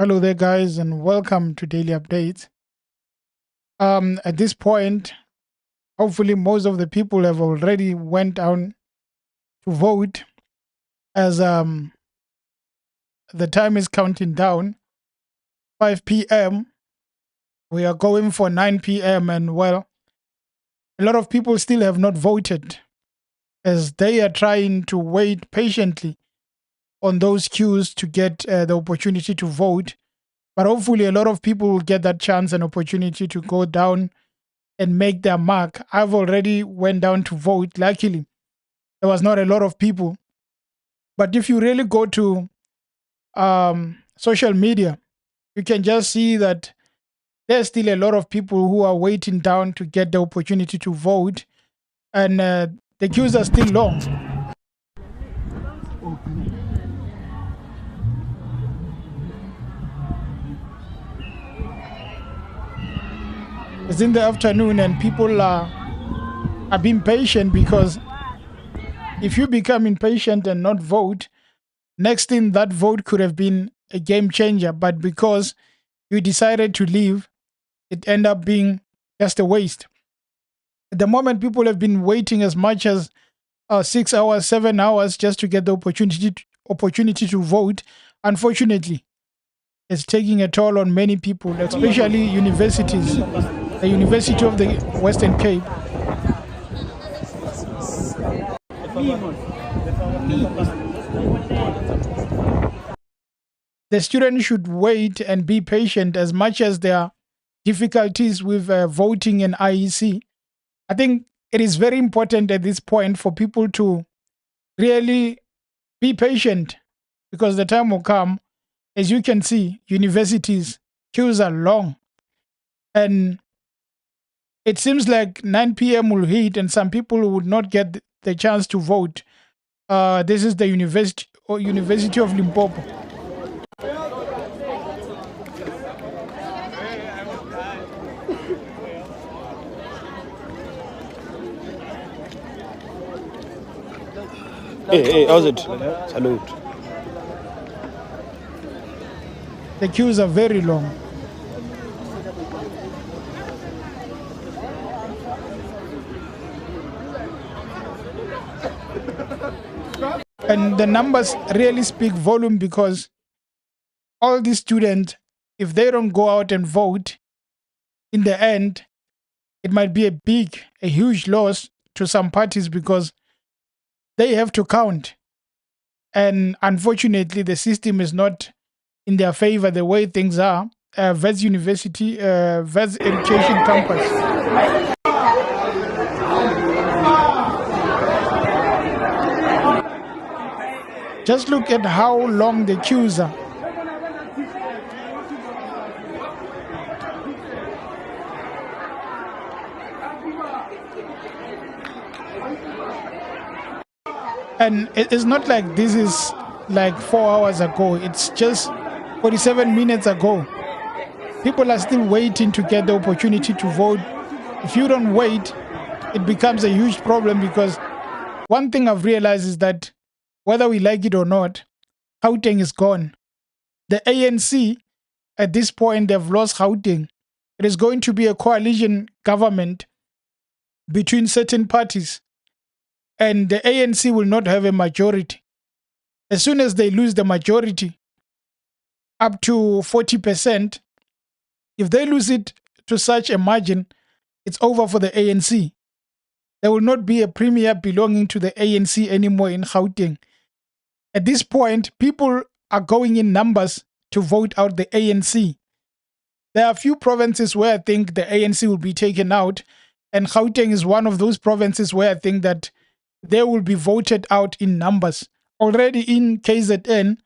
Hello there, guys, and welcome to Daily Updates. At this point, hopefully, most of the people have already went down to vote, as the time is counting down. 5 p.m. We are going for 9 p.m. and well, a lot of people still have not voted, as they are trying to wait patiently on those queues to get the opportunity to vote. But hopefully, a lot of people will get that chance and opportunity to go down and make their mark. I've already went down to vote. Luckily, there was not a lot of people. But if you really go to social media, you can just see that there's still a lot of people who are waiting down to get the opportunity to vote, and the queues are still long. It's in the afternoon, and people are being patient because if you become impatient and not vote, next thing that vote could have been a game changer. But because you decided to leave, it ended up being just a waste. At the moment, people have been waiting as much as 6 hours, 7 hours just to get the opportunity to vote. Unfortunately, it's taking a toll on many people, especially universities. The University of the Western Cape. The students should wait and be patient as much as there are difficulties with voting in IEC. I think it is very important at this point for people to really be patient because the time will come. As you can see, universities queues are long, and it seems like 9 p.m. will hit and some people would not get the chance to vote. This is the University of Limpopo. Hey, how's it? Salute. The queues are very long. And the numbers really speak volume because all these students, if they don't go out and vote, in the end, it might be a huge loss to some parties because they have to count. And unfortunately, the system is not in their favor the way things are. Vets University, Vets Education Campus. Just look at how long the queues are. And it's not like this is like 4 hours ago. It's just 47 minutes ago. People are still waiting to get the opportunity to vote. If you don't wait, it becomes a huge problem because one thing I've realized is that whether we like it or not, Gauteng is gone. The ANC, at this point, they've lost Gauteng. It is going to be a coalition government between certain parties, and the ANC will not have a majority. As soon as they lose the majority, up to 40%, if they lose it to such a margin, it's over for the ANC. There will not be a premier belonging to the ANC anymore in Gauteng. At this point, people are going in numbers to vote out the ANC. There are a few provinces where I think the ANC will be taken out, and Gauteng is one of those provinces where I think that they will be voted out in numbers. Already in KZN,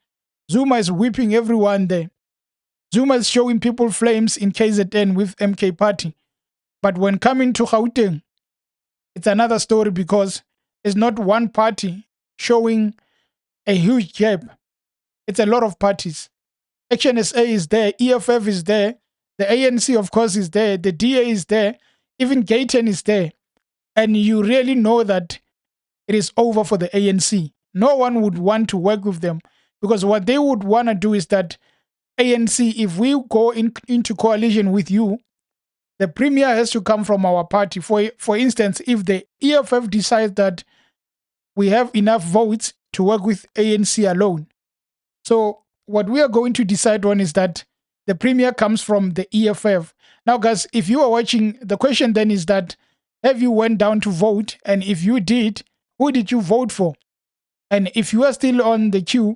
Zuma is whipping everyone there. Zuma is showing people flames in KZN with MK Party. But when coming to Gauteng, it's another story because it's not one party showing a huge gap. It's a lot of parties. Action SA is there, EFF is there, the ANC, of course, is there, the DA is there, even Gayton is there. And you really know that it is over for the ANC. No one would want to work with them because what they would want to do is that ANC, if we go into coalition with you, the premier has to come from our party. For instance, if the EFF decides that we have enough votes to work with ANC alone, so what we are going to decide on is that the premier comes from the EFF. Now, guys, if you are watching, the question then is that have you went down to vote? And if you did, who did you vote for? And if you are still on the queue,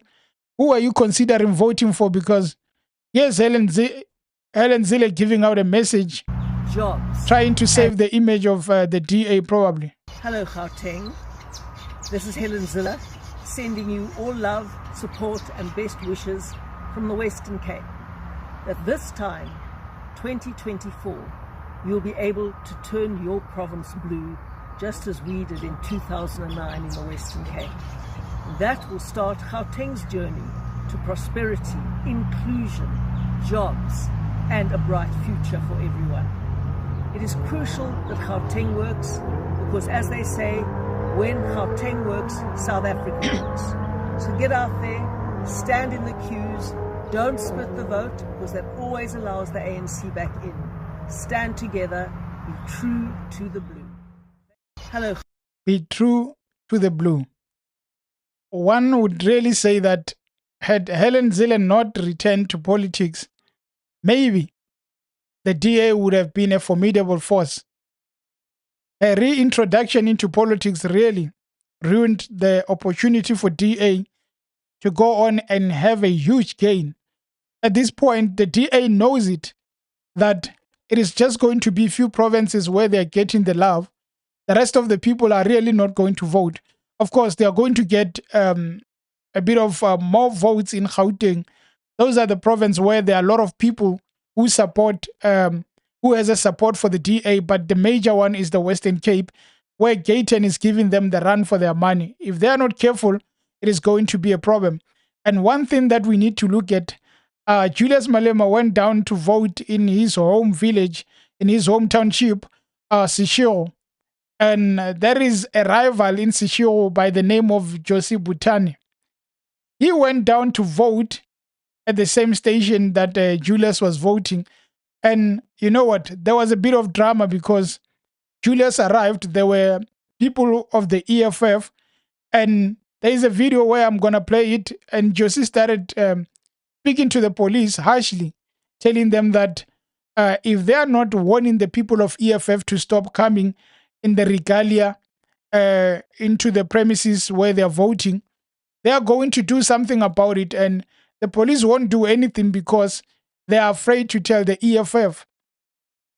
who are you considering voting for? Because here's Helen Zille giving out a message, jobs, trying to save the image of the DA probably. Hello, Gauteng. This is Helen Zille sending you all love, support and best wishes from the Western Cape. That this time, 2024, you'll be able to turn your province blue just as we did in 2009 in the Western Cape. That will start Gauteng's journey to prosperity, inclusion, jobs and a bright future for everyone. It is crucial that Gauteng works because, as they say, when Gauteng works, South Africa works. So get out there, stand in the queues, don't split the vote because that always allows the ANC back in. Stand together, be true to the blue. Hello. Be true to the blue. One would really say that had Helen Zille not returned to politics, maybe the DA would have been a formidable force. Her reintroduction into politics really ruined the opportunity for DA to go on and have a huge gain. At this point, the DA knows it, that it is just going to be few provinces where they're getting the love. The rest of the people are really not going to vote. Of course, they are going to get a bit of more votes in Gauteng. Those are the provinces where there are a lot of people who support, who has a support for the DA, but the major one is the Western Cape, where Gayton is giving them the run for their money. If they are not careful, it is going to be a problem. And one thing that we need to look at, Julius Malema went down to vote in his home village, in his home township, Seshego. And there is a rival in Seshego by the name of Josie Butani. He went down to vote at the same station that Julius was voting. And you know what? There was a bit of drama because Julius arrived. There were people of the EFF. And there is a video where I'm going to play it. And Josie started speaking to the police harshly, telling them that if they are not warning the people of EFF to stop coming in the regalia into the premises where they are voting, they are going to do something about it. And the police won't do anything because they are afraid to tell the EFF.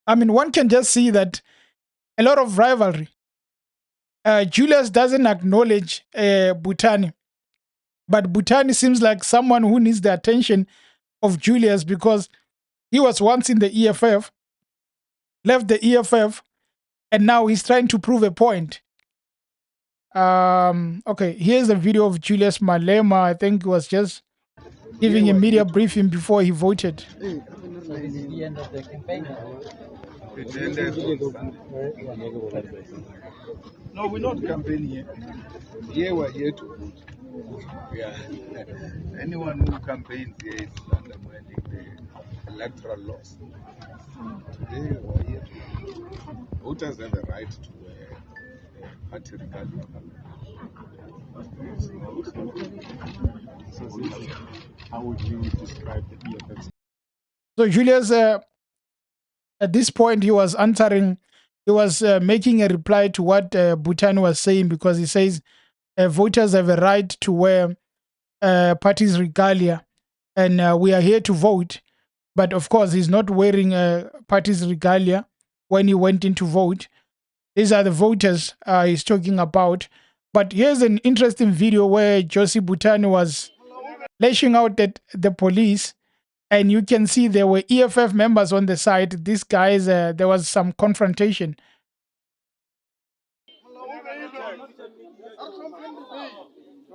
I mean, one can just see that a lot of rivalry. Julius doesn't acknowledge Butani, but Butani seems like someone who needs the attention of Julius because he was once in the EFF, left the EFF, and now he's trying to prove a point. Okay, here's a video of Julius Malema. I think he was just giving a media briefing before he voted. The end of the campaign. No, we're not campaigning here. Here we're here to vote. Yeah. Anyone who campaigns here is undermining the electoral laws. Today we're here to vote. Voters have the right to party regalia. How would you describe the EFF? So Julius, at this point, he was answering, he was making a reply to what Bhutan was saying, because he says voters have a right to wear party's regalia, and we are here to vote. But of course, he's not wearing party's regalia when he went in to vote. These are the voters he's talking about. But here's an interesting video where Josie Butani was lashing out at the police, and you can see there were EFF members on the side. These guys, there was some confrontation.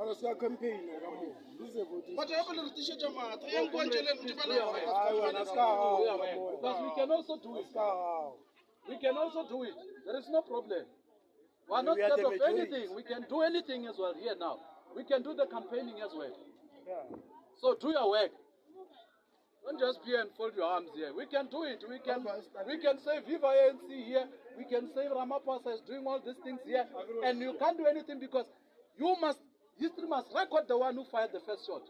Because we can also do it. We can also do it. There is no problem. We are not scared of anything. We can do anything as well here now. We can do the campaigning as well. So do your work. Don't just be and fold your arms here. We can do it. We can say Viva ANC here. We can say Ramaphosa is doing all these things here. And you can't do anything because history must record the one who fired the first shot.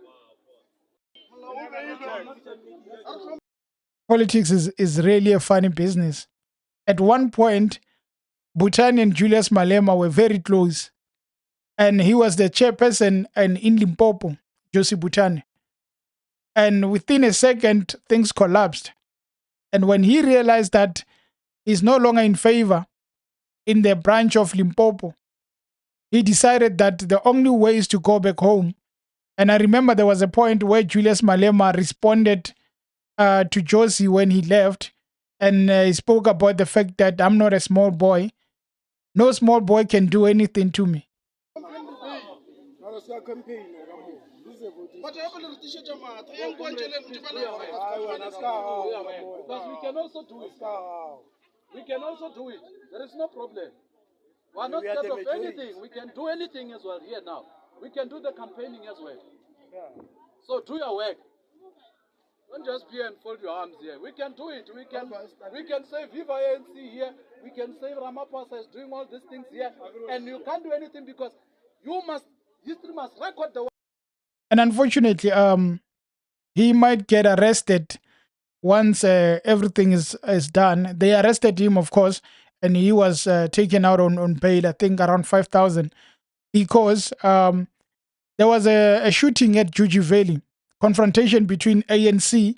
Politics is really a funny business. At one point, Bhutan and Julius Malema were very close. And he was the chairperson in Limpopo, Josie Bhutan. And within a second, things collapsed. And when he realized that he's no longer in favor in the branch of Limpopo, he decided that the only way is to go back home. And I remember there was a point where Julius Malema responded to Josie when he left, and he spoke about the fact that I'm not a small boy. No small boy can do anything to me. Because we can also do it. We can also do it. There is no problem. We are not scared of anything. We can do anything as well here now. We can do the campaigning as well. So do your work. Don't just be and fold your arms here. We can do it. We can say Viva ANC here. We can say Ramaphosa is doing all these things here. And you can't do anything because history must record the. And unfortunately, he might get arrested once everything is done. They arrested him, of course, and he was taken out on bail, I think around 5,000, because there was a shooting at Juji Valley, confrontation between ANC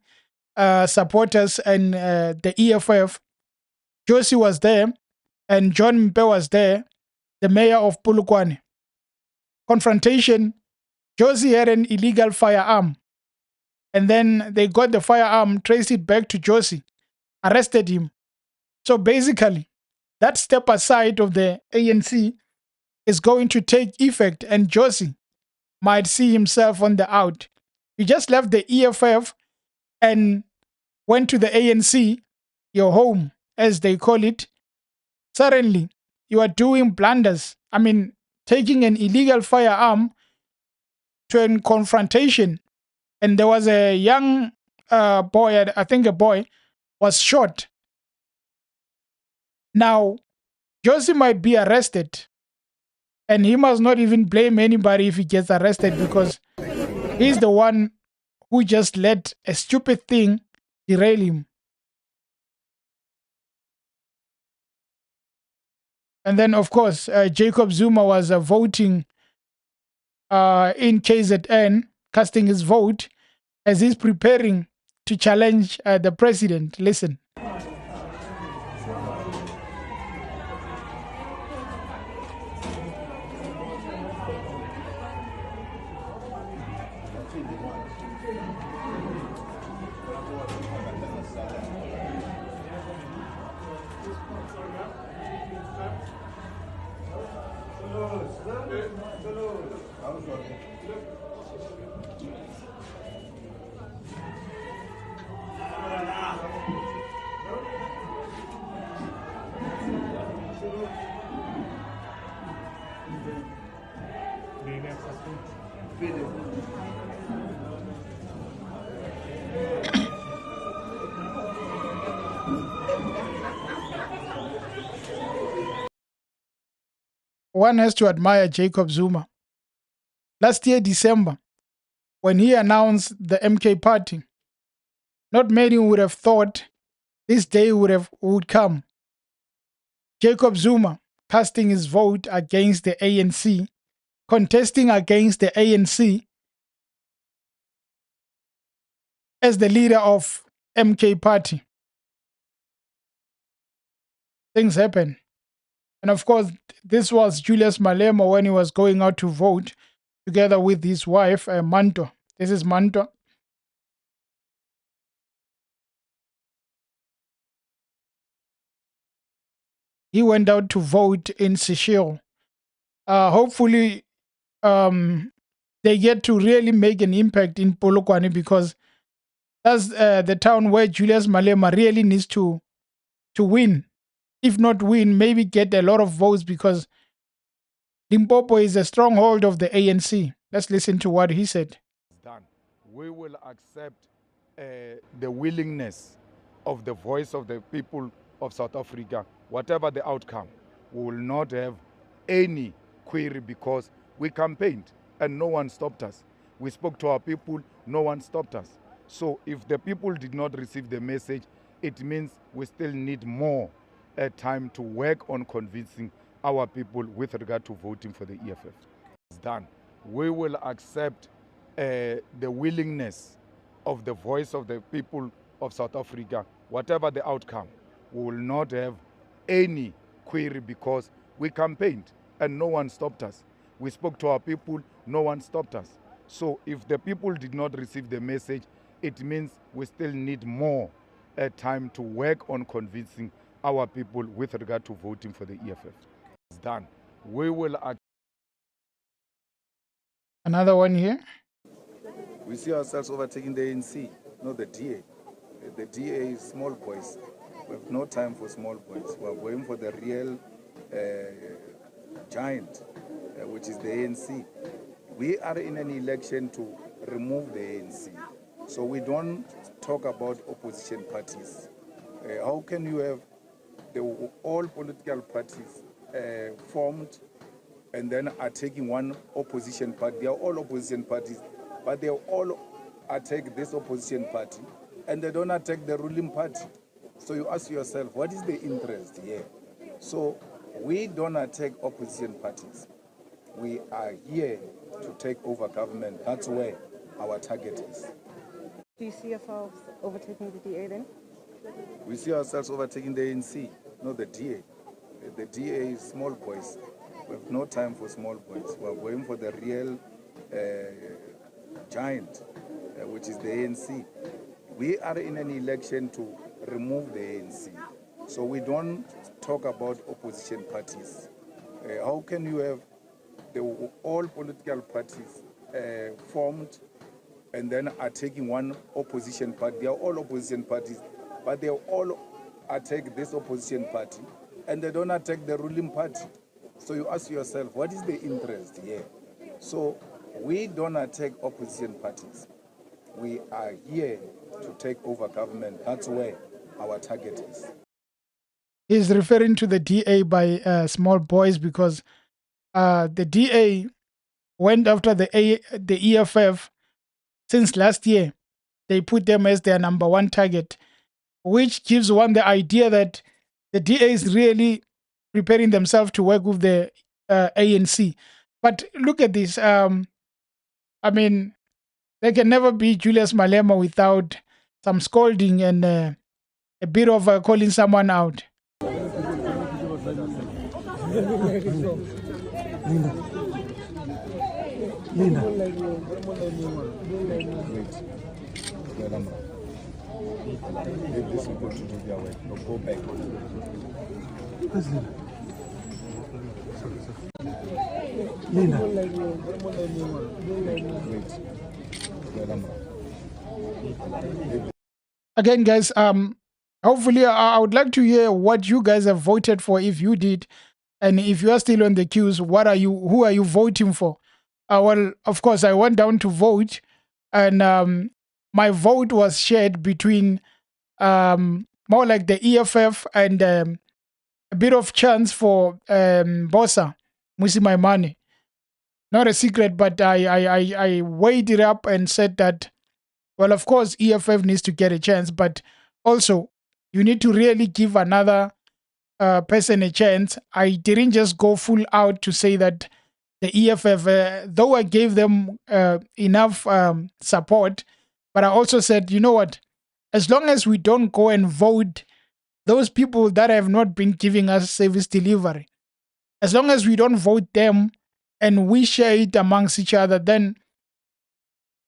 supporters and the EFF. Josie was there, and John Mpe was there, the mayor of Polokwane. Confrontation. Josie had an illegal firearm. And then they got the firearm, traced it back to Josie, arrested him. So basically, that step aside of the ANC is going to take effect, and Josie might see himself on the out. You just left the EFF and went to the ANC, your home, as they call it. Suddenly, you are doing blunders. I mean, taking an illegal firearm to a confrontation. And there was a young boy, I think a boy, was shot. Now, Josie might be arrested. And he must not even blame anybody if he gets arrested because he's the one who just let a stupid thing derail him. And then, of course, Jacob Zuma was voting in KZN, casting his vote as he's preparing to challenge the president. Listen. One has to admire Jacob Zuma. Last year, December, when he announced the MK party, not many would have thought this day would come. Jacob Zuma casting his vote against the ANC, contesting against the ANC as the leader of MK party. Things happen. And of course, this was Julius Malema when he was going out to vote together with his wife, Manto. This is Manto. He went out to vote in Seshego. Hopefully, they get to really make an impact in Polokwane because that's the town where Julius Malema really needs to win. If not win, maybe get a lot of votes because Limpopo is a stronghold of the ANC. Let's listen to what he said. Done. We will accept the willingness of the voice of the people of South Africa, whatever the outcome, we will not have any query because we campaigned and no one stopped us. We spoke to our people, no one stopped us. So if the people did not receive the message, it means we still need more time to work on convincing our people with regard to voting for the EFF. It's done. We will accept the willingness of the voice of the people of South Africa, whatever the outcome. We will not have any query because we campaigned and no one stopped us. We spoke to our people, no one stopped us. So if the people did not receive the message, it means we still need more time to work on convincing our people with regard to voting for the EFF. It's done. We will. Another one here. We see ourselves overtaking the ANC, not the DA. The DA is small boys. We have no time for small boys. We are going for the real giant, which is the ANC. We are in an election to remove the ANC. So we don't talk about opposition parties. How can you have all political parties formed and then are taking one opposition party? They are all opposition parties, but they all attack this opposition party and they don't attack the ruling party. So you ask yourself, what is the interest here? So we don't attack opposition parties. We are here to take over government. That's where our target is. Do you see yourselves overtaking the DA then? We see ourselves overtaking the ANC, not the DA. The DA is small boys. We have no time for small boys. We are going for the real giant, which is the ANC. We are in an election to remove the ANC. So we don't talk about opposition parties. How can you have all political parties formed and then are taking one opposition party? They are all opposition parties, but they all attack this opposition party and they don't attack the ruling party. So you ask yourself, what is the interest here? So we don't attack opposition parties. We are here to take over government. That's where our target is. He's referring to the DA by small boys because the DA went after the EFF since last year. They put them as their number one target, which gives one the idea that the DA is really preparing themselves to work with the ANC. But look at this. I mean, there can never be Julius Malema without some scolding and a bit of calling someone out. Leave this people to do their work. No, go back. Again, guys, hopefully I would like to hear what you guys have voted for if you did. And if you are still on the queues, who are you voting for? Well, of course, I went down to vote, and my vote was shared between more like the EFF and a bit of chance for Bosa, Musi Maimane. Not a secret, but I weighed it up and said that, well, of course, EFF needs to get a chance, but also you need to really give another person a chance. I didn't just go full out to say that the EFF, though I gave them enough support, but I also said, you know what, as long as we don't go and vote those people that have not been giving us service delivery, as long as we don't vote them and we share it amongst each other, then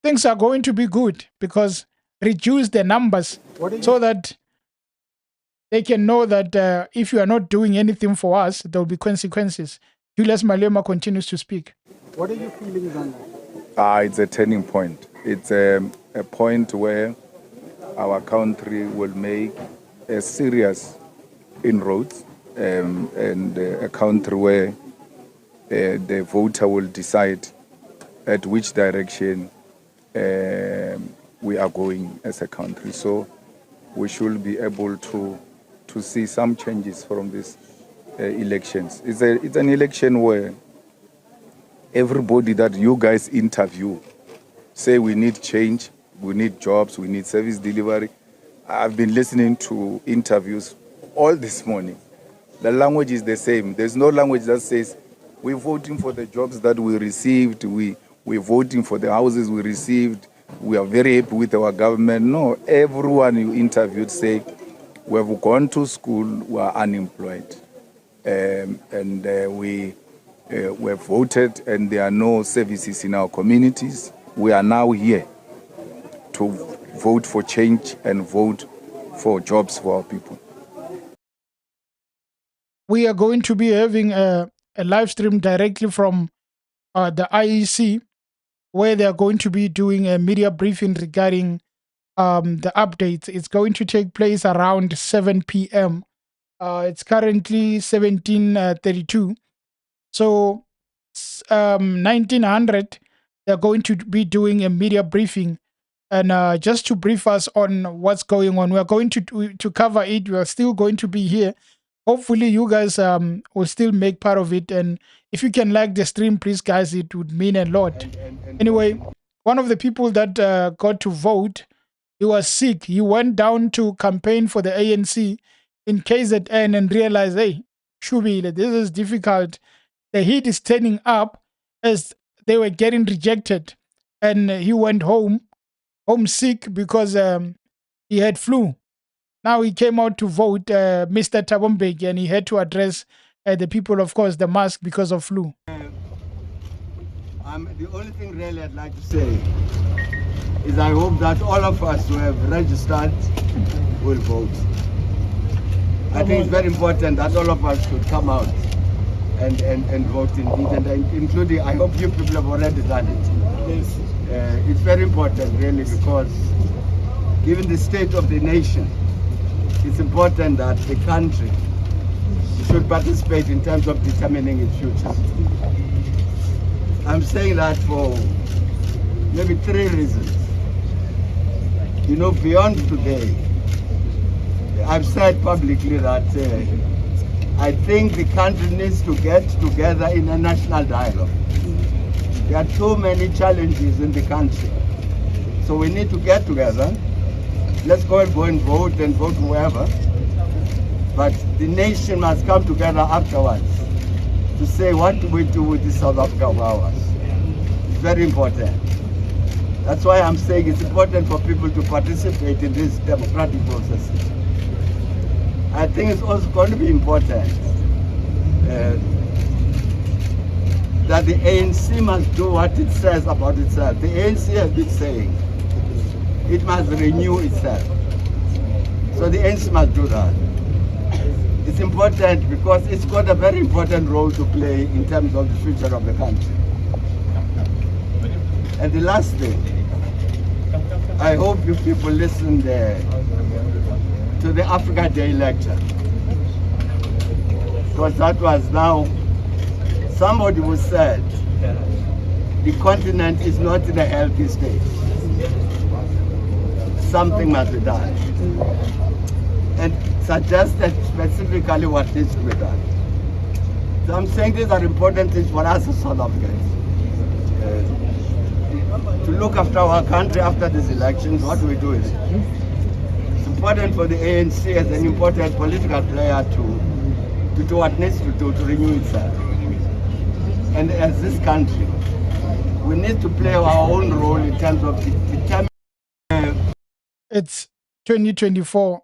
things are going to be good, because reduce the numbers so that they can know that if you are not doing anything for us, there will be consequences. Julius Malema continues to speak. What are your feelings on that? It's a turning point. It's a point where our country will make a serious inroads and a country where the voter will decide at which direction we are going as a country. So we should be able to see some changes from these elections. It's an election where everybody that you guys interview say we need change, we need jobs, we need service delivery. I've been listening to interviews all this morning. The language is the same. There's no language that says we're voting for the jobs that we received, we're voting for the houses we received, we are very happy with our government. No, everyone you interviewed say we have gone to school, we are unemployed, and we have voted and there are no services in our communities. We are now here to vote for change and vote for jobs for our people. We are going to be having a live stream directly from the IEC, where they are going to be doing a media briefing regarding the updates. It's going to take place around 7 p.m. It's currently 17:32. So 1900, they're going to be doing a media briefing. And just to brief us on what's going on, we're going to cover it. We're still going to be here. Hopefully, you guys will still make part of it. And if you can like the stream, please, guys, it would mean a lot. Anyway, one of the people that got to vote, he was sick. He went down to campaign for the ANC in KZN and realized, hey, Shubile, this is difficult. The heat is turning up as they were getting rejected. And he went homesick because he had flu. Now he came out to vote, Mr. Tabombeki, and he had to address the people, of course, the mask because of flu. The only thing really I'd like to say is I hope that all of us who have registered will vote. I think it's very important that all of us should come out and vote indeed, and including, I hope you people have already done it. Yes. It's very important really, because given the state of the nation, it's important that the country should participate in terms of determining its future. I'm saying that for maybe 3 reasons. You know, beyond today, I've said publicly that I think the country needs to get together in a national dialogue. There are too many challenges in the country. So we need to get together. Let's go and vote whoever. But the nation must come together afterwards to say, what do we do with this South Africa of ours? It's very important. That's why I'm saying it's important for people to participate in these democratic processes. I think it's also going to be important that the ANC must do what it says about itself. The ANC has been saying it must renew itself. So the ANC must do that. It's important because it's got a very important role to play in terms of the future of the country. And the last thing, I hope you people listen to the Africa Day lecture. Because that was now, somebody who said the continent is not in a healthy state. Something must be done. And suggested specifically what needs to be done. So I'm saying these are important things for us as South Africans. To look after our country after these elections, what do we do with it? It's important for the ANC as an important political player to do what needs to do to renew itself. And as this country, we need to play our own role in terms of determining. It's 2024.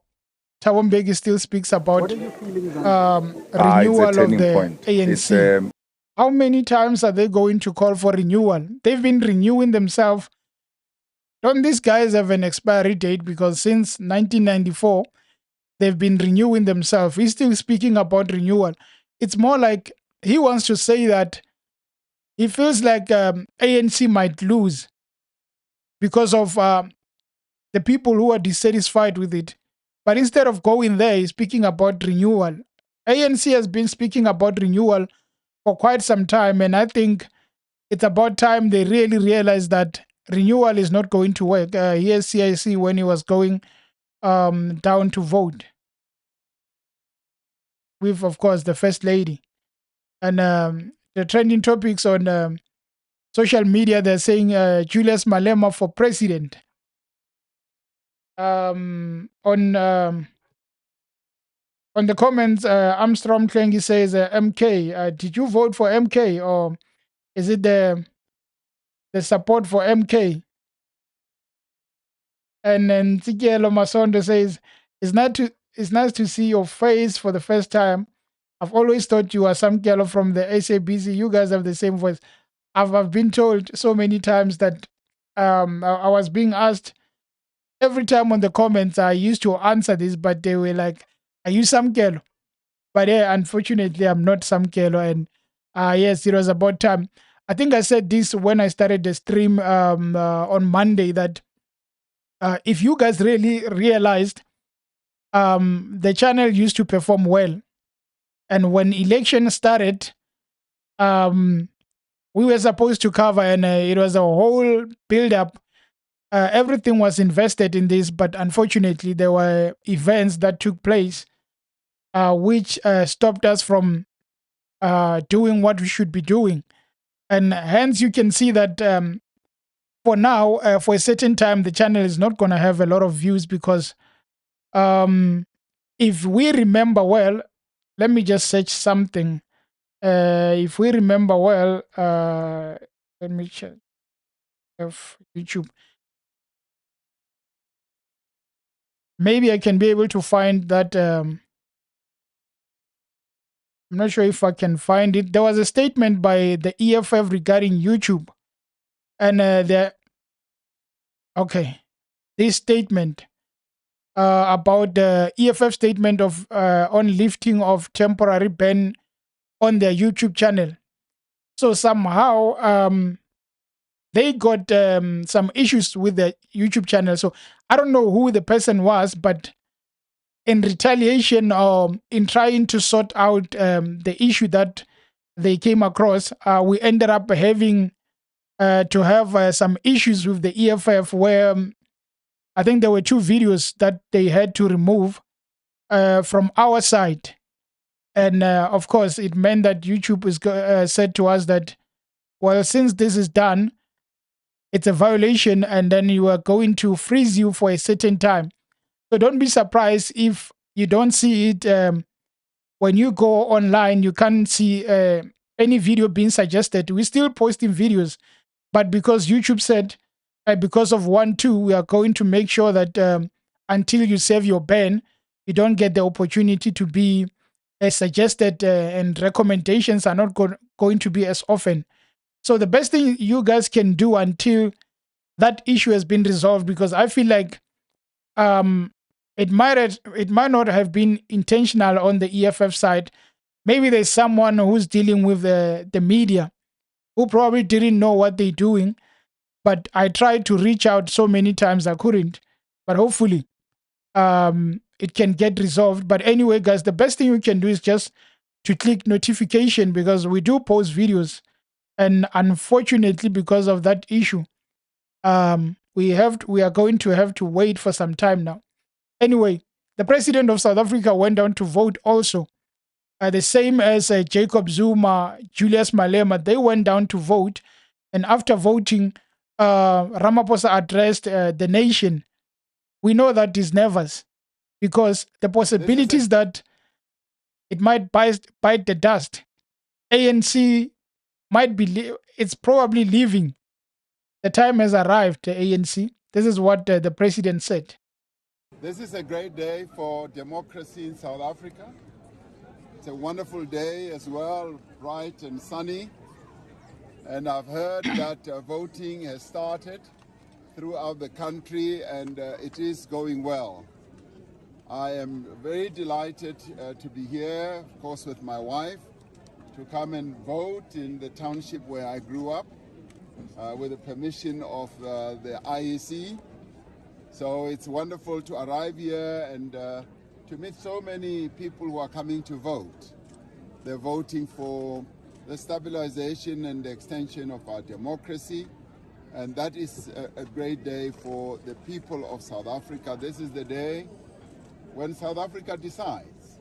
Thabo Mbeki still speaks about renewal of the ANC. How many times are they going to call for renewal? They've been renewing themselves. Don't these guys have an expiry date? Because since 1994, they've been renewing themselves. He's still speaking about renewal. It's more like he wants to say that he feels like ANC might lose because of the people who are dissatisfied with it. But instead of going there, he's speaking about renewal. ANC has been speaking about renewal for quite some time, and I think it's about time they really realize that renewal is not going to work. Here's CIC when he was going down to vote with, of course, the First Lady. And the trending topics on social media, they're saying Julius Malema for president. On the comments, Armstrong Klengi says, MK, did you vote for MK, or is it the support for MK? And then Tikielo Masondo says, it's nice to see your face for the first time. I've always thought you are some girl from the SABC. You guys have the same voice. I've been told so many times that I was being asked every time on the comments. I used to answer this, but they were like, are you some girl? But unfortunately, I'm not some girl. And yes, it was about time. I think I said this when I started the stream on Monday that if you guys really realized the channel used to perform well. And when election started, we were supposed to cover, and it was a whole build-up. Everything was invested in this, but unfortunately, there were events that took place which stopped us from doing what we should be doing. And hence, you can see that for now, for a certain time, the channel is not going to have a lot of views because if we remember well, let me just search something. If we remember well, let me check of YouTube. Maybe I can be able to find that. I'm not sure if I can find it. There was a statement by the EFF regarding YouTube, and this statement about the EFF statement of on lifting of temporary ban on their YouTube channel. So somehow they got some issues with the YouTube channel. So I don't know who the person was, but in retaliation or in trying to sort out the issue that they came across, we ended up having to have some issues with the EFF where I think there were 2 videos that they had to remove from our side. And of course, it meant that YouTube said to us that, well, since this is done, it's a violation, and then you are going to freeze you for a certain time. So don't be surprised if you don't see it when you go online. You can't see any video being suggested. We're still posting videos, but because YouTube said, because of 1-2, we are going to make sure that until you save your ban, you don't get the opportunity to be suggested, and recommendations are not going to be as often. So the best thing you guys can do until that issue has been resolved, because I feel like it might not have been intentional on the EFF side. Maybe there's someone who's dealing with the media who probably didn't know what they're doing. But I tried to reach out so many times I couldn't. But hopefully it can get resolved. But anyway, guys, the best thing you can do is just to click notification, because we do post videos. And unfortunately, because of that issue, we are going to have to wait for some time now. Anyway, the president of South Africa went down to vote also. The same as Jacob Zuma, Julius Malema, they went down to vote. And after voting, Ramaphosa addressed the nation. We know that he's nervous because the possibilities that it might bite the dust. ANC might be, it's probably leaving. The time has arrived, the ANC. This is what the president said. This is a great day for democracy in South Africa. It's a wonderful day as well, bright and sunny. And I've heard that voting has started throughout the country, and it is going well. I am very delighted to be here, of course, with my wife, to come and vote in the township where I grew up, with the permission of the IEC. So it's wonderful to arrive here and to meet so many people who are coming to vote. They're voting for the stabilization and the extension of our democracy, And that is a great day for the people of South Africa. This is the day when South Africa decides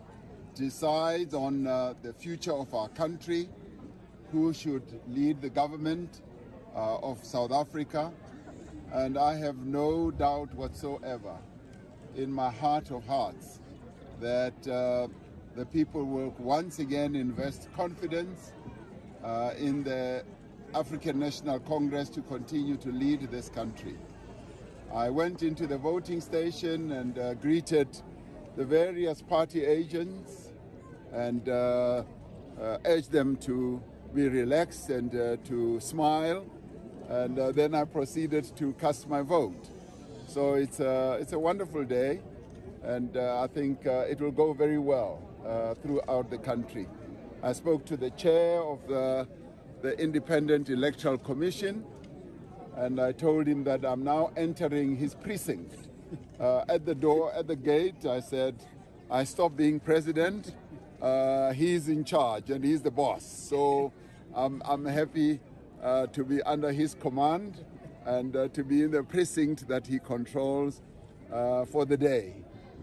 on the future of our country, who should lead the government of South Africa. And I have no doubt whatsoever in my heart of hearts that the people will once again invest confidence in the African National Congress to continue to lead this country. I went into the voting station and greeted the various party agents and urged them to be relaxed and to smile, and then I proceeded to cast my vote. So it's a wonderful day, and I think it will go very well throughout the country. I spoke to the chair of the Independent Electoral Commission, and I told him that I'm now entering his precinct. At the door, at the gate, I said, I stopped being president. He's in charge and he's the boss. So I'm happy to be under his command and to be in the precinct that he controls for the day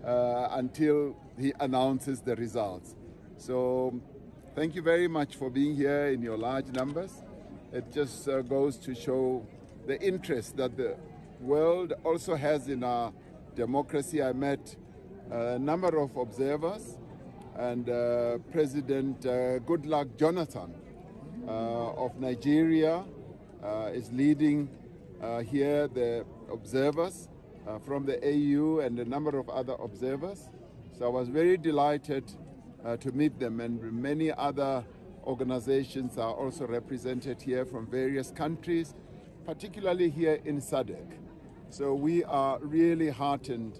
until he announces the results. So thank you very much for being here in your large numbers. It just goes to show the interest that the world also has in our democracy. I met a number of observers, and President Goodluck Jonathan of Nigeria is leading here the observers from the AU and a number of other observers. So I was very delighted to meet them, and many other organizations are also represented here from various countries, particularly here in SADC. So we are really heartened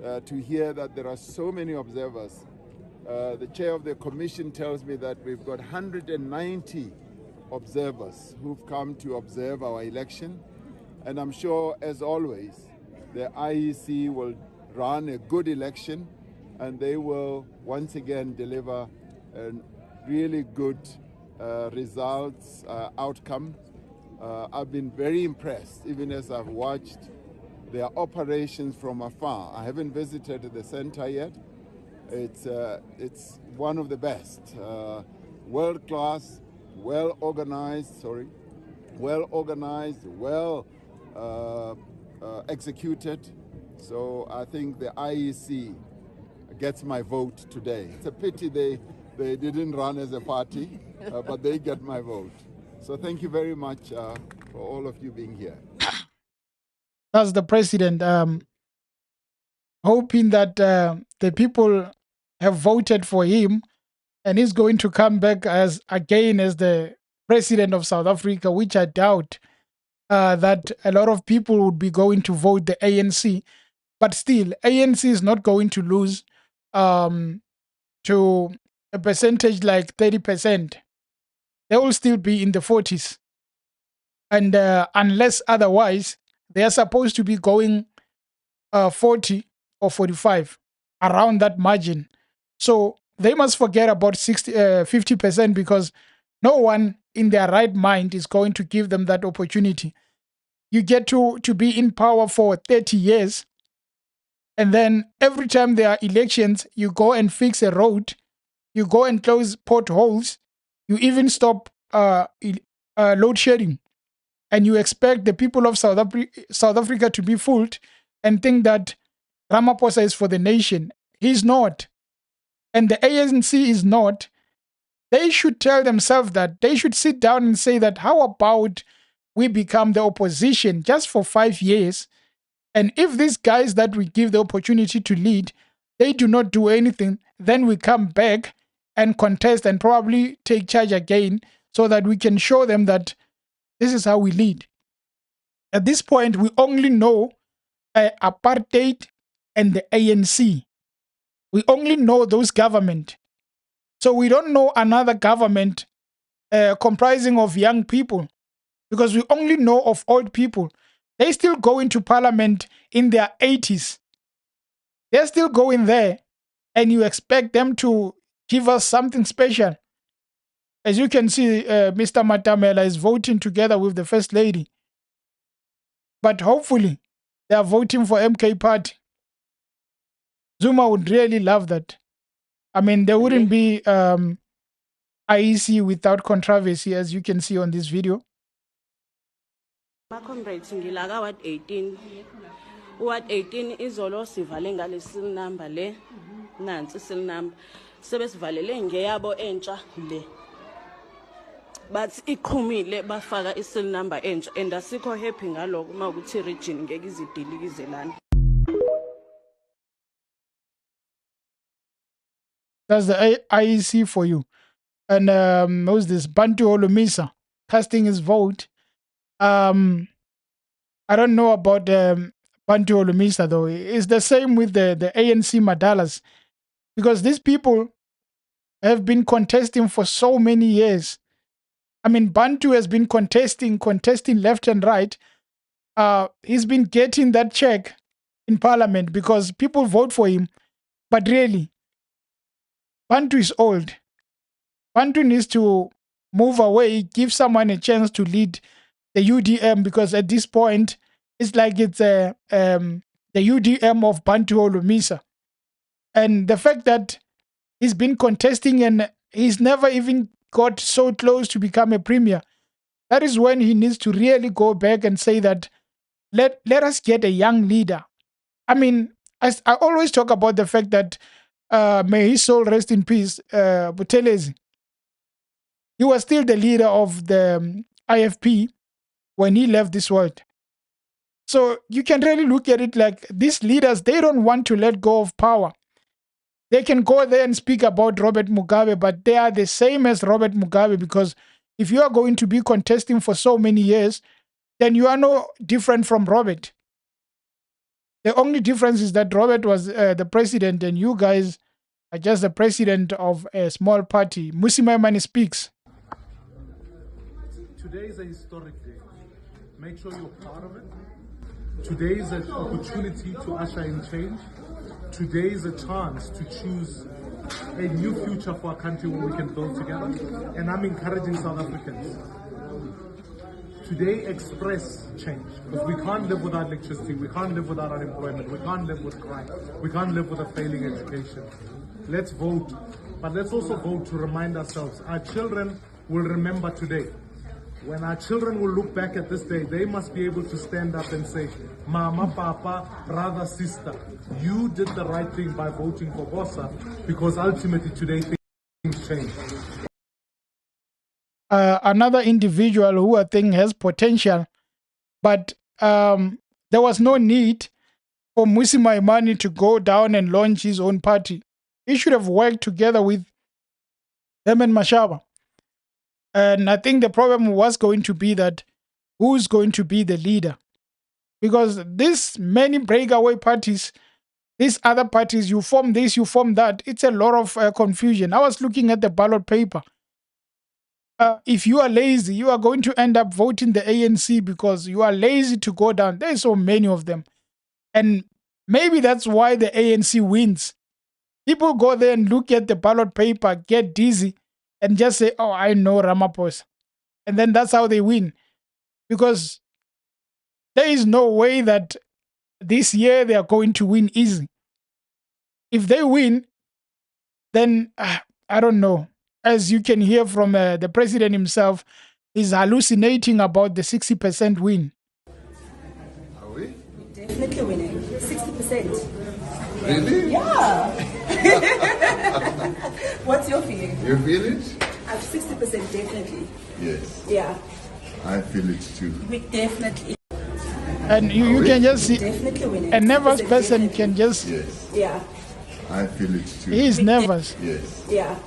to hear that there are so many observers. The chair of the commission tells me that we've got 190 observers who've come to observe our election. And I'm sure, as always, the IEC will run a good election, and they will once again deliver a really good results, outcome. I've been very impressed, even as I've watched their operations from afar. I haven't visited the center yet. It's one of the best, world-class, well-organized, well executed. So I think the IEC gets my vote today. It's a pity they didn't run as a party, but they get my vote. So thank you very much for all of you being here. That's the president, hoping that the people have voted for him, and he's going to come back as the president of South Africa, which I doubt that a lot of people would be going to vote the ANC. But still, ANC is not going to lose to a percentage like 30%. They will still be in the 40s. And unless otherwise, they are supposed to be going 40 or 45, around that margin. So they must forget about 50%, because no one in their right mind is going to give them that opportunity. You get to be in power for 30 years, and then every time there are elections, you go and fix a road, you go and close potholes, you even stop load shedding. And you expect the people of South Africa to be fooled and think that Ramaphosa is for the nation. He's not. And the ANC is not. They should tell themselves that. They should sit down and say that, how about we become the opposition just for 5 years? And if these guys that we give the opportunity to lead, they do not do anything, then we come back and contest and probably take charge again, so that we can show them that this is how we lead. At this point, we only know apartheid and the ANC. We only know those government. So we don't know another government comprising of young people, because we only know of old people. They still go into parliament in their 80s. They're still going there, and you expect them to give us something special. As you can see, Mr. Matamela is voting together with the First Lady. But hopefully, they are voting for MK Party. Zuma would really love that. I mean, there wouldn't be IEC without controversy, as you can see on this video. Comrades ngilaka Ward 18. Ward 18 izolo sivale ngale seal number le. Nansi seal number. Sebesivalele ngeyabo entsha le. But iqhumile bafaka isil number entsha and asikho happy ngaloko mawukuthi region ngeke izidilikize lana. That's the IEC for you. And who's this? Bantu Olumisa casting his vote. I don't know about Bantu Olumisa though. It's the same with the ANC Madalas, because these people have been contesting for so many years. I mean, Bantu has been contesting left and right. He's been getting that check in parliament because people vote for him. But really, Bantu is old. Bantu needs to move away, give someone a chance to lead the UDM, because at this point, it's like it's the UDM of Bantu Olumisa. And the fact that he's been contesting and he's never even got so close to become a premier, that is when he needs to really go back and say that let us get a young leader. I mean, I always talk about the fact that may his soul rest in peace, Buthelezi. He was still the leader of the IFP when he left this world. So you can really look at it like these leaders, they don't want to let go of power. They can go there and speak about Robert Mugabe, but they are the same as Robert Mugabe, because if you are going to be contesting for so many years, then you are no different from Robert. The only difference is that Robert was the president and you guys are just the president of a small party. Musi Maimane speaks. Today is a historic day. Make sure you're proud of it. Today is an opportunity to usher in change. Today is a chance to choose a new future for our country where we can build together. And I'm encouraging South Africans. Today, express change. Because we can't live without electricity, we can't live without unemployment, we can't live with crime, we can't live with a failing education. Let's vote. But let's also vote to remind ourselves, our children will remember today. When our children will look back at this day, they must be able to stand up and say, Mama, Papa, brother, sister, you did the right thing by voting for Bossa, because ultimately today things change. Another individual who I think has potential, but there was no need for Musi Maimane to go down and launch his own party. He should have worked together with Herman Mashaba. And I think the problem was going to be that who's going to be the leader? Because these many breakaway parties, these other parties, you form this, you form that, it's a lot of confusion. I was looking at the ballot paper. If you are lazy, you are going to end up voting the ANC because you are lazy to go down. There's so many of them. And maybe that's why the ANC wins. People go there and look at the ballot paper, get dizzy, and just say, oh, I know Ramaphosa. And then that's how they win. Because there is no way that this year they are going to win easy. If they win, then I don't know. As you can hear from the president himself, he's hallucinating about the 60% win. Are we? Definitely winning. 60%. Really? Yeah. What's your feeling? You feel it? At 60% definitely. Yes. Yeah. I feel it too. We definitely. And you can just see Definitely winning. a nervous 60% person definitely. can just... Yes. Yeah. I feel it too. He is nervous. Yes. Yeah.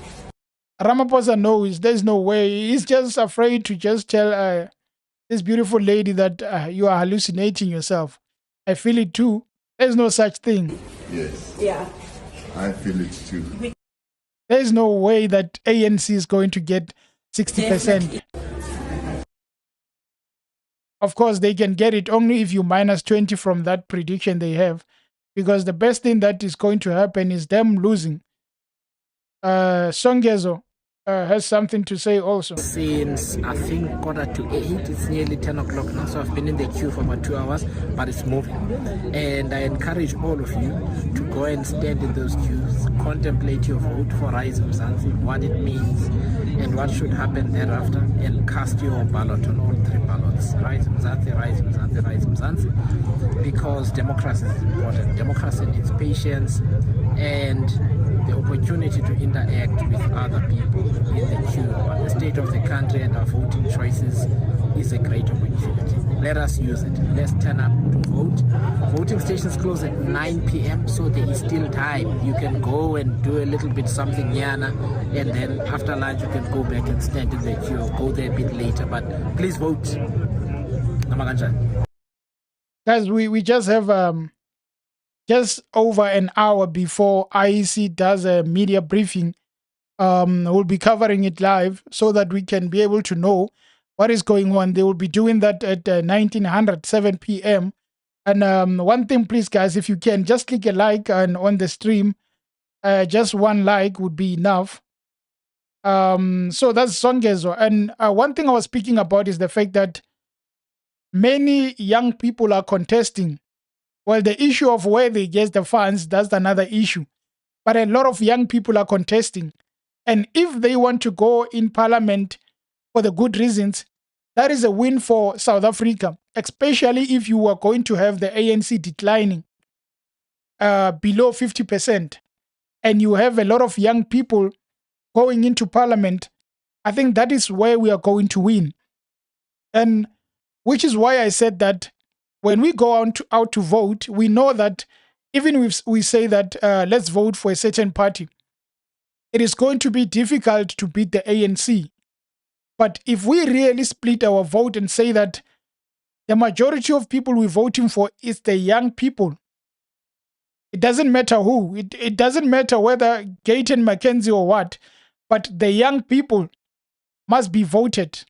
Ramaphosa knows there's no way. He's just afraid to just tell this beautiful lady that you are hallucinating yourself. I feel it too. There's no such thing. Yes. Yeah. I feel it too. There's no way that ANC is going to get 60%. Definitely. Of course, they can get it only if you minus 20 from that prediction they have. Because the best thing that is going to happen is them losing. Songezo, has something to say also. Since I think 7:45, it's nearly 10 o'clock now, so I've been in the queue for about 2 hours, but it's moving. And I encourage all of you to go and stand in those queues, contemplate your vote for Rise Mzansi, what it means, and what should happen thereafter, and cast your ballot on all 3 ballots. Rise Mzansi, Rise Mzansi, Rise Mzansi, because democracy is important. Democracy needs patience and the opportunity to interact with other people in the queue. But the state of the country and our voting choices is a great opportunity. Let us use it. Let's turn up to vote. Voting stations close at 9 p.m. so there is still time. You can go and do a little bit something yana, and then after lunch you can go back and stand in the queue or go there a bit later. But please vote. Guys, we just have just over an hour before IEC does a media briefing. We'll be covering it live so that we can be able to know what is going on. They will be doing that at 1900, 7 p.m. And one thing, please, guys, if you can, just click a like on the stream. Just one like would be enough. So that's Songezo. And one thing I was speaking about is the fact that many young people are contesting. Well, the issue of where they get the funds, that's another issue. But a lot of young people are contesting. And if they want to go in parliament for the good reasons, that is a win for South Africa, especially if you are going to have the ANC declining below 50%, and you have a lot of young people going into parliament. I think that is where we are going to win. And which is why I said that when we go out to vote, we know that even if we say that let's vote for a certain party, it is going to be difficult to beat the ANC. But if we really split our vote and say that the majority of people we're voting for is the young people, it doesn't matter who, it doesn't matter whether Gayton McKenzie or what, but the young people must be voted.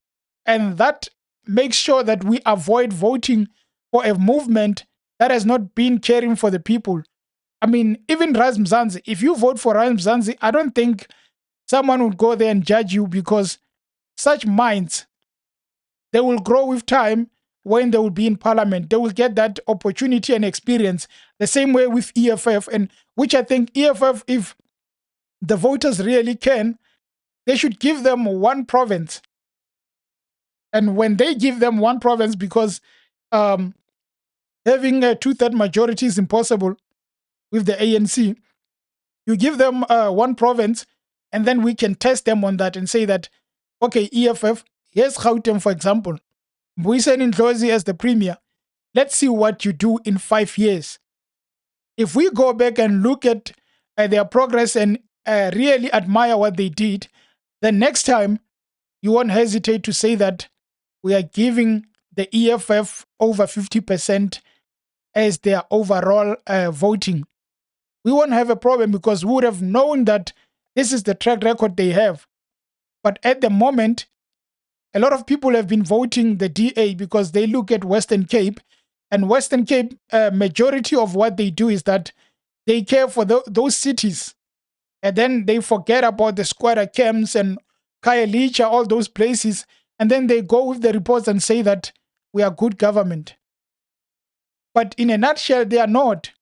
And that makes sure that we avoid voting for a movement that has not been caring for the people. I mean, even Rise Mzansi, if you vote for Rise Mzansi, I don't think someone would go there and judge you, because such minds, they will grow with time. When they will be in parliament, they will get that opportunity and experience the same way with EFF, and which I think EFF, if the voters really can, they should give them one province. And when they give them one province, because having a 2/3 majority is impossible with the ANC, you give them one province, and then we can test them on that and say that, okay, EFF, here's Gauteng, for example, Mbuyiseni Ndlozi as the premier. Let's see what you do in 5 years. If we go back and look at their progress and really admire what they did, then next time you won't hesitate to say that we are giving the EFF over 50% as their overall voting. We won't have a problem because we would have known that this is the track record they have. But at the moment, a lot of people have been voting the DA because they look at Western Cape, and Western Cape, majority of what they do is that they care for those cities, and then they forget about the squatter camps and Khayelitsha, all those places, and then they go with the reports and say that we are good government. But in a nutshell, they are not.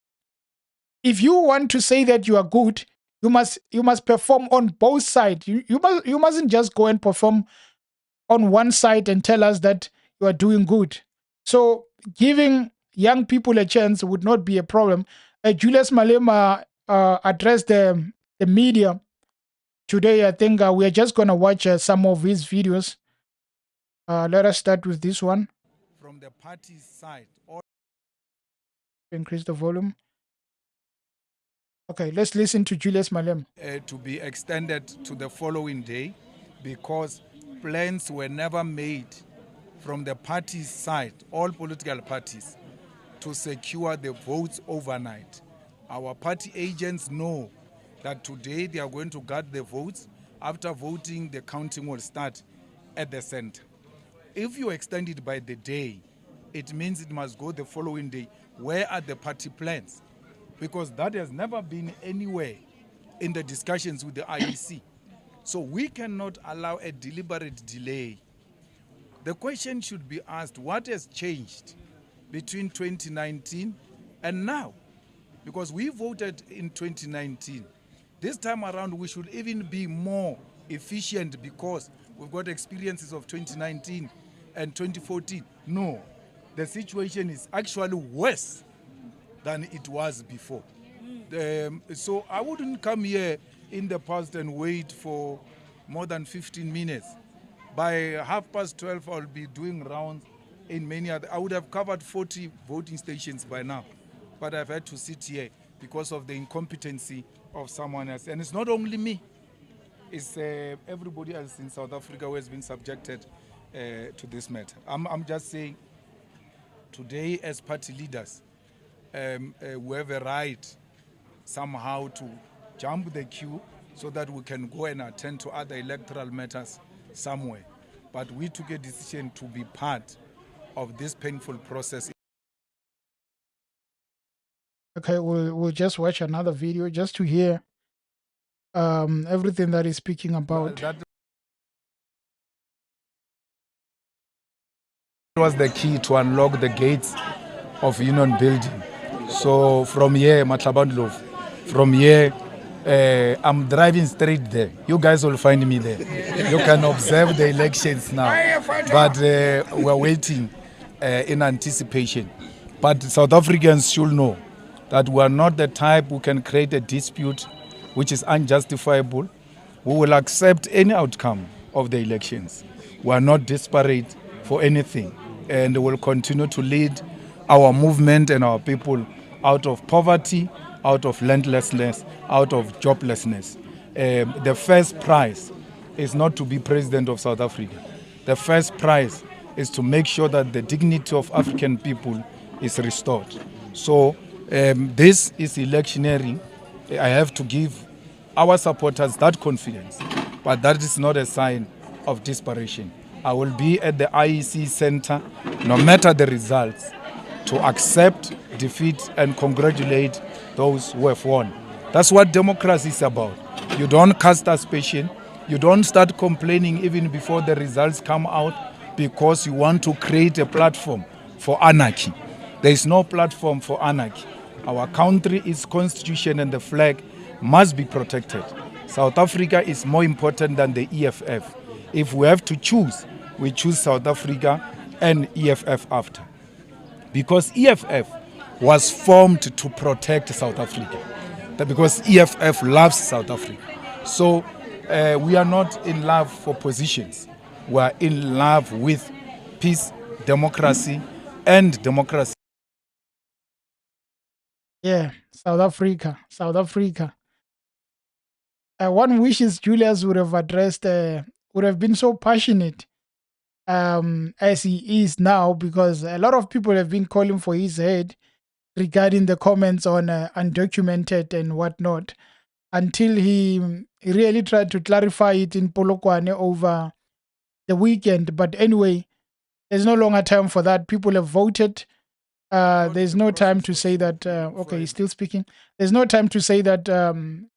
If you want to say that you are good, you must perform on both sides. You mustn't just go and perform on one side and tell us that you are doing good. So giving young people a chance would not be a problem. Julius Malema addressed the media today. I think we are just going to watch some of his videos. Let us start with this one. From the party's side, increase the volume. Okay, let's listen to Julius Malema. To be extended to the following day, because plans were never made from the party's side, all political parties, to secure the votes overnight. Our party agents know that today they are going to guard the votes. After voting, the counting will start at the center. If you extend it by the day, it means it must go the following day. Where are the party plans? Because that has never been anywhere in the discussions with the IEC. So we cannot allow a deliberate delay. The question should be asked, what has changed between 2019 and now? Because we voted in 2019. This time around, we should even be more efficient because we've got experiences of 2019 and 2014. No, the situation is actually worse than it was before. So I wouldn't come here in the past and wait for more than 15 minutes. By 12:30, I'll be doing rounds in many other. I would have covered 40 voting stations by now, but I've had to sit here because of the incompetency of someone else. And it's not only me, it's everybody else in South Africa who has been subjected to this matter. I'm just saying, today as party leaders, we have a right somehow to jump the queue so that we can go and attend to other electoral matters somewhere. But we took a decision to be part of this painful process. Okay, we'll just watch another video just to hear everything that he's speaking about. That was the key to unlock the gates of Union Building. So from here, Matlabandlov, from here, I'm driving straight there. You guys will find me there. You can observe the elections now. But we're waiting in anticipation. But South Africans should know that we are not the type who can create a dispute which is unjustifiable. We will accept any outcome of the elections. We are not desperate for anything. And will continue to lead our movement and our people out of poverty, out of landlessness, out of joblessness. The first prize is not to be president of South Africa. The first prize is to make sure that the dignity of African people is restored. So this is electioneering. I have to give our supporters that confidence, but that is not a sign of desperation. I will be at the IEC Center, no matter the results, to accept defeat and congratulate those who have won. That's what democracy is about. You don't cast aspersion. You don't start complaining even before the results come out because you want to create a platform for anarchy. There is no platform for anarchy. Our country, its constitution and the flag must be protected. South Africa is more important than the EFF. If we have to choose, we choose South Africa and EFF after. Because EFF was formed to protect South Africa. Because EFF loves South Africa. So we are not in love for positions. We are in love with peace, democracy, and democracy. Yeah, South Africa, South Africa. One wishes Julius would have addressed, would have been so passionate as he is now, because a lot of people have been calling for his head regarding the comments on undocumented and whatnot, until he really tried to clarify it in Polokwane over the weekend. But anyway, there's no longer time for that. People have voted. There's no time to say that, okay, he's still speaking. There's no time to say that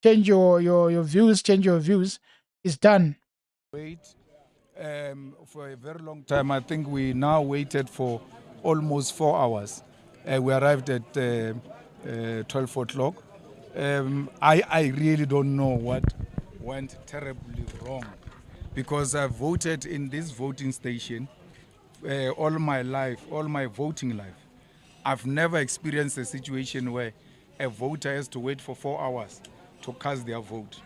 change your views, change your views. It's done. Wait for a very long time. I think we now waited for almost 4 hours. We arrived at 12 o'clock. I really don't know what went terribly wrong, because I voted in this voting station all my life, all my voting life. I've never experienced a situation where a voter has to wait for 4 hours to cast their vote.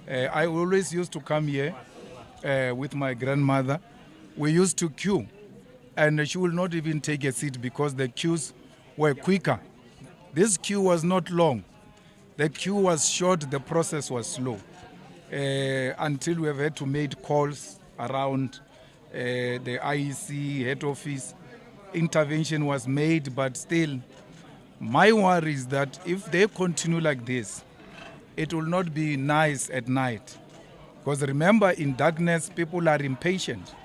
I always used to come here with my grandmother. We used to queue, and she will not even take a seat because the queues were quicker. This queue was not long. The queue was short, the process was slow. Until we have had to make calls around the IEC head office. Intervention was made, but still, my worry is that if they continue like this, it will not be nice at night. Because remember, in darkness, people are impatient.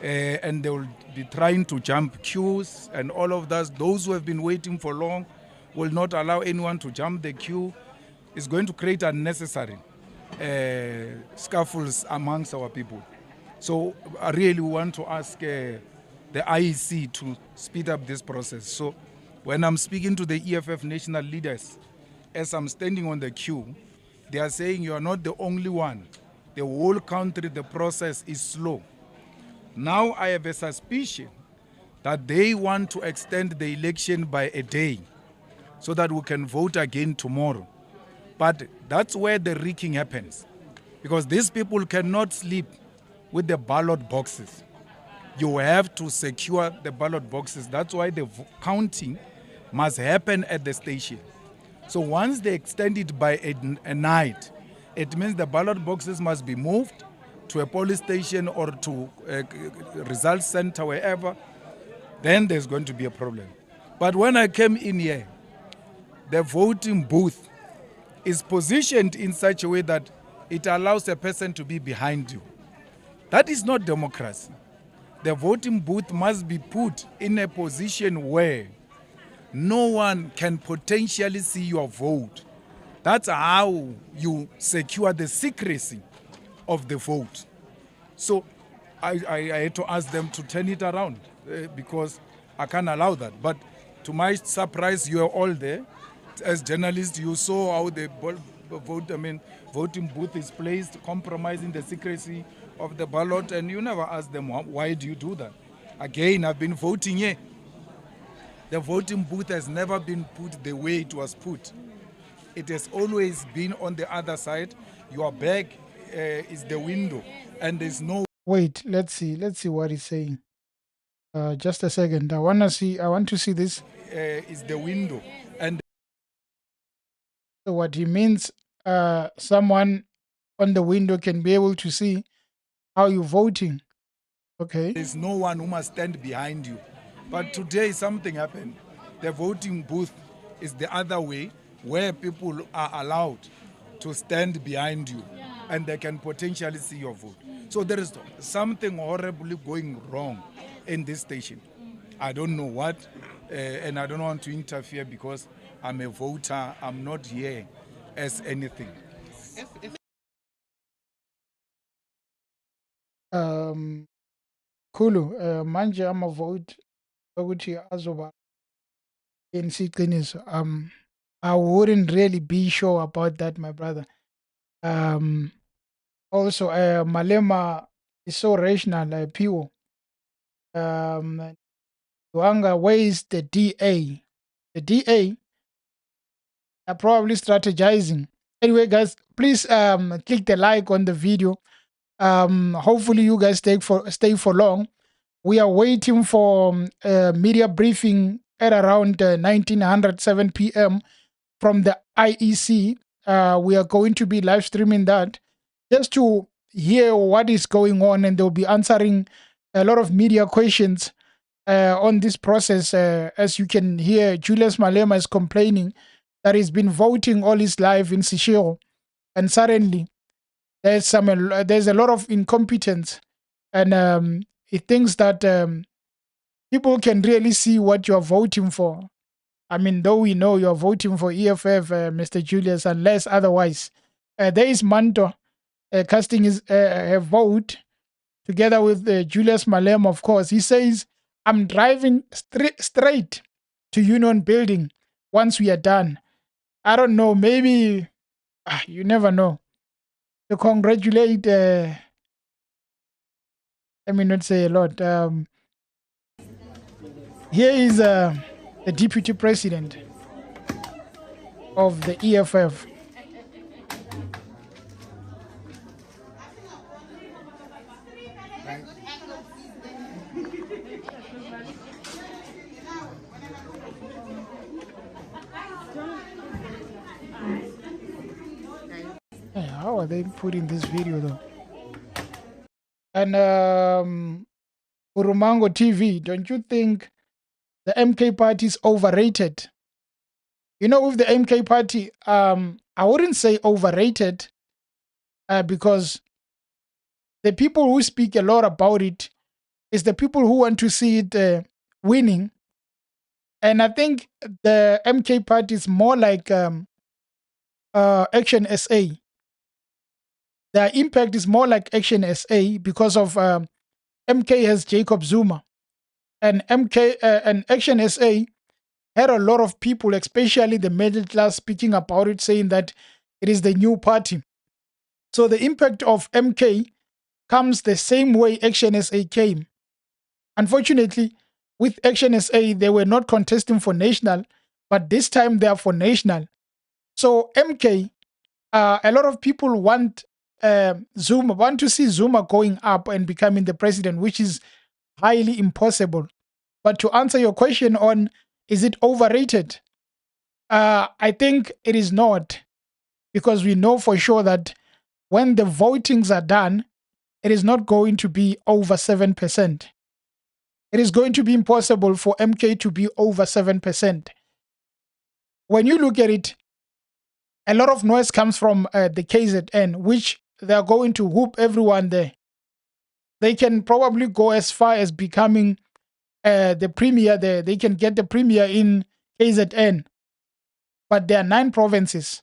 And they will be trying to jump queues and all of that. Those who have been waiting for long will not allow anyone to jump the queue. It's going to create unnecessary scuffles amongst our people. So I really want to ask the IEC to speed up this process. So when I'm speaking to the EFF national leaders, as I'm standing on the queue, they are saying you are not the only one. The whole country, the process is slow. Now I have a suspicion that they want to extend the election by a day so that we can vote again tomorrow. But that's where the wreaking happens, because these people cannot sleep with the ballot boxes. You have to secure the ballot boxes. That's why the counting must happen at the station. So once they extend it by a night, it means the ballot boxes must be moved to a police station or to a result center, wherever. Then there's going to be a problem. But when I came in here, the voting booth is positioned in such a way that it allows a person to be behind you. That is not democracy. The voting booth must be put in a position where no one can potentially see your vote. That's how you secure the secrecy of the vote. So I had to ask them to turn it around because I can't allow that. But to my surprise, you are all there. As journalists, you saw how the voting booth is placed, compromising the secrecy of the ballot, and you never ask them, why do you do that? Again, I've been voting here. The voting booth has never been put the way it was put. It has always been on the other side. Your back is the window, and there's no... Wait, let's see what he's saying. Just a second. I want to see this. Is the window, and so what he means, someone on the window can be able to see how you're voting. Okay. There's no one who must stand behind you. But today something happened. The voting booth is the other way, where people are allowed to stand behind you and they can potentially see your vote. So there is something horribly going wrong in this station. I don't know what, and I don't want to interfere because I'm a voter. I'm not here as anything. Kulu, manje ama vote ukuthi azoba ANC qiniso. I wouldn't really be sure about that, my brother. Also, Malema is so rational, Piwo. Wanga, where is the DA? The DA are probably strategizing. Anyway, guys, please click the like on the video. Hopefully you guys stay for long. We are waiting for a media briefing at around 1907 p.m. from the IEC. We are going to be live streaming that just to hear what is going on, and they'll be answering a lot of media questions on this process. As you can hear, Julius Malema is complaining that he's been voting all his life in Sishiro, and suddenly there's a lot of incompetence, and he thinks that people can really see what you're voting for. I mean, though we know you're voting for EFF, Mr. Julius, unless otherwise. There is Manto casting his vote together with Julius Malema, of course. He says, I'm driving straight to Union Building once we are done. I don't know, maybe, you never know. To congratulate, let me not say a lot. Here is the deputy president of the EFF. Hey, how are they putting this video though? And Urumango TV, don't you think the MK party is overrated? You know, with the MK party, I wouldn't say overrated because the people who speak a lot about it is the people who want to see it winning. And I think the MK party is more like Action SA. Their impact is more like Action SA because of MK has Jacob Zuma, and and Action SA had a lot of people, especially the middle class, speaking about it, saying that it is the new party. So the impact of MK comes the same way Action SA came. Unfortunately, with Action SA, they were not contesting for national, but this time they are for national. So MK, a lot of people want to see Zuma going up and becoming the president, which is highly impossible. But to answer your question on is it overrated? I think it is not, because we know for sure that when the votings are done, it is not going to be over 7%. It is going to be impossible for MK to be over 7%. When you look at it, a lot of noise comes from the KZN, which they are going to whoop everyone there. They can probably go as far as becoming the premier there. They can get the premier in KZN. But there are 9 provinces.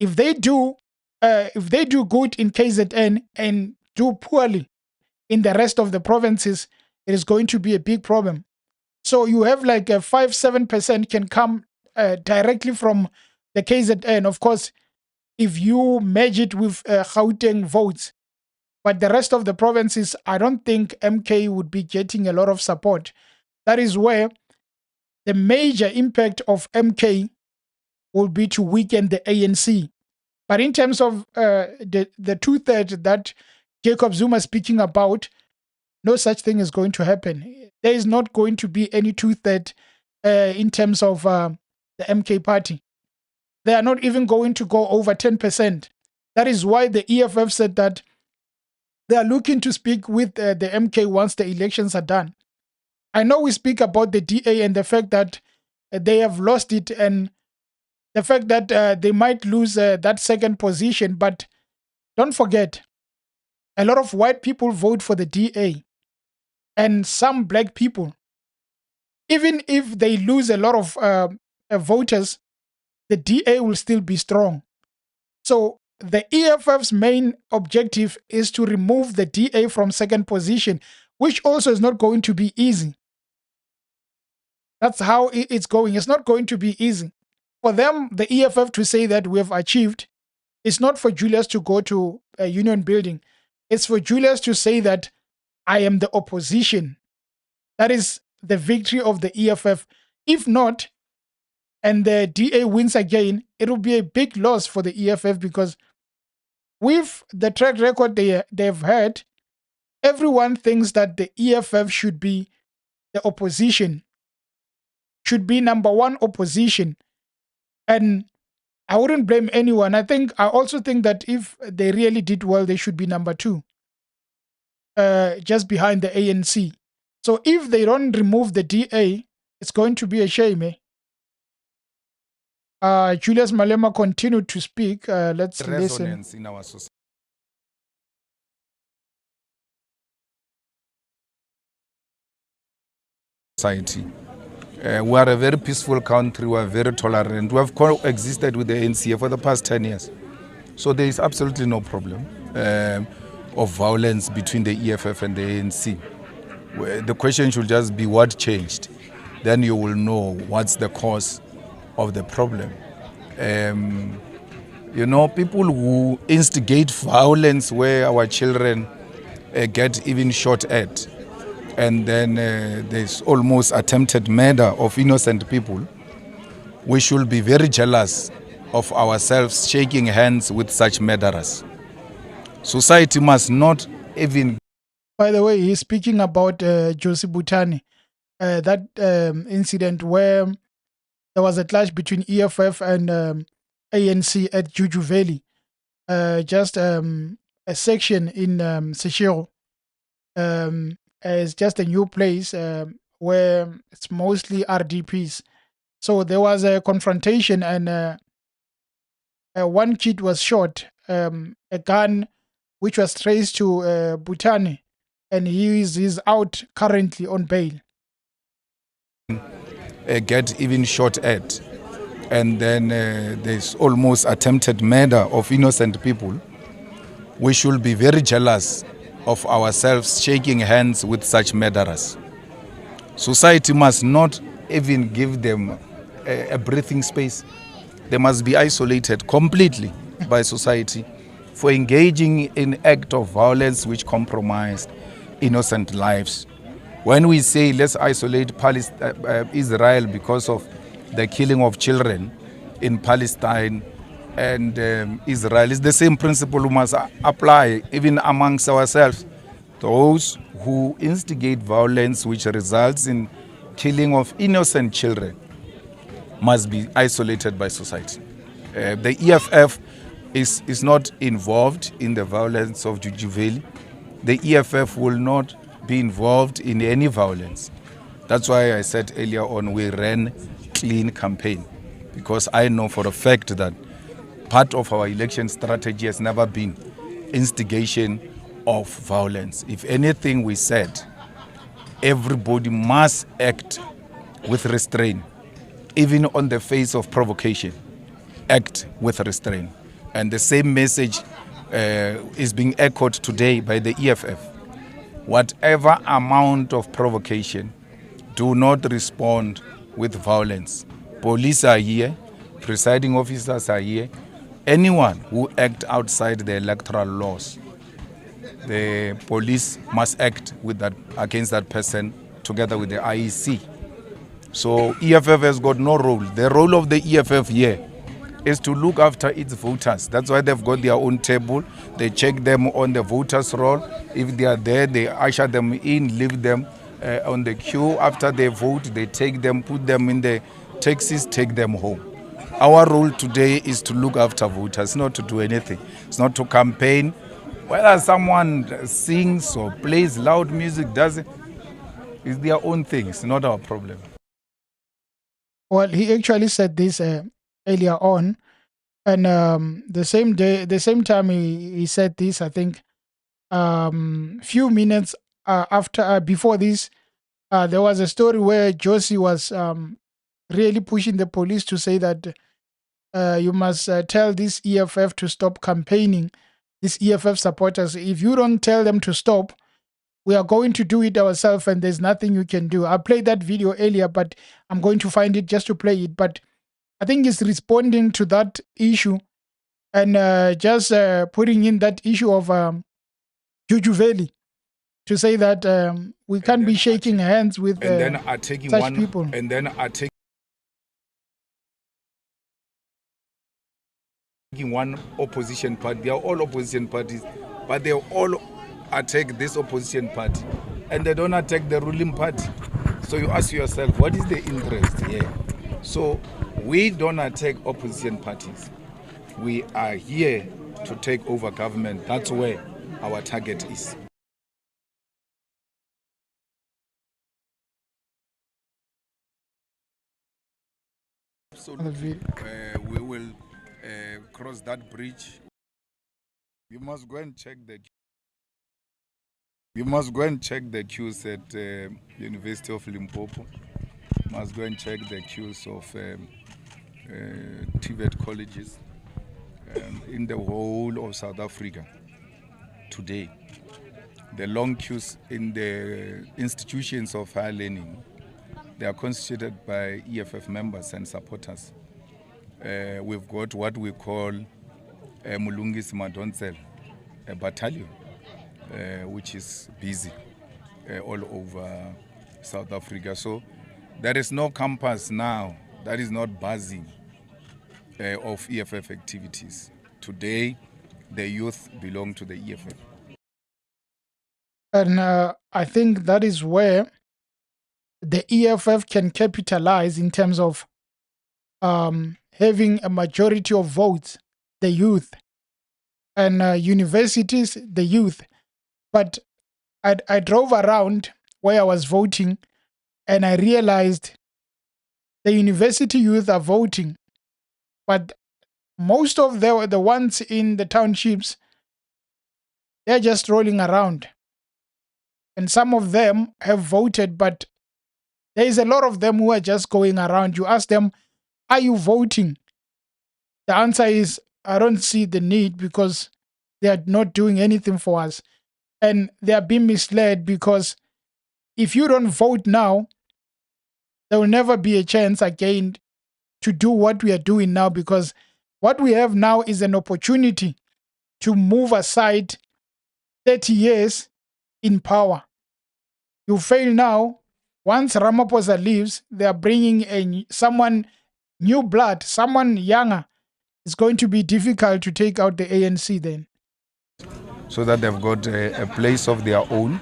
If they do good in KZN and do poorly in the rest of the provinces, it is going to be a big problem. So you have like a 5-7% can come directly from the KZN. Of course, if you merge it with Gauteng votes, but the rest of the provinces, I don't think MK would be getting a lot of support. That is where the major impact of MK will be to weaken the ANC. But in terms of the 2/3 that Jacob Zuma is speaking about, no such thing is going to happen. There is not going to be any 2/3 in terms of the MK party. They are not even going to go over 10%. That is why the EFF said that they are looking to speak with the MK once the elections are done. I know we speak about the DA and the fact that they have lost it, and the fact that they might lose that second position, but don't forget, a lot of white people vote for the DA and some black people. Even if they lose a lot of voters, the DA will still be strong. So the EFF's main objective is to remove the DA from second position, which also is not going to be easy. That's how it's going. It's not going to be easy. For them, the EFF to say that we have achieved, it's not for Julius to go to a union building. It's for Julius to say that I am the opposition. That is the victory of the EFF. If not, and the DA wins again, it will be a big loss for the EFF, because with the track record they've had, everyone thinks that the EFF should be the opposition, should be number one opposition. And I wouldn't blame anyone. I also think that if they really did well, they should be number 2, just behind the ANC. So if they don't remove the DA, it's going to be a shame. Julius Malema continued to speak. Let's listen. In our society. We are a very peaceful country, we are very tolerant. We have coexisted with the ANC for the past 10 years. So there is absolutely no problem of violence between the EFF and the ANC. The question should just be what changed. Then you will know what's the cause of the problem. People who instigate violence where our children get even shot at, and then there's almost attempted murder of innocent people, we should be very jealous of ourselves shaking hands with such murderers. Society must not even... By the way, he's speaking about Josie Butani, that incident where there was a clash between EFF and ANC at Juju Valley, just a section in Seshego. It's just a new place where it's mostly RDPs. So there was a confrontation, and one kid was shot, a gun which was traced to Butani, and he's out currently on bail. Get even shot at, and then there's almost attempted murder of innocent people. we should be very jealous of ourselves shaking hands with such murderers. Society must not even give them a breathing space. They must be isolated completely by society for engaging in act of violence which compromise innocent lives. When we say let's isolate Israel because of the killing of children in Palestine and Israel, it's the same principle we must apply even amongst ourselves. Those who instigate violence which results in killing of innocent children must be isolated by society. The EFF is not involved in the violence of Juju Valley. The EFF will not be involved in any violence. That's why I said earlier on we ran clean campaign, because I know for a fact that part of our election strategy has never been instigation of violence. If anything, we said everybody must act with restraint, even on the face of provocation. Act with restraint. And the same message is being echoed today by the EFF. Whatever amount of provocation, do not respond with violence. Police are here, presiding officers are here. Anyone who acts outside the electoral laws, the police must act with that against that person together with the IEC. So EFF has got no role. The role of the EFF here is to look after its voters. That's why they've got their own table. They check them on the voters' roll. If they are there, they usher them in, leave them on the queue. After they vote, they take them, put them in the taxis, take them home. Our role today is to look after voters, not to do anything. It's not to campaign. Whether someone sings or plays loud music, does it, it's their own thing. It's not our problem. Well, he actually said this earlier on, and the same time he said this, I think, few minutes after before this, there was a story where Josie was really pushing the police to say that you must tell this EFF to stop campaigning. These EFF supporters, if you don't tell them to stop, we are going to do it ourselves, and there's nothing you can do. I played that video earlier, but I'm going to find it just to play it. But I think it's responding to that issue and just putting in that issue of Juju Valley to say that we can't be shaking hands with such people. And then are taking one opposition party. They are all opposition parties, but they all attack this opposition party, and they don't attack the ruling party. So you ask yourself, what is the interest here? So we don't attack opposition parties. We are here to take over government. That's where our target is. Absolutely. We will cross that bridge. You must go and check the. You must go and check the queues at University of Limpopo. You must go and check the queues of TVET colleges in the whole of South Africa today. The long queues in the institutions of higher learning, they are constituted by EFF members and supporters. We've got what we call Mulungisi Madonsel, a battalion, which is busy all over South Africa. So there is no campus now that is not buzzing of EFF activities. Today, the youth belong to the EFF. And I think that is where the EFF can capitalize in terms of having a majority of votes, the youth, and universities, the youth. But I drove around where I was voting, and I realized the university youth are voting, but most of the ones in the townships, they're just rolling around. And some of them have voted, but there is a lot of them who are just going around. You ask them, are you voting? The answer is, I don't see the need, because They are not doing anything for us. And they are being misled because if you don't vote now, there will never be a chance again to do what we are doing now, because what we have now is an opportunity to move aside 30 years in power. You fail now. Once Ramaphosa leaves, they are bringing someone new blood, someone younger. It's going to be difficult to take out the ANC then. So that they've got a place of their own.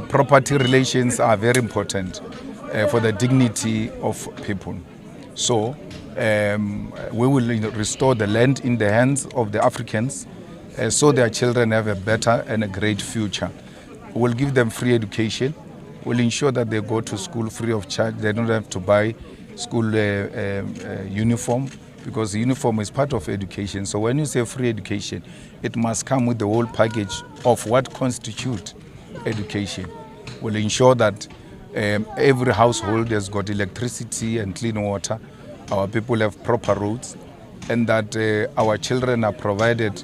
Property relations are very important for the dignity of people. So we will restore the land in the hands of the Africans so their children have a better and a great future. We'll give them free education. We'll ensure that they go to school free of charge. They don't have to buy school uniform, because the uniform is part of education. So when you say free education, it must come with the whole package of what constitutes education. We'll ensure that every household has got electricity and clean water, our people have proper roads, and that our children are provided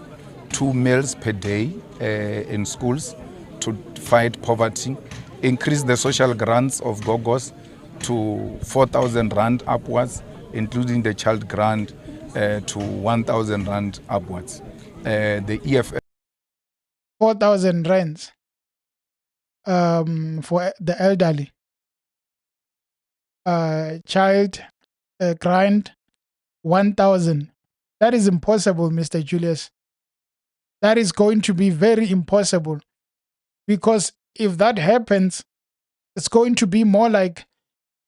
2 meals per day in schools to fight poverty, increase the social grants of Gogos to 4,000 Rand upwards, including the child grant to 1,000 Rand upwards. The EFF 4,000 rands for the elderly. Child grant 1,000. That is impossible, Mr. Julius. That is going to be very impossible, because if that happens, it's going to be more like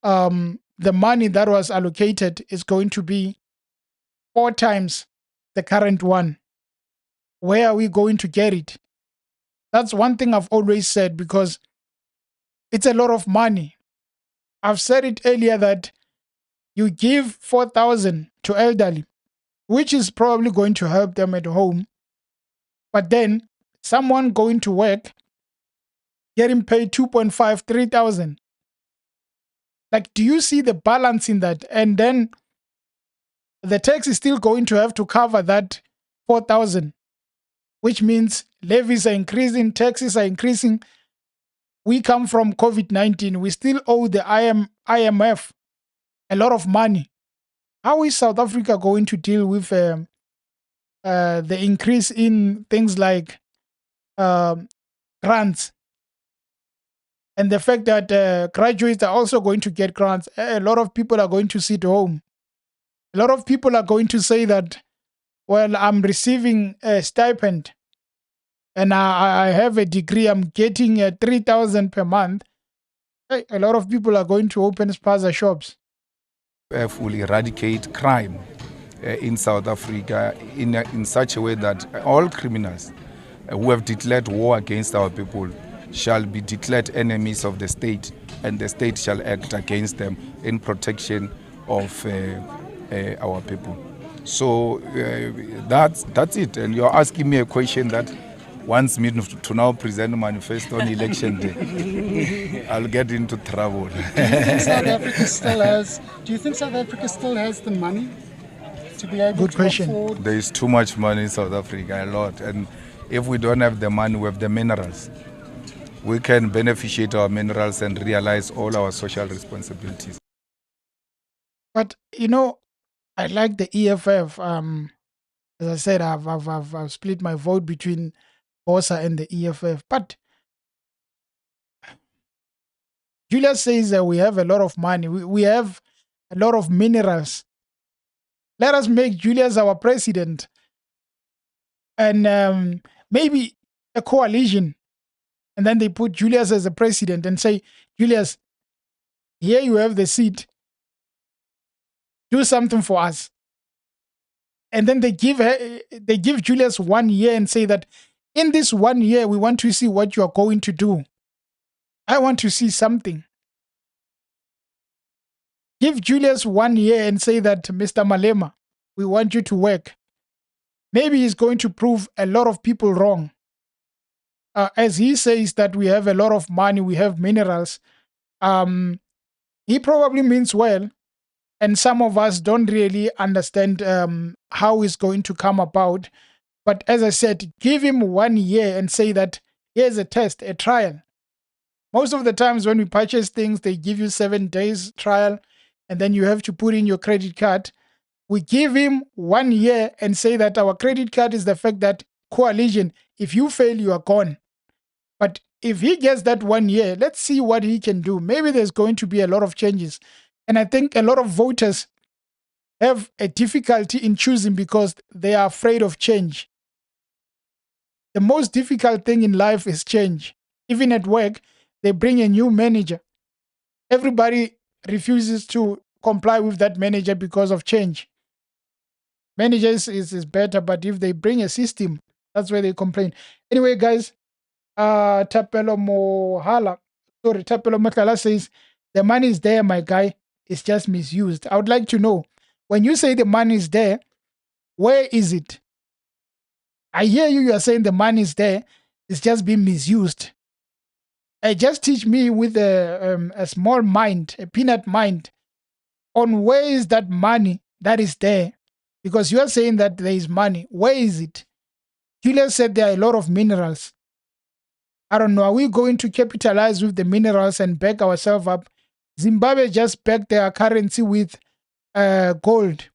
the money that was allocated is going to be 4 times the current one. Where are we going to get it? That's one thing I've always said, because it's a lot of money. I've said it earlier that you give 4,000 to elderly, which is probably going to help them at home. But then someone going to work, getting paid 2.5, 3,000. Like, do you see the balance in that? And then the tax is still going to have to cover that 4,000, which means levies are increasing, taxes are increasing. We come from COVID-19. We still owe the IMF a lot of money. How is South Africa going to deal with the increase in things like grants? And the fact that graduates are also going to get grants. A lot of people are going to sit home. A lot of people are going to say that, well, I'm receiving a stipend and I have a degree, I'm getting 3,000 per month. A lot of people are going to open spaza shops. will eradicate crime in South Africa in such a way that all criminals who have declared war against our people shall be declared enemies of the state, and the state shall act against them in protection of our people. So that's it. And you're asking me a question that wants me to now present a manifesto on election day. I'll get into trouble. Do you think South Africa still has? Do you think South Africa still has the money to be able Good to question. afford? There is too much money in South Africa, a lot. And if we don't have the money, we have the minerals. We can beneficiate our minerals and realize all our social responsibilities. But I like the EFF. As I said, I've split my vote between BOSA and the EFF. But Julius says that we have a lot of money. We have a lot of minerals. Let us make Julius our president, and maybe a coalition. And then they put Julius as a president and say, Julius, here you have the seat. Do something for us. And then they give Julius 1 year and say that in this 1 year, we want to see what you are going to do. I want to see something. Give Julius 1 year and say that, Mr. Malema, we want you to work. Maybe he's going to prove a lot of people wrong. As he says that we have a lot of money, we have minerals. He probably means well. And some of us don't really understand how it's going to come about. But as I said, give him 1 year and say that here's a test, a trial. Most of the times when we purchase things, they give you 7 days trial, and then you have to put in your credit card. We give him 1 year and say that our credit card is the fact that coalition, if you fail, you are gone. But if he gets that 1 year, let's see what he can do. Maybe there's going to be a lot of changes. And I think a lot of voters have a difficulty in choosing because they are afraid of change. The most difficult thing in life is change. Even at work, they bring a new manager. Everybody refuses to comply with that manager because of change. Managers is better, but if they bring a system, that's where they complain. Anyway, guys, Tapelo Mohlala says, the money is there, my guy. It's just misused. I would like to know, when you say the money is there, where is it? I hear you are saying the money is there. It's just being misused. Just teach me with a small mind, a peanut mind, on where is that money that is there. Because you are saying that there is money. Where is it? Julius said there are a lot of minerals. I don't know. Are we going to capitalize with the minerals and back ourselves up? Zimbabwe just backed their currency with gold.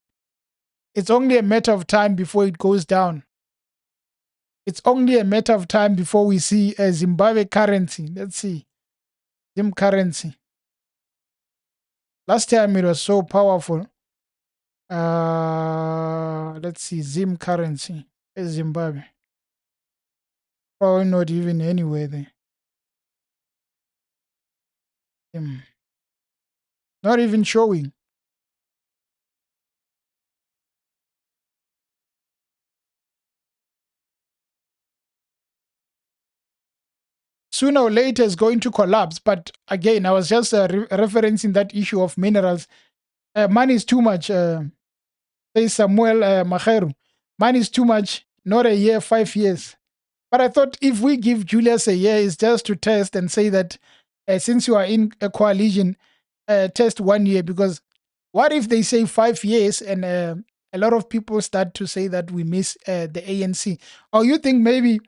It's only a matter of time before it goes down. It's only a matter of time before we see a Zimbabwe currency. Let's see. Zim currency. Last time it was so powerful. Let's see. Zim currency. Zimbabwe. Probably not even anywhere there. Not even showing. Sooner or later it's going to collapse. But again, I was just referencing that issue of minerals. Money is too much. Says Samuel Macheru. Money is too much. Not a year, 5 years. But I thought if we give Julius a year, it's just to test and say that since you are in a coalition, test 1 year. Because what if they say 5 years and a lot of people start to say that we miss the ANC? Or you think maybe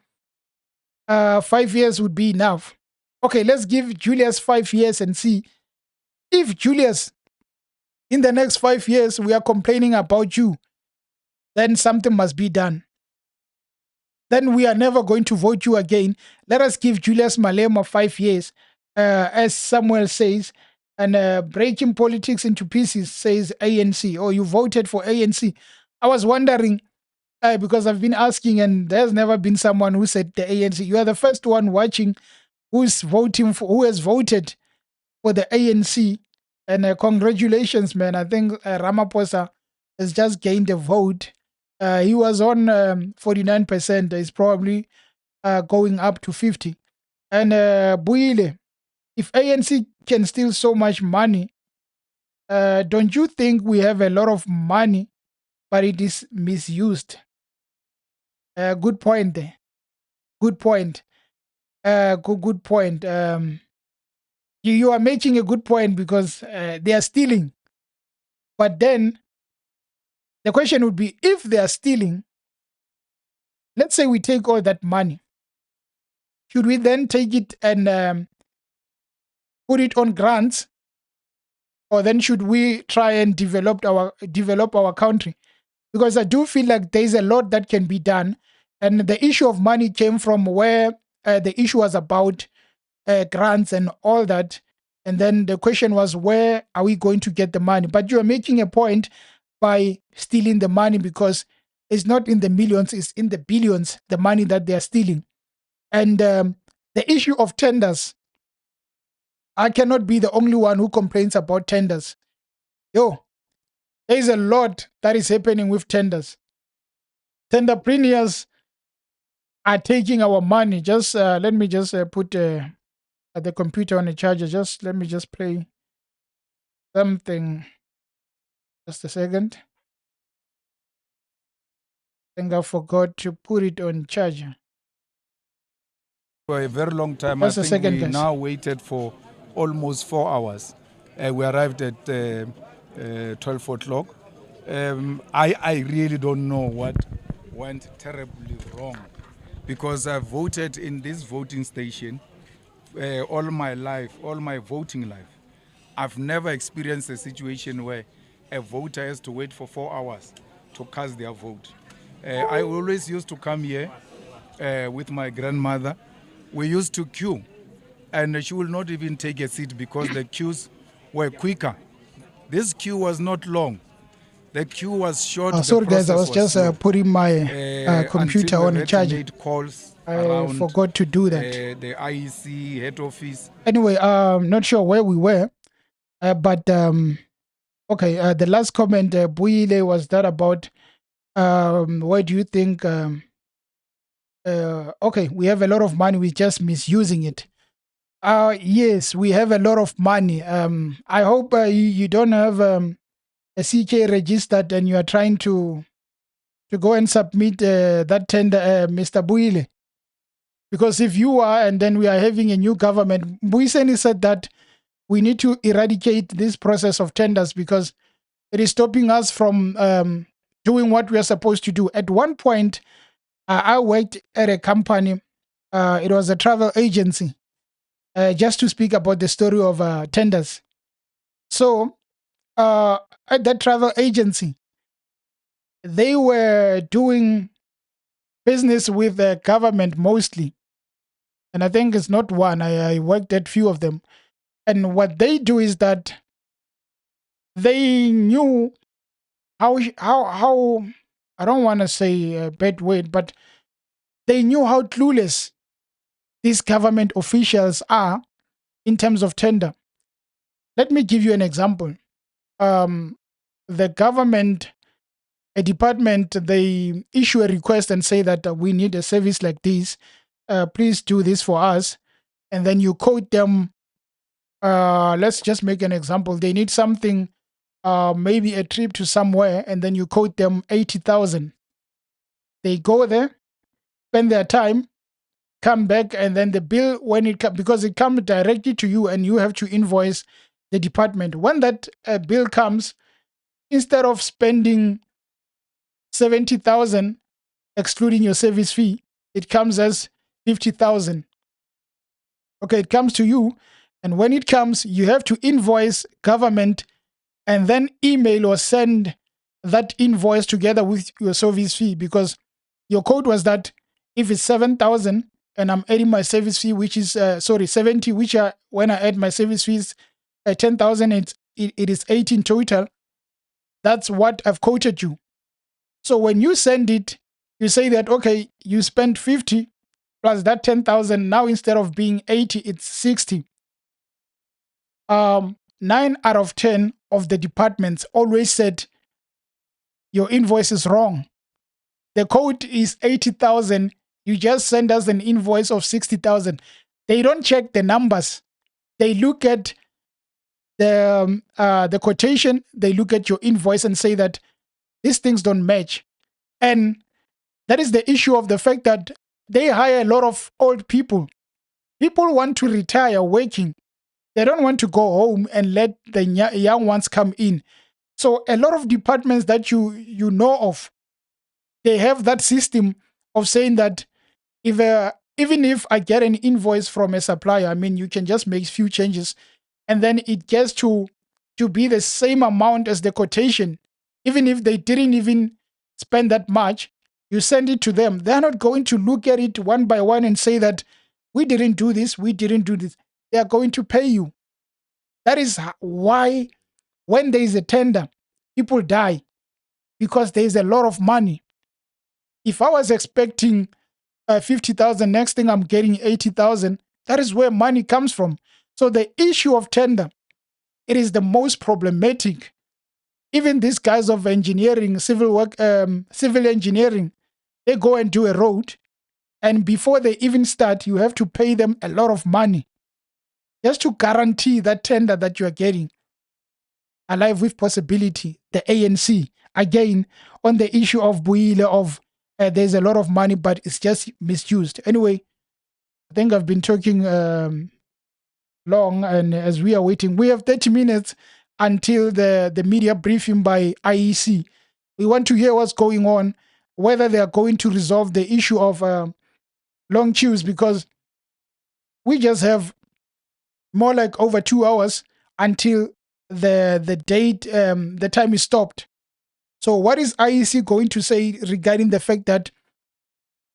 5 years would be enough? Okay, let's give Julius 5 years and see if Julius, in the next 5 years, we are complaining about you, then something must be done. Then we are never going to vote you again. Let us give Julius Malema 5 years, as Samuel says, and breaking politics into pieces, says ANC. Oh, you voted for ANC. I was wondering, because I've been asking, and there's never been someone who said the ANC. You are the first one watching who has voted for the ANC. And congratulations, man. I think Ramaphosa has just gained a vote. He was on 49%. He's probably going up to 50. And Buile, if ANC can steal so much money, don't you think we have a lot of money, but it is misused? Good point there. Good point. Good point. You are making a good point because they are stealing. But then the question would be, if they are stealing, let's say we take all that money, should we then take it and put it on grants, or then should we try and develop our country? Because I do feel like there's a lot that can be done, and the issue of money came from where the issue was about grants and all that, and then the question was, where are we going to get the money? But you are making a point by stealing the money, because it's not in the millions, it's in the billions, the money that they are stealing. And the issue of tenders, I cannot be the only one who complains about tenders. Yo, there is a lot that is happening with tenders. Tenderpreneurs are taking our money. Just let me just put the computer on the charger. Just let me just play something. Just a second. I think I forgot to put it on charger. For a very long time, Just I a think second, we guys. now waited for almost 4 hours. We arrived at 12 o'clock. I really don't know went terribly wrong, because I voted in this voting station all my life, all my voting life. I've never experienced a situation where a voter has to wait for 4 hours to cast their vote. I always used to come here with my grandmother. We used to queue, and she will not even take a seat because the queues were quicker. This queue was not long. The queue was short. Sorry guys, I was just slow. putting my computer Until we on a had to charger. make calls I around, forgot to do that. the IEC head office. Anyway, not sure where we were, but okay. The last comment, Buile, was that about why do you think? Okay, we have a lot of money, we're just misusing it. Yes, we have a lot of money. I hope you don't have a CK registered and you are trying to go and submit that tender, Mr. Buile. Because if you are, and then we are having a new government, Buiseni said that we need to eradicate this process of tenders because it is stopping us from doing what we are supposed to do. At one point, I worked at a company. It was a travel agency. Just to speak about the story of tenders. So, at that travel agency, they were doing business with the government mostly. And I think it's not one. I worked at few of them. And what they do is that they knew how I don't want to say a bad word, but they knew how clueless these government officials are in terms of tender. Let me give you an example. The government, a department, they issue a request and say that we need a service like this. Please do this for us. And then you quote them. Let's just make an example. They need something, maybe a trip to somewhere, and then you quote them 80,000. They go there, spend their time, come back, and then the bill, when it comes, because it comes directly to you and you have to invoice the department. When that bill comes, instead of spending 70,000, excluding your service fee, it comes as 50,000. Okay, it comes to you. And when it comes, you have to invoice government and then email or send that invoice together with your service fee, because your code was that if it's 7,000 and I'm adding my service fee, which is 70, which are when I add my service fees 10,000, it is 18 total. That's what I've quoted you. So when you send it, you say that okay, you spent 50 plus that 10,000. Now instead of being 80, it's 60. 9 out of 10 of the departments always said your invoice is wrong. The code is 80,000. You just send us an invoice of 60,000. They don't check the numbers. They look at the quotation. They look at your invoice and say that these things don't match. And that is the issue of the fact that they hire a lot of old people. People want to retire working. They don't want to go home and let the young ones come in. So a lot of departments that you know of, they have that system of saying that if even if I get an invoice from a supplier, I mean, you can just make few changes, and then it gets to be the same amount as the quotation. Even if they didn't even spend that much, you send it to them. They're not going to look at it one by one and say that we didn't do this, we didn't do this. They are going to pay you. That is why when there is a tender, people die, because there is a lot of money. If I was expecting 50,000, next thing I'm getting 80,000, that is where money comes from. So the issue of tender, it is the most problematic. Even these guys of engineering, civil work, civil engineering, they go and do a road, and before they even start, you have to pay them a lot of money just to guarantee that tender that you are getting. Alive with possibility, the ANC, again, on the issue of Buile, of there's a lot of money, but it's just misused. Anyway, I think I've been talking long, and as we are waiting, we have 30 minutes until the media briefing by IEC. We want to hear what's going on. whether they are going to resolve the issue of long queues, because we just have more like over 2 hours until the date, the time is stopped. So what is IEC going to say regarding the fact that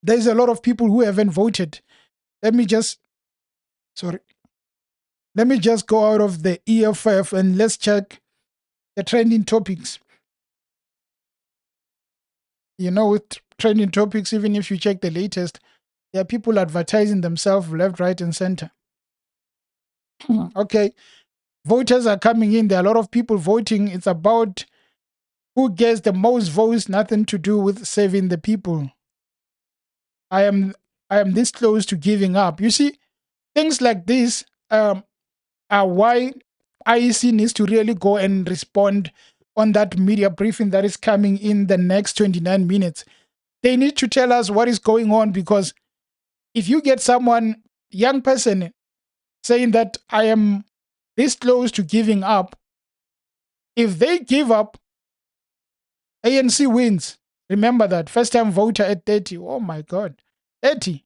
there's a lot of people who haven't voted? Let me just go out of the EFF and let's check the trending topics. With trending topics, even if you check the latest, there are people advertising themselves left, right, and center. Okay, voters are coming in. There are a lot of people voting. It's about who gets the most votes, nothing to do with saving the people. I am this close to giving up. You see, things like this are why IEC needs to really go and respond on that media briefing that is coming in the next 29 minutes. They need to tell us what is going on, because if you get someone, young person, saying that I am this close to giving up, if they give up, ANC wins. Remember that. First time voter at 30. Oh my God. 30.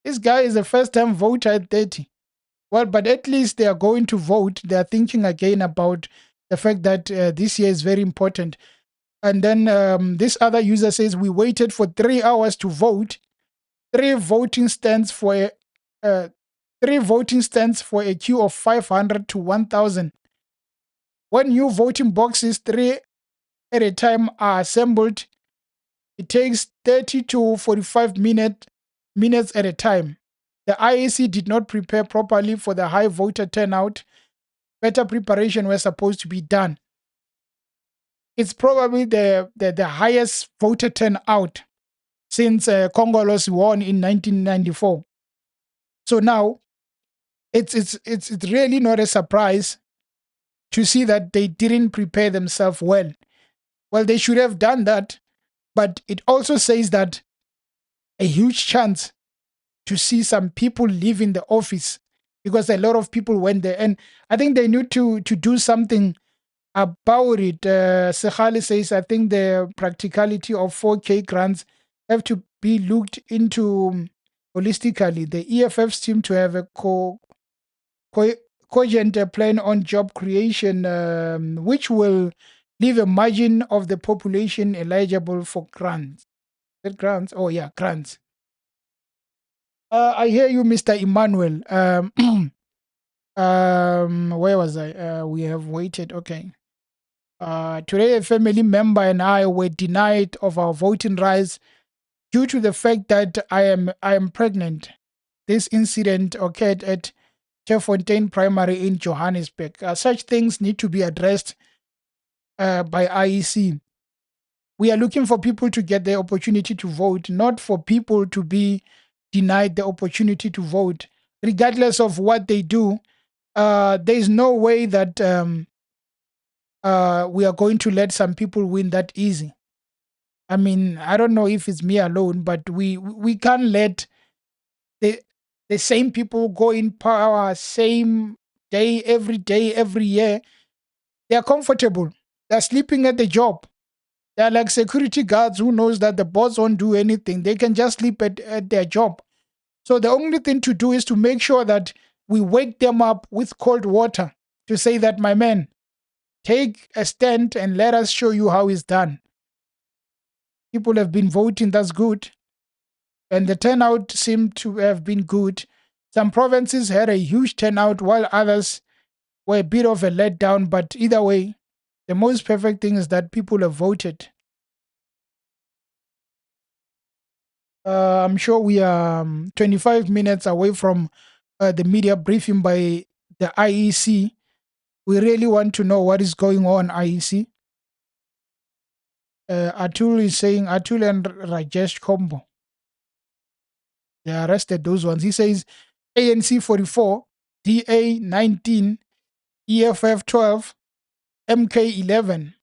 This guy is a first time voter at 30. Well, but at least they are going to vote. They are thinking again about the fact that this year is very important. And then this other user says, we waited for 3 hours to vote. Three voting stands for a queue of 500 to 1,000. When new voting boxes, 3 at a time, are assembled, it takes 30 to 45 minutes at a time. The IEC did not prepare properly for the high voter turnout. Better preparation was supposed to be done. It's probably the highest voter turnout since Congolese won in 1994. So now, it's really not a surprise to see that they didn't prepare themselves well. Well, they should have done that, but it also says that a huge chance to see some people leaving the office, because a lot of people went there. And I think they need to do something about it. Sekhali says, I think the practicality of 4K grants have to be looked into holistically. The EFFs seem to have a cogent plan on job creation, which will leave a margin of the population eligible for grants. Grants? Oh, yeah, grants. I hear you, Mr. Emmanuel. Where was I? We have waited. Okay. Today, a family member and I were denied of our voting rights due to the fact that I am pregnant. This incident occurred at Fontaine Primary in Johannesburg. Such things need to be addressed by IEC. We are looking for people to get the opportunity to vote, not for people to be denied the opportunity to vote. Regardless of what they do, there is no way that we are going to let some people win that easy. I mean, I don't know if it's me alone, but we can't let the same people go in power same day, every year. They are comfortable. They're sleeping at the job. They're like security guards who knows that the boss won't do anything. They can just sleep at their job. So the only thing to do is to make sure that we wake them up with cold water to say that, my man, take a stand and let us show you how it's done. People have been voting, that's good. And the turnout seemed to have been good. Some provinces had a huge turnout while others were a bit of a letdown. But either way, the most perfect thing is that people have voted. I'm sure we are 25 minutes away from the media briefing by the IEC. We really want to know what is going on, IEC. Atul is saying, Atul and Rajesh Kombo. They arrested those ones. He says ANC 44, DA 19, EFF 12, MK 11.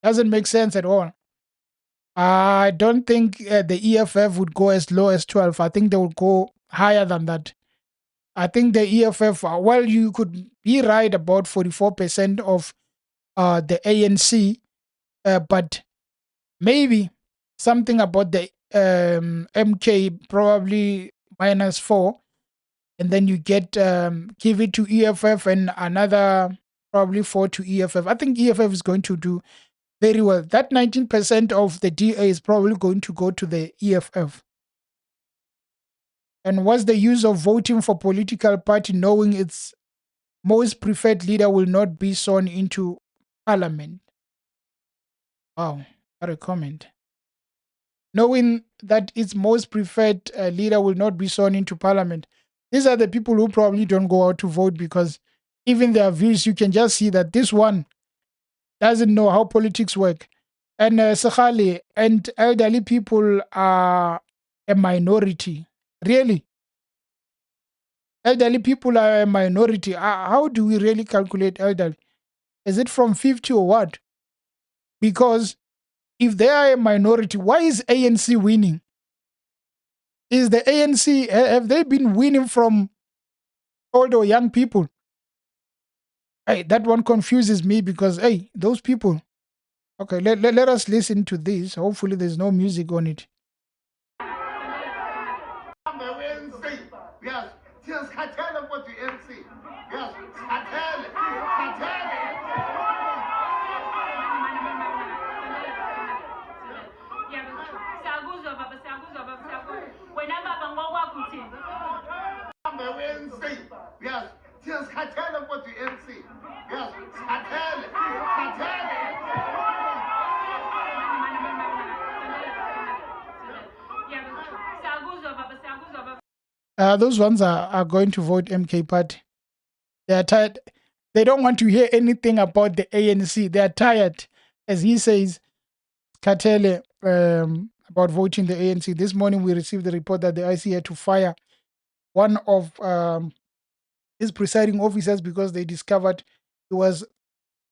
Doesn't make sense at all. I don't think the EFF would go as low as 12. I think they would go higher than that. I think the EFF, well, you could be right about 44% of the ANC, but maybe something about the MK, probably -4, and then you get give it to EFF and another probably 4 to EFF. I think EFF is going to do very well. That 19% of the DA is probably going to go to the EFF. And what's the use of voting for political party knowing its most preferred leader will not be sworn into parliament? Wow, what a comment. Knowing that its most preferred leader will not be sworn into parliament. These are the people who probably don't go out to vote because even their views, you can just see that this one doesn't know how politics work. And Sakhali and elderly people are a minority. Really? Elderly people are a minority. How do we really calculate elderly? Is it from 50 or what? Because if they are a minority, why is ANC winning? Is the ANC, have they been winning from old or young people? Hey, that one confuses me because, hey, those people. Okay, let us listen to this. Hopefully there's no music on it. Yes, just cartel what the MC. Yes, cartel. Yes, just cartel what the MC. Yes, Those ones are going to vote MK party. They are tired. They don't want to hear anything about the ANC. They are tired, as he says, Katele, about voting the ANC. This morning we received the report that the IC had to fire one of his presiding officers because they discovered he was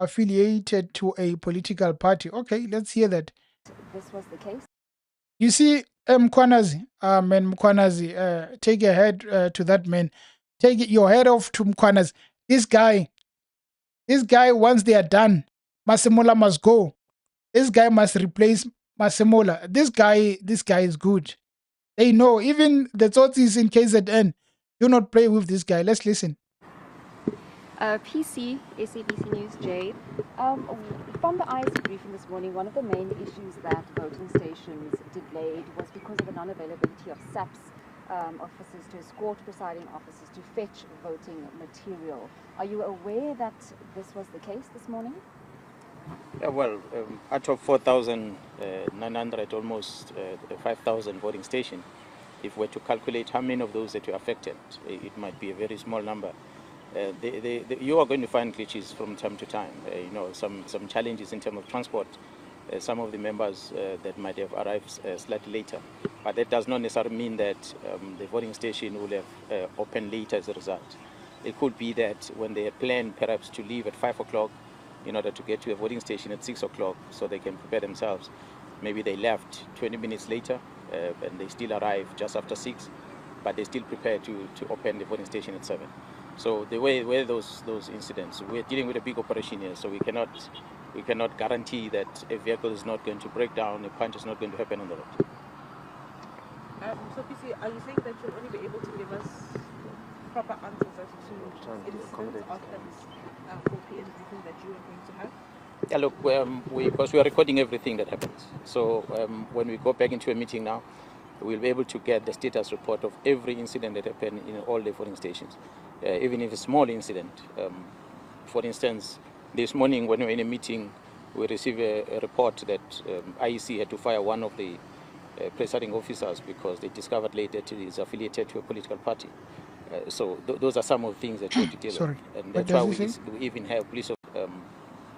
affiliated to a political party. Okay, let's hear that. This was the case. You see, Mkwanazi, man, Mkwanazi, take your head to that man. Take your head off to Mkwanazi. This guy, once they are done, Masemola must go. This guy must replace Masemola. This guy is good. They know, even the Tsotsis in KZN, do not play with this guy. Let's listen. PC, SABC News, Jade. From the IC briefing this morning, one of the main issues that voting stations delayed was because of the non-availability of SAPS officers to escort presiding officers to fetch voting material. Are you aware that this was the case this morning? Yeah, well, out of 4,900, almost 5,000 voting stations, if we're to calculate how many of those that were affected, it might be a very small number. You are going to find glitches from time to time. Some challenges in terms of transport. Some of the members that might have arrived slightly later, but that does not necessarily mean that the voting station will have opened later as a result. It could be that when they had planned perhaps to leave at 5 o'clock in order to get to a voting station at 6 o'clock so they can prepare themselves, maybe they left 20 minutes later and they still arrive just after 6, but they still prepare to open the voting station at 7. So the way those incidents, we're dealing with a big operation here, so we cannot guarantee that a vehicle is not going to break down, a punch is not going to happen on the road. So PC, are you saying that you'll only be able to give us proper answers as to incidents after this 4 p.m. briefing that you are going to have? Yeah, look, because we are recording everything that happens. So when we go back into a meeting now, we'll be able to get the status report of every incident that happened in all the voting stations. Even if it's a small incident. For instance, this morning when we were in a meeting, we received a report that IEC had to fire one of the presiding officers because they discovered later that he is affiliated to a political party. So those are some of the things that we have to deal with. And that's why we even have police.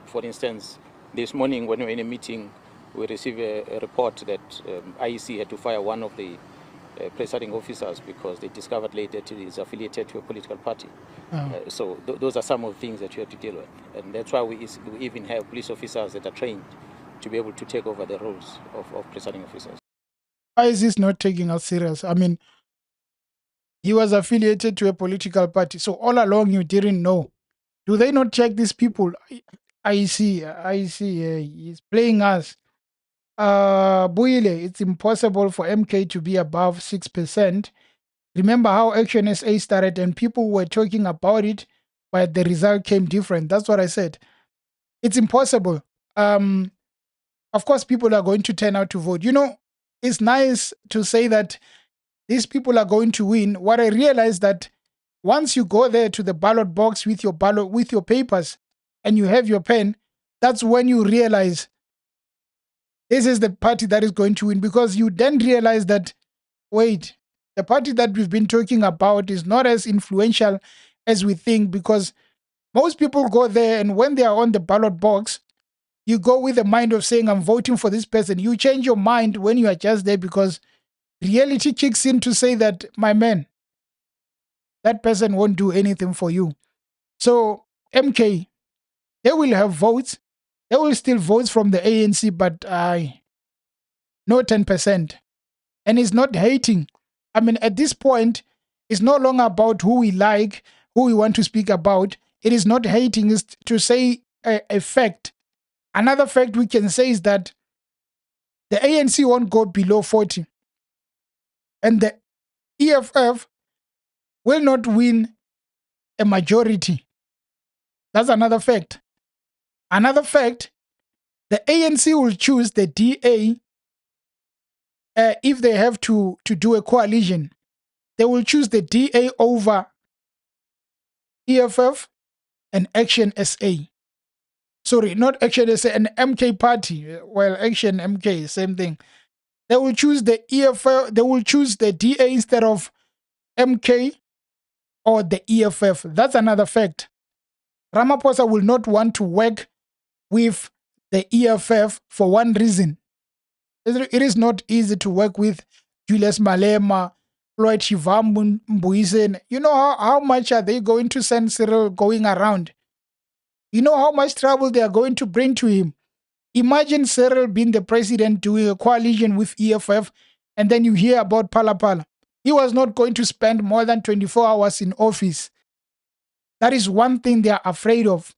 For instance, this morning when we were in a meeting, we received a report that IEC had to fire one of the presiding officers because they discovered later that he is affiliated to a political party. So those are some of the things that you have to deal with. And that's why we even have police officers that are trained to be able to take over the roles of presiding officers. Why is this not taking us serious? I mean, he was affiliated to a political party, so all along you didn't know. Do they not check these people? I see, he's playing us. Buile, it's impossible for MK to be above 6%. Remember how Action SA started and people were talking about it, but the result came different. That's what I said. It's impossible. Of course, people are going to turn out to vote. You know, it's nice to say that these people are going to win. What I realized that once you go there to the ballot box with your ballot, with your papers, and you have your pen, that's when you realize this is the party that is going to win, because you then realize that, wait, the party that we've been talking about is not as influential as we think, because most people go there and when they are on the ballot box, you go with the mind of saying, I'm voting for this person. You change your mind when you are just there because reality kicks in to say that, my man, that person won't do anything for you. So, MK, they will have votes. They will still vote from the ANC, but no 10%. And it's not hating. I mean, at this point, it's no longer about who we like, who we want to speak about. It is not hating, it's to say a fact. Another fact we can say is that the ANC won't go below 40. And the EFF will not win a majority. That's another fact. Another fact, the ANC will choose the DA if they have to do a coalition. They will choose the DA over EFF and Action SA. Sorry, not Action SA, an MK party. Well, Action, MK, same thing. They will choose the EFF, they will choose the DA instead of MK or the EFF. That's another fact. Ramaphosa will not want to work with the EFF for one reason. It is not easy to work with Julius Malema, Floyd Shivambu, Mbuisen. You know how much are they going to send Cyril going around? You know how much trouble they are going to bring to him? Imagine Cyril being the president doing a coalition with EFF, and then you hear about Pala. He was not going to spend more than 24 hours in office. That is one thing they are afraid of.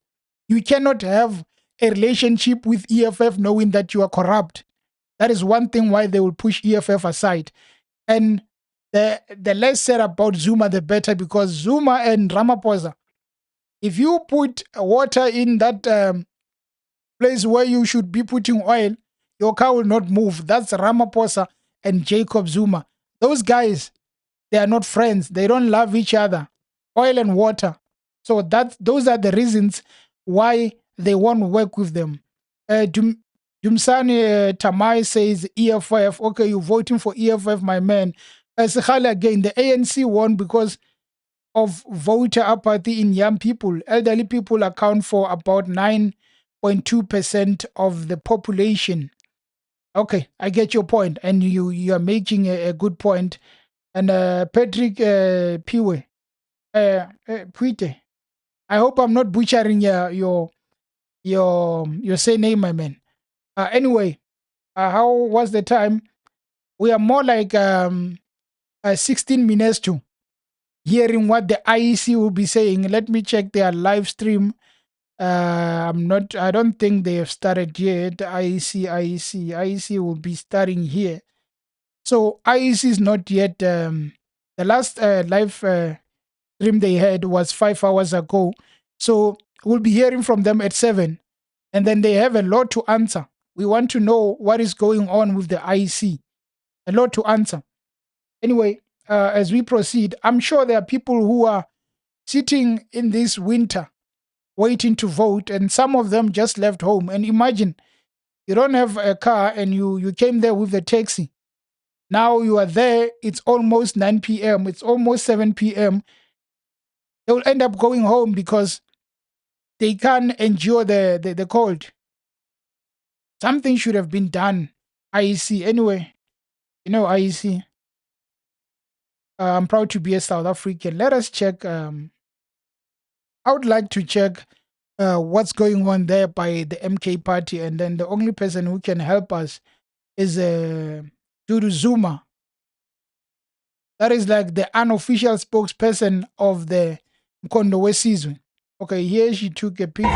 You cannot have a relationship with EFF knowing that you are corrupt. That is one thing why they will push EFF aside. And the less said about Zuma, the better, because Zuma and Ramaphosa, if you put water in that place where you should be putting oil, your car will not move. That's Ramaphosa and Jacob Zuma. Those guys, they are not friends. They don't love each other. Oil and water. So those are the reasons why they won't work with them. Dumsani Tamai says EFF. Okay, you're voting for EFF, my man. Sekhale again, the ANC won because of voter apathy in young people. Elderly people account for about 9.2% of the population. Okay, I get your point, and you are making a good point. And Patrick Piwe, Puite, I hope I'm not butchering your surname, my man. Anyway, how was the time? We are more like 16 minutes to hearing what the IEC will be saying. Let me check their live stream. I don't think they have started yet. IEC will be starting here. So IEC is not yet. The last live stream they had was 5 hours ago. So we'll be hearing from them at 7. And then they have a lot to answer. We want to know what is going on with the IEC. A lot to answer. Anyway, as we proceed, I'm sure there are people who are sitting in this winter waiting to vote, and some of them just left home. And imagine, you don't have a car and you came there with the taxi. Now you are there, it's almost 9 p.m., it's almost 7 p.m. They will end up going home because they can't endure the cold. Something should have been done. IEC. Anyway, IEC. I'm proud to be a South African. Let us check. I would like to check what's going on there by the MK party. And then the only person who can help us is Dudu Zuma. That is like the unofficial spokesperson of the Mkondo Wesizwe. Okay, here she took a picture.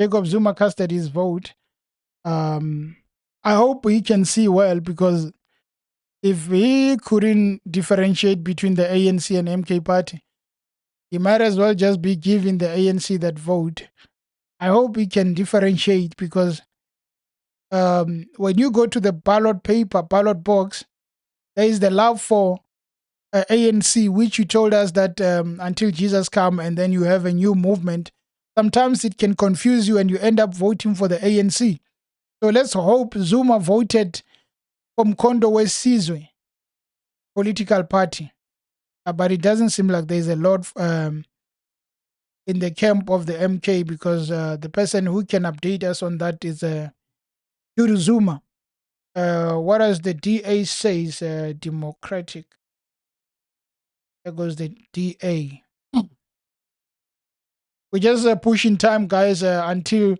Jacob Zuma casted his vote. I hope he can see well, because if he couldn't differentiate between the ANC and MK party, he might as well just be giving the ANC that vote. I hope he can differentiate, because when you go to the ballot paper, ballot box, there is the love for ANC, which you told us that until Jesus come and then you have a new movement. Sometimes it can confuse you and you end up voting for the ANC. So let's hope Zuma voted for Mkondo Wesizwe political party. But it doesn't seem like there's a lot in the camp of the MK, because the person who can update us on that is Yuru Zuma. What does the DA says? Democratic. There goes the DA. We're just pushing time, guys, until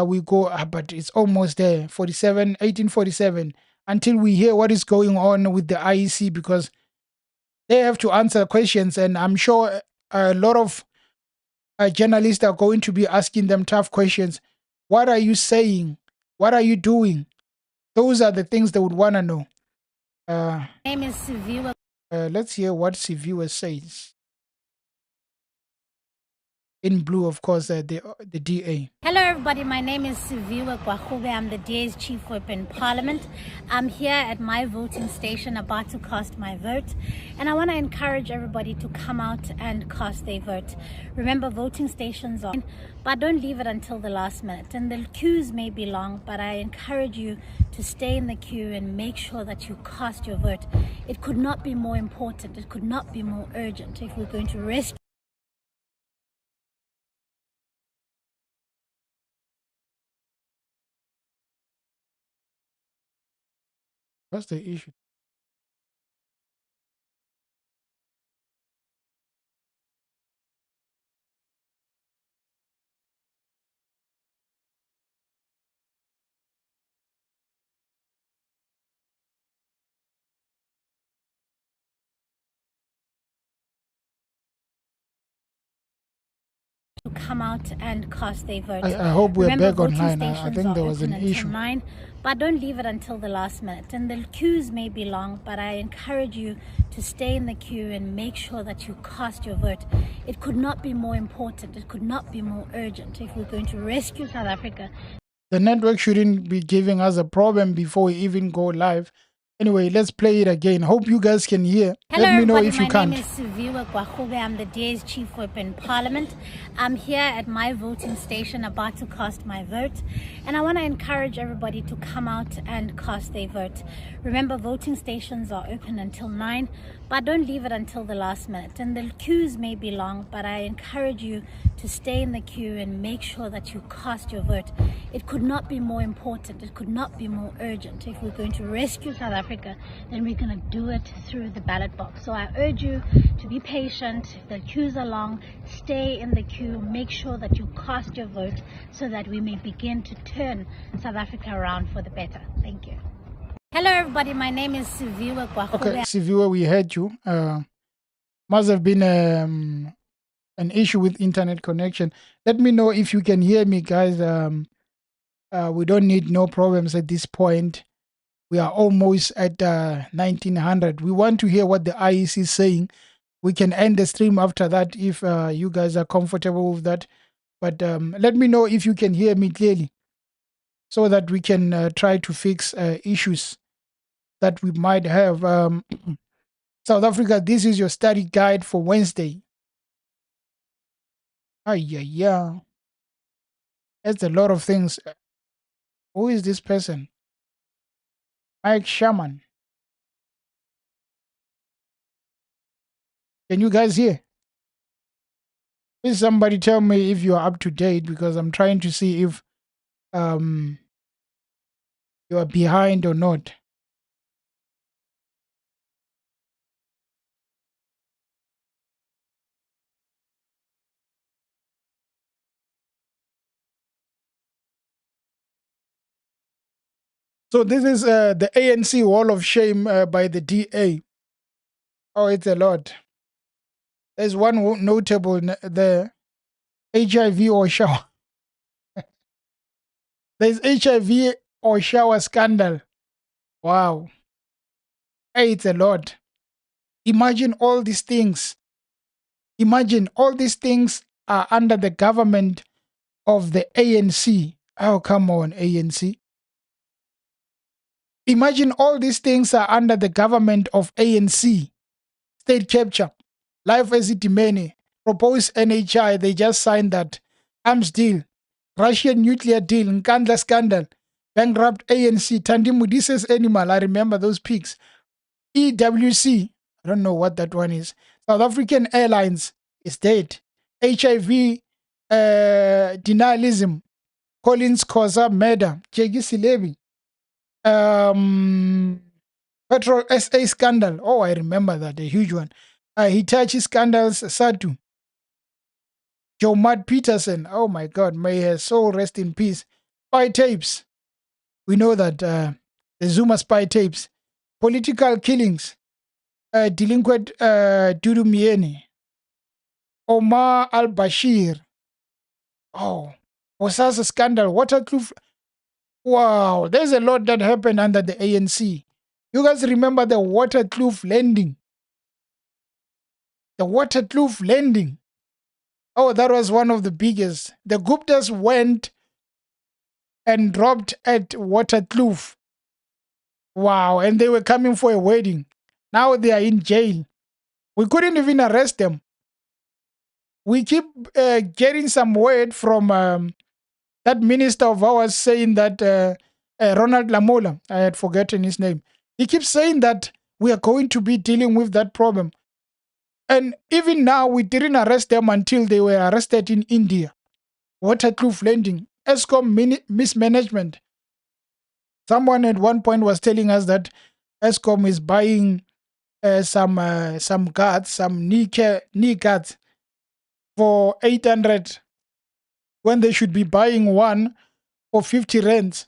we go. But it's almost there. 1847. Until we hear what is going on with the IEC, because they have to answer questions, and I'm sure a lot of journalists are going to be asking them tough questions. What are you saying? What are you doing? Those are the things they would want to know. My name is Siviwe. Let's hear what Siviwe says. In blue, of course, the DA. Hello, everybody. My name is Siviwe Gwahube. I'm the DA's Chief Whip in Parliament. I'm here at my voting station about to cast my vote. And I want to encourage everybody to come out and cast their vote. Remember, voting stations are, but don't leave it until the last minute. And the queues may be long, but I encourage you to stay in the queue and make sure that you cast your vote. It could not be more important. It could not be more urgent if we're going to rescue. What's the issue? To come out and cast their vote. I hope we're Remember, back online. I think there was an issue. 9, but don't leave it until the last minute. And the queues may be long, but I encourage you to stay in the queue and make sure that you cast your vote. It could not be more important. It could not be more urgent if we're going to rescue South Africa. The network shouldn't be giving us a problem before we even go live. Anyway, let's play it again. Hope you guys can hear. Hello, Let me know everybody. if you can't. My name is Siviwe Gwahube. I'm the DA's Chief Whip in Parliament. I'm here at my voting station about to cast my vote. And I want to encourage everybody to come out and cast their vote. Remember, voting stations are open until 9, but don't leave it until the last minute. And the queues may be long, but I encourage you to stay in the queue and make sure that you cast your vote. It could not be more important. It could not be more urgent. If we're going to rescue South Africa, then we're going to do it through the ballot box. So I urge you to be patient. If the queues are long, stay in the queue. Make sure that you cast your vote so that we may begin to turn South Africa around for the better. Thank you. Hello, everybody. My name is Siviwe Gwahube. Okay, Siviwe, we heard you. Must have been an issue with internet connection. Let me know if you can hear me, guys. We don't need no problems at this point. We are almost at 1900. We want to hear what the IEC is saying. We can end the stream after that if you guys are comfortable with that. But let me know if you can hear me clearly so that we can try to fix issues that we might have. South Africa, this is your study guide for Wednesday. Yeah. That's a lot of things. Who is this person? Mike Shaman. Can you guys hear? Please somebody tell me if you are up to date because I'm trying to see if um you are behind or not. So this is the ANC Wall of Shame by the DA. Oh, it's a lot. There's one notable the HIV or shower. There's HIV or shower scandal. Wow. Hey, it's a lot. Imagine all these things. Imagine all these things are under the government of the ANC. Oh, come on, ANC. Imagine all these things are under the government of ANC. State capture, life as it many, proposed NHI, they just signed that. Arms deal, Russian nuclear deal, Nkandla scandal, bankrupt ANC, Thandi Mudise's animal, I remember those pigs. EWC, I don't know what that one is. South African Airlines is dead. HIV, denialism, Collins Khoza murder, Jegi Silebi, Petrol SA scandal. Oh, I remember that, a huge one. Hitachi scandals, Satu. Joe Matt Peterson. Oh my God, may his soul rest in peace. Spy tapes. We know that the Zuma spy tapes. Political killings. Delinquent Dudu Mieni. Omar al Bashir. Oh, Bosasa scandal. Waterkloof. Wow, there's a lot that happened under the ANC. You guys remember the Waterkloof landing? The Waterkloof landing. Oh, that was one of the biggest. The Guptas went and dropped at Waterkloof. Wow, and they were coming for a wedding. Now they are in jail. We couldn't even arrest them. We keep getting some word from that minister of ours saying that Ronald Lamola, I had forgotten his name. He keeps saying that we are going to be dealing with that problem. And even now, we didn't arrest them until they were arrested in India. Waterkloof landing, ESCOM mismanagement. Someone at one point was telling us that ESCOM is buying some guards, some knee guards for 800 when they should be buying one for 50 rands.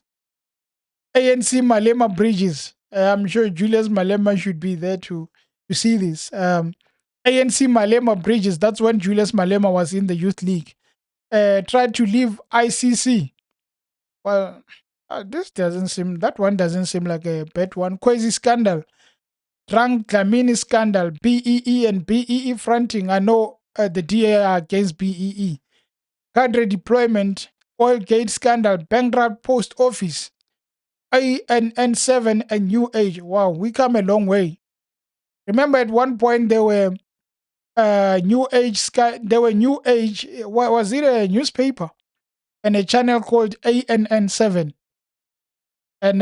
ANC Malema bridges. I'm sure Julius Malema should be there to see this. ANC Malema bridges. That's when Julius Malema was in the youth league. Tried to leave ICC. Well, that one doesn't seem like a bad one. Quasi scandal. Drunk Dlamini scandal. BEE and BEE fronting. I know the DA are against BEE. Cadre deployment. Oil gate scandal. Bankrupt post office. ANN7 and New Age. Wow, we come a long way. Remember at one point there were New Age there were New Age. What was it, a newspaper and a channel called ANN7? And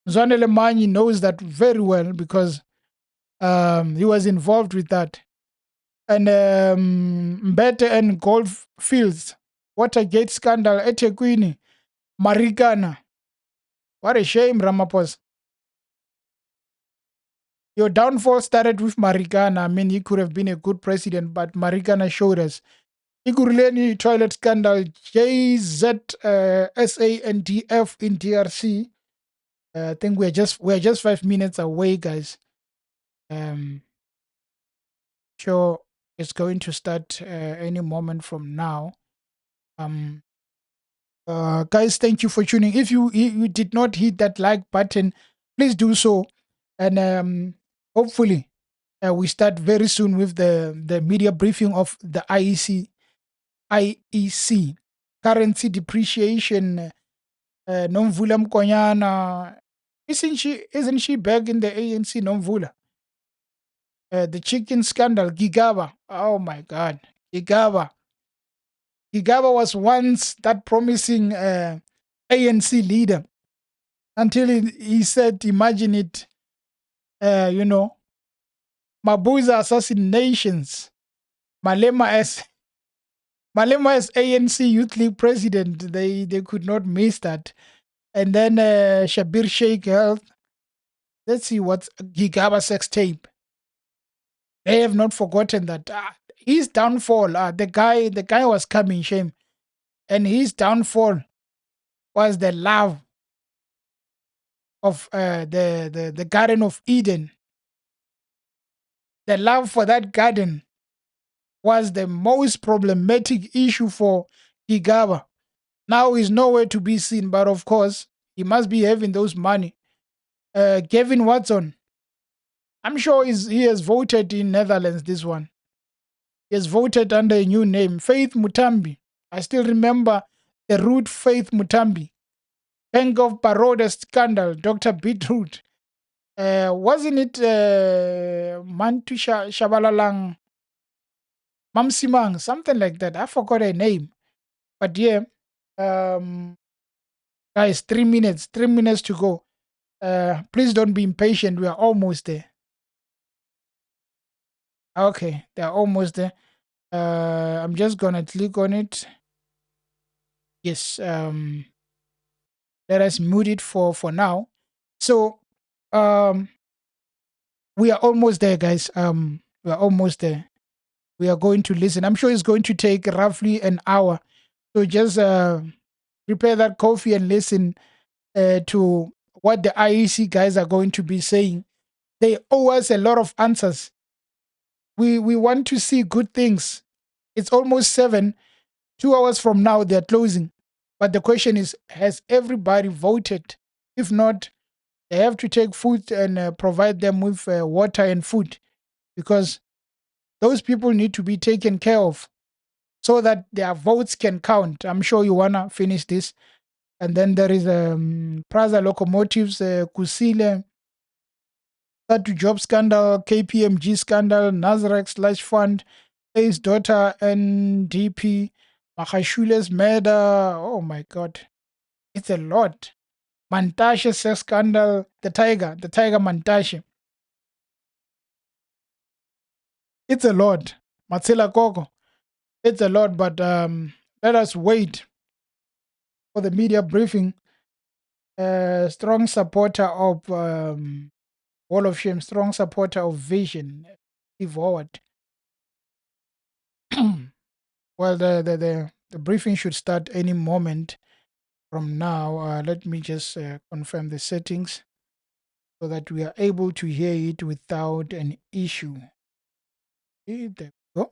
Zonele Manyi knows that very well because he was involved with that. And Mbete and Golf Fields, Watergate scandal, Etequini, Marikana. What a shame, Ramaphosa. Your downfall started with Marikana. I mean, he could have been a good president, but Marikana showed us. Igurleni toilet scandal, JZ, SANDF in DRC. I think we're just 5 minutes away, guys. Sure, it's going to start any moment from now. Guys, thank you for tuning. If you did not hit that like button, please do so, and hopefully we start very soon with the media briefing of the IEC currency depreciation. Nomvula Mkonyana, isn't she back in the ANC? Nomvula. The chicken scandal, Gigaba. Oh my God, Gigaba. Gigaba was once that promising ANC leader until he said, imagine it, you know, Mabuza assassinations. Malema as ANC Youth League president, they could not miss that. And then Shabir Sheikh Health. Let's see what's Gigaba sex tape. They have not forgotten that his downfall. The guy was coming shame, and his downfall was the love of the Garden of Eden. The love for that garden was the most problematic issue for Gigaba. Now he's nowhere to be seen, but of course he must be having those money. Gavin Watson, I'm sure he has voted in Netherlands. This one, he has voted under a new name, Faith Mutambi. I still remember the root Faith Mutambi. Bank of Baroda scandal, Dr. Beetroot. Wasn't it Mantu Shabalalang Mamsimang, something like that? I forgot her name. But yeah, um, guys, 3 minutes, 3 minutes to go. Please don't be impatient. We are almost there. Okay, they're almost there. I'm just gonna click on it. Yes. Let us mute it for now. So, we are almost there, guys. We are almost there. We are going to listen. I'm sure it's going to take roughly an hour. So just prepare that coffee and listen to what the IEC guys are going to be saying. They owe us a lot of answers. We want to see good things. It's almost 7. 2 hours from now, they're closing. But the question is, has everybody voted? If not, they have to take food and provide them with water and food, because those people need to be taken care of so that their votes can count. I'm sure you want to finish this. And then there is Praza Locomotives, Kusile, that to job scandal, KPMG scandal, Nazareth slash fund, Ace daughter, NDP, Mahashule's murder. Oh my God. It's a lot. Mantashe sex scandal, the tiger Mantashe. It's a lot. Matsila Koko. It's a lot, but let us wait for the media briefing. Strong supporter of Wall of Shame, strong supporter of Vision. Forward. Well, the briefing should start any moment from now. Let me just confirm the settings so that we are able to hear it without an issue. Okay, there we go.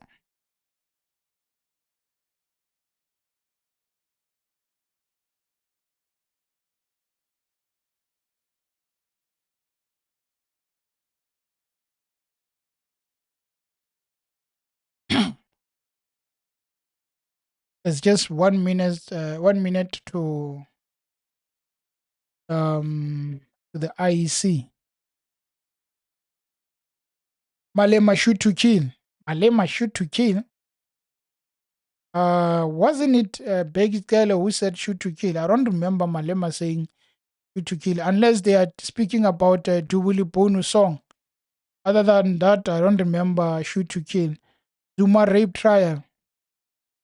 It's just 1 minute, 1 minute to the IEC. Malema shoot to kill. Malema shoot to kill. Wasn't it Begit Gala who said shoot to kill? I don't remember Malema saying shoot to kill, unless they are speaking about a Dubuli Bonu song. Other than that, I don't remember shoot to kill. Zuma rape trial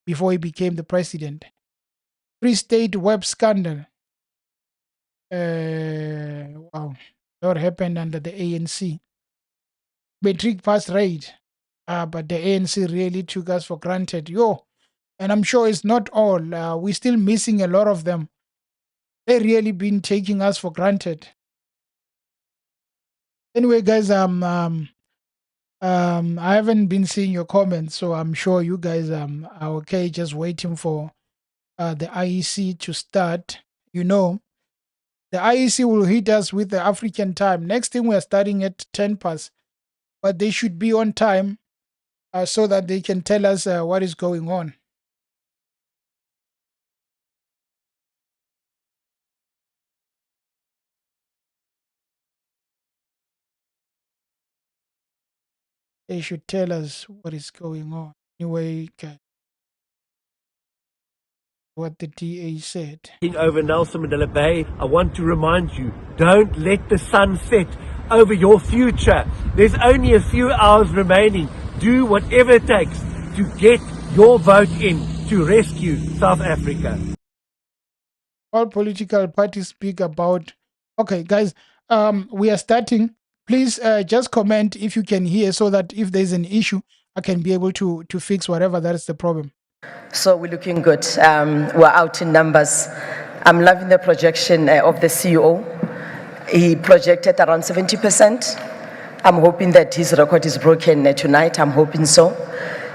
before he became the president. Free State web scandal. Wow. What happened under the ANC? Matric pass rate. But the ANC really took us for granted. Yo, and I'm sure it's not all. We're still missing a lot of them. They really been taking us for granted. Anyway, guys, I haven't been seeing your comments, so I'm sure you guys are okay. Just waiting for the IEC to start. You know, the IEC will hit us with the African time. Next thing we're starting at 10 past, but they should be on time so that they can tell us what is going on. They should tell us what is going on. Anyway, guys. what the DA said. Over Nelson Mandela Bay, I want to remind you, don't let the sun set over your future. There's only a few hours remaining. Do whatever it takes to get your vote in to rescue South Africa. All political parties speak about. Okay, guys, we are starting. Please just comment if you can hear, so that if there's an issue, I can be able to fix whatever that is the problem. So we're looking good. We're out in numbers. I'm loving the projection of the CEO. He projected around 70%. I'm hoping that his record is broken tonight. I'm hoping so.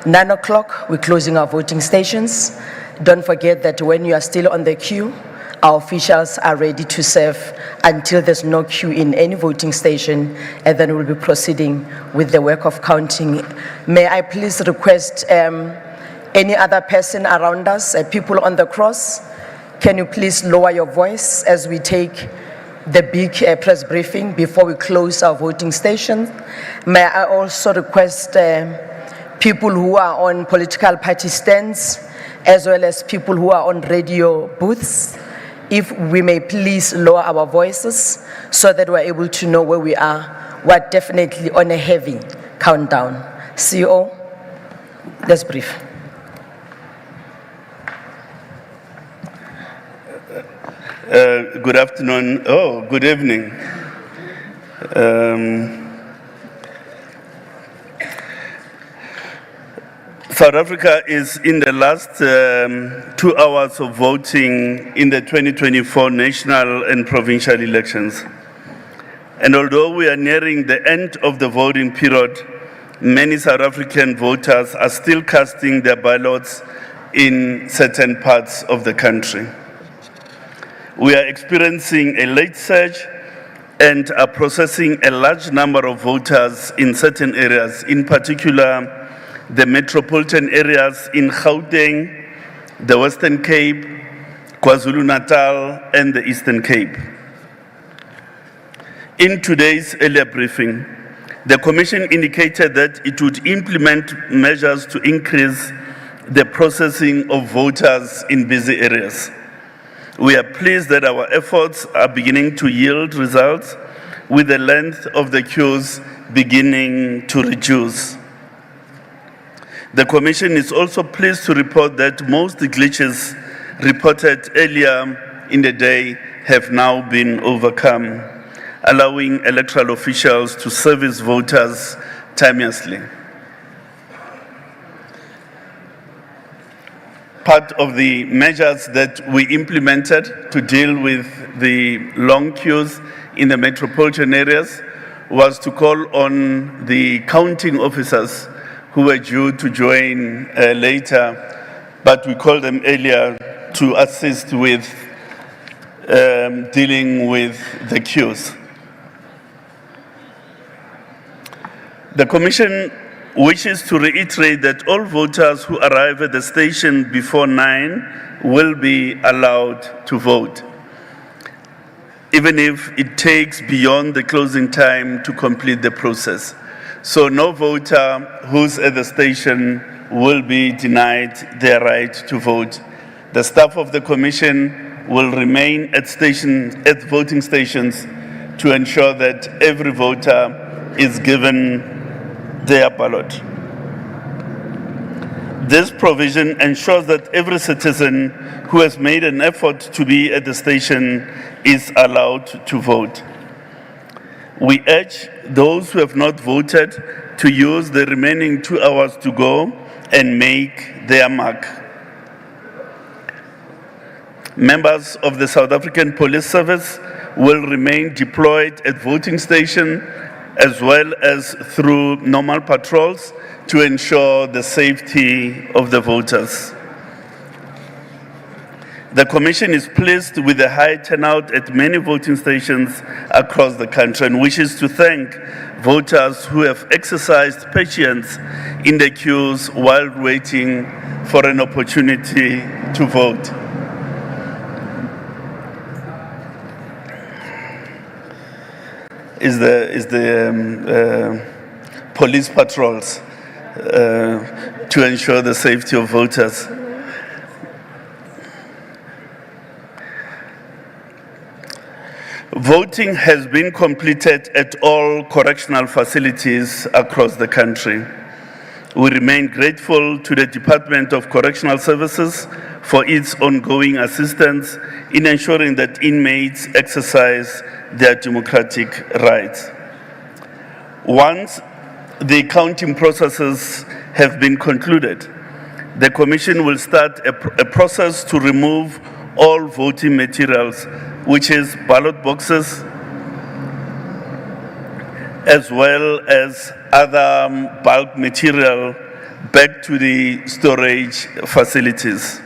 9 o'clock, we're closing our voting stations. Don't forget that when you are still on the queue, our officials are ready to serve until there's no queue in any voting station, and then we'll be proceeding with the work of counting. May I please request any other person around us, people on the cross, can you please lower your voice as we take the big press briefing before we close our voting stations? May I also request people who are on political party stands, as well as people who are on radio booths, if we may please lower our voices so that we're able to know where we are. We're definitely on a heavy countdown. CEO, let's brief. Good afternoon. Oh, good evening. South Africa is in the last 2 hours of voting in the 2024 national and provincial elections. And although we are nearing the end of the voting period, many South African voters are still casting their ballots in certain parts of the country. We are experiencing a late surge and are processing a large number of voters in certain areas, in particular the metropolitan areas in Gauteng, the Western Cape, KwaZulu-Natal, and the Eastern Cape. In today's earlier briefing, the Commission indicated that it would implement measures to increase the processing of voters in busy areas. We are pleased that our efforts are beginning to yield results, with the length of the queues beginning to reduce. The Commission is also pleased to report that most glitches reported earlier in the day have now been overcome, allowing electoral officials to service voters timeously. Part of the measures that we implemented to deal with the long queues in the metropolitan areas was to call on the counting officers who were due to join later, but we called them earlier to assist with dealing with the queues. The Commission wishes to reiterate that all voters who arrive at the station before 9 will be allowed to vote, even if it takes beyond the closing time to complete the process. So no voter who's at the station will be denied their right to vote. The staff of the Commission will remain at voting stations to ensure that every voter is given their ballot. This provision ensures that every citizen who has made an effort to be at the station is allowed to vote. We urge those who have not voted to use the remaining 2 hours to go and make their mark. Members of the South African Police Service will remain deployed at voting stations as well as through normal patrols to ensure the safety of the voters. The Commission is pleased with the high turnout at many voting stations across the country and wishes to thank voters who have exercised patience in the queues while waiting for an opportunity to vote. Is the police patrols to ensure the safety of voters. Voting has been completed at all correctional facilities across the country. We remain grateful to the Department of Correctional Services for its ongoing assistance in ensuring that inmates exercise their democratic rights. Once the counting processes have been concluded, the Commission will start a process to remove all voting materials, which is ballot boxes, as well as other bulk material, back to the storage facilities.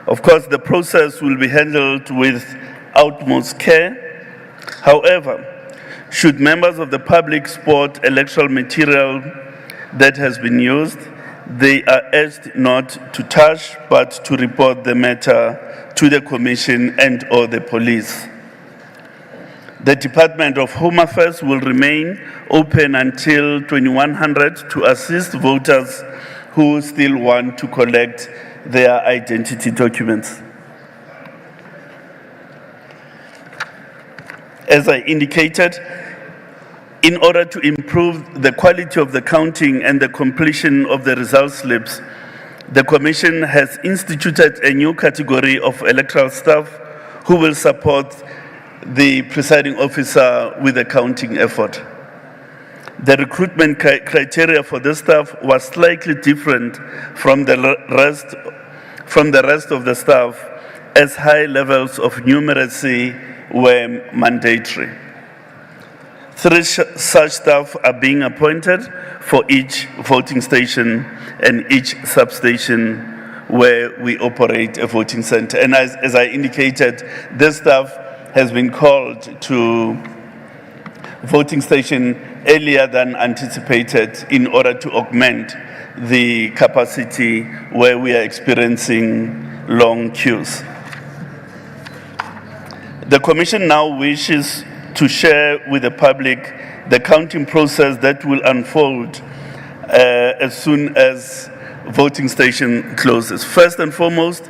Of course, the process will be handled with utmost care. However, should members of the public spot electoral material that has been used, they are urged not to touch but to report the matter to the Commission and/or the police. The Department of Home Affairs will remain open until 2100 to assist voters who still want to collect their identity documents. As I indicated, in order to improve the quality of the counting and the completion of the result slips, the Commission has instituted a new category of electoral staff who will support the presiding officer with the counting effort. The recruitment criteria for this staff was slightly different from the rest of the staff, as high levels of numeracy were mandatory. 3 such staff are being appointed for each voting station and each substation where we operate a voting center. And as I indicated, this staff has been called to voting station earlier than anticipated in order to augment the capacity where we are experiencing long queues. The Commission now wishes to share with the public the counting process that will unfold as soon as voting station closes. First and foremost,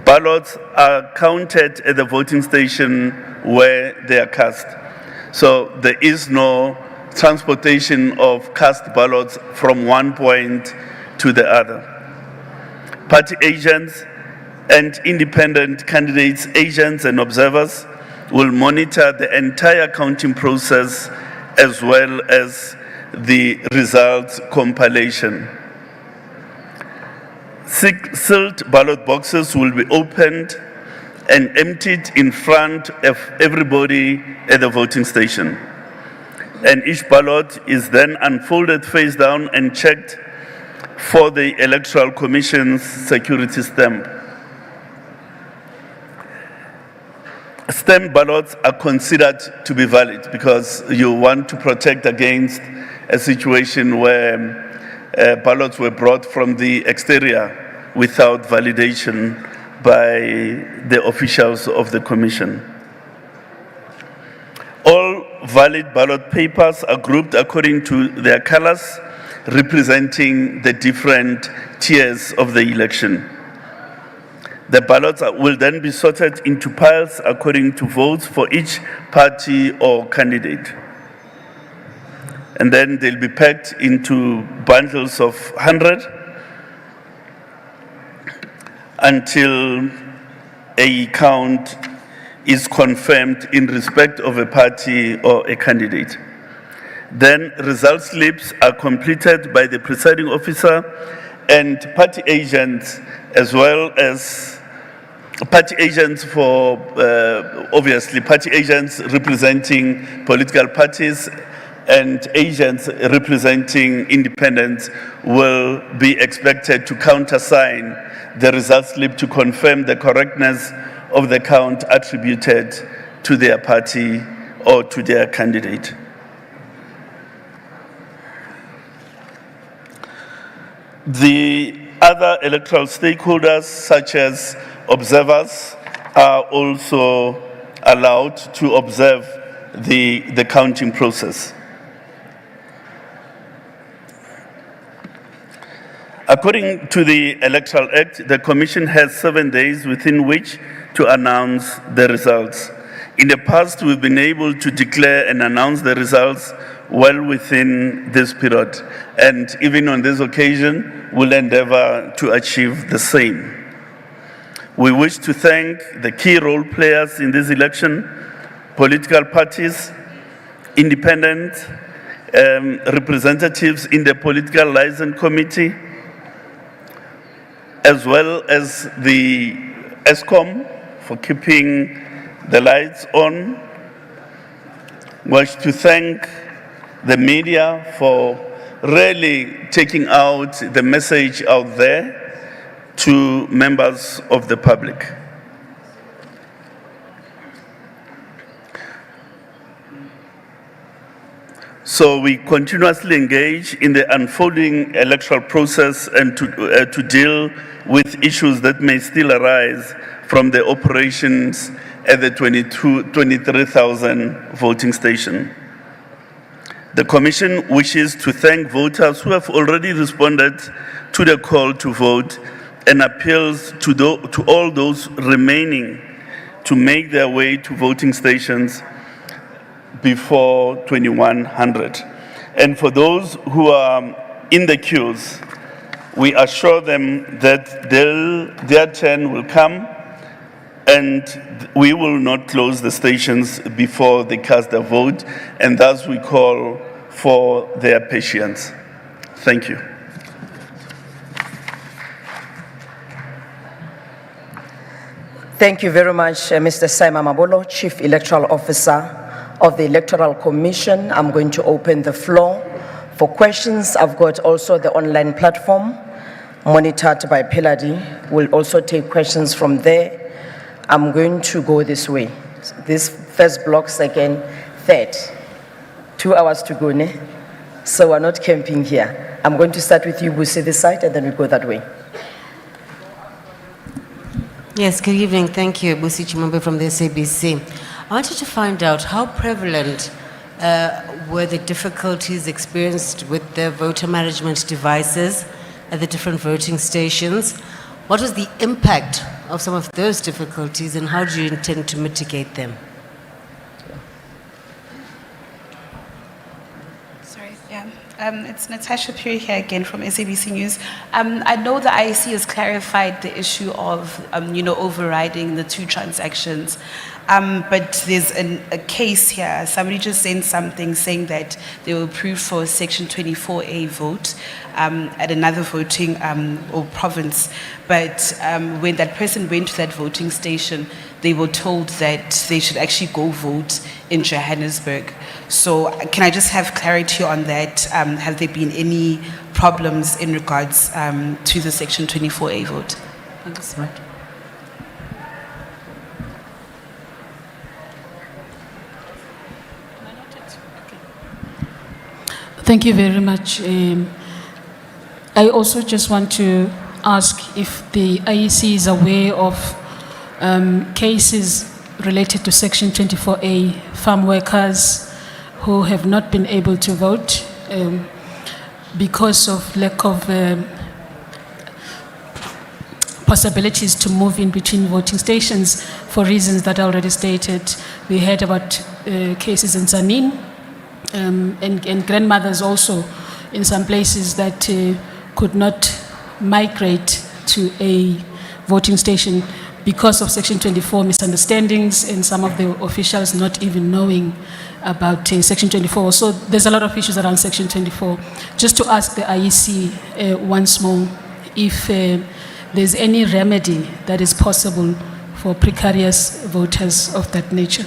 ballots are counted at the voting station where they are cast. So there is no transportation of cast ballots from one point to the other. Party agents and independent candidates, agents and observers will monitor the entire counting process as well as the results compilation. Sealed ballot boxes will be opened and emptied in front of everybody at the voting station. And each ballot is then unfolded face down and checked for the Electoral Commission's security stamp. Stamped ballots are considered to be valid because you want to protect against a situation where ballots were brought from the exterior without validation by the officials of the Commission. All valid ballot papers are grouped according to their colors, representing the different tiers of the election. The ballots will then be sorted into piles according to votes for each party or candidate. And then they'll be packed into bundles of 100 until a count is confirmed in respect of a party or a candidate. Then result slips are completed by the presiding officer and party agents, as well as party agents for, obviously, party agents representing political parties and agents representing independents will be expected to countersign the result slip to confirm the correctness of the count attributed to their party or to their candidate. The other electoral stakeholders, such as observers, are also allowed to observe the counting process. According to the Electoral Act, the Commission has 7 days within which to announce the results. In the past, we've been able to declare and announce the results well within this period, and even on this occasion, we'll endeavor to achieve the same. We wish to thank the key role players in this election, political parties, independent representatives in the political liaison committee, as well as the ESCOM for keeping the lights on. Wish to thank the media for really taking out the message out there to members of the public. So we continuously engage in the unfolding electoral process and to deal with issues that may still arise from the operations at the 23,000 voting station. The Commission wishes to thank voters who have already responded to the call to vote and appeals to all those remaining to make their way to voting stations before 2100. And for those who are in the queues, we assure them that their turn will come and we will not close the stations before they cast their vote, and thus we call for their patience. Thank you. Thank you very much, Mr. Simon Mabolo, Chief Electoral Officer of the Electoral Commission. I'm going to open the floor for questions. I've got also the online platform monitored by Peladi. We'll also take questions from there. I'm going to go this way. This first block, second, third. 2 hours to go, ne? So we're not camping here. I'm going to start with you, Busi, this side, and then we go that way. Yes, good evening. Thank you, Busi Chimambe from the SABC. I wanted to find out how prevalent were the difficulties experienced with the voter management devices at the different voting stations. What was the impact of some of those difficulties, and how do you intend to mitigate them? Sorry, yeah. It's Natasha Puri here again from SABC News. I know the IEC has clarified the issue of, overriding the 2 transactions. But there's a case here. Somebody just sent something saying that they were approved for Section 24A vote at another voting or province. But when that person went to that voting station, they were told that they should actually go vote in Johannesburg. So can I just have clarity on that? Have there been any problems in regards to the Section 24A vote? Thanks so much. Thank you very much. I also just want to ask if the IEC is aware of cases related to Section 24A farm workers who have not been able to vote because of lack of possibilities to move in between voting stations for reasons that I already stated. We heard about cases in Zanin, and grandmothers also in some places that could not migrate to a voting station because of Section 24 misunderstandings and some of the officials not even knowing about Section 24. So there's a lot of issues around Section 24. Just to ask the IEC once more if there's any remedy that is possible for precarious voters of that nature.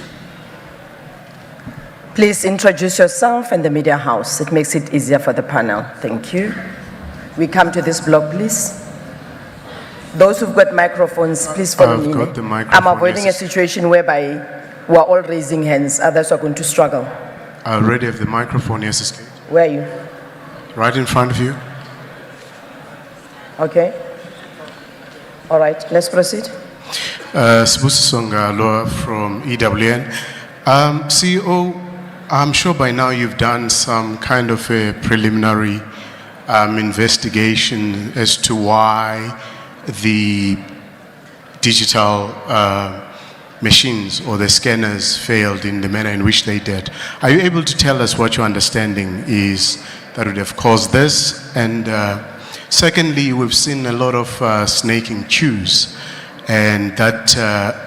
Please introduce yourself and the media house. It makes it easier for the panel. Thank you. We come to this block, please. Those who've got microphones, please follow me. Got the microphone. I'm avoiding a situation whereby we're all raising hands. Others are going to struggle. I already have the microphone, yes, Estate. Where are you? Right in front of you. Okay. All right, let's proceed. Sibusi Songa, lawyer from EWN. CEO, I'm sure by now you've done some kind of a preliminary investigation as to why the digital machines or the scanners failed in the manner in which they did. Are you able to tell us what your understanding is that would have caused this? And secondly, we've seen a lot of snaking queues, and that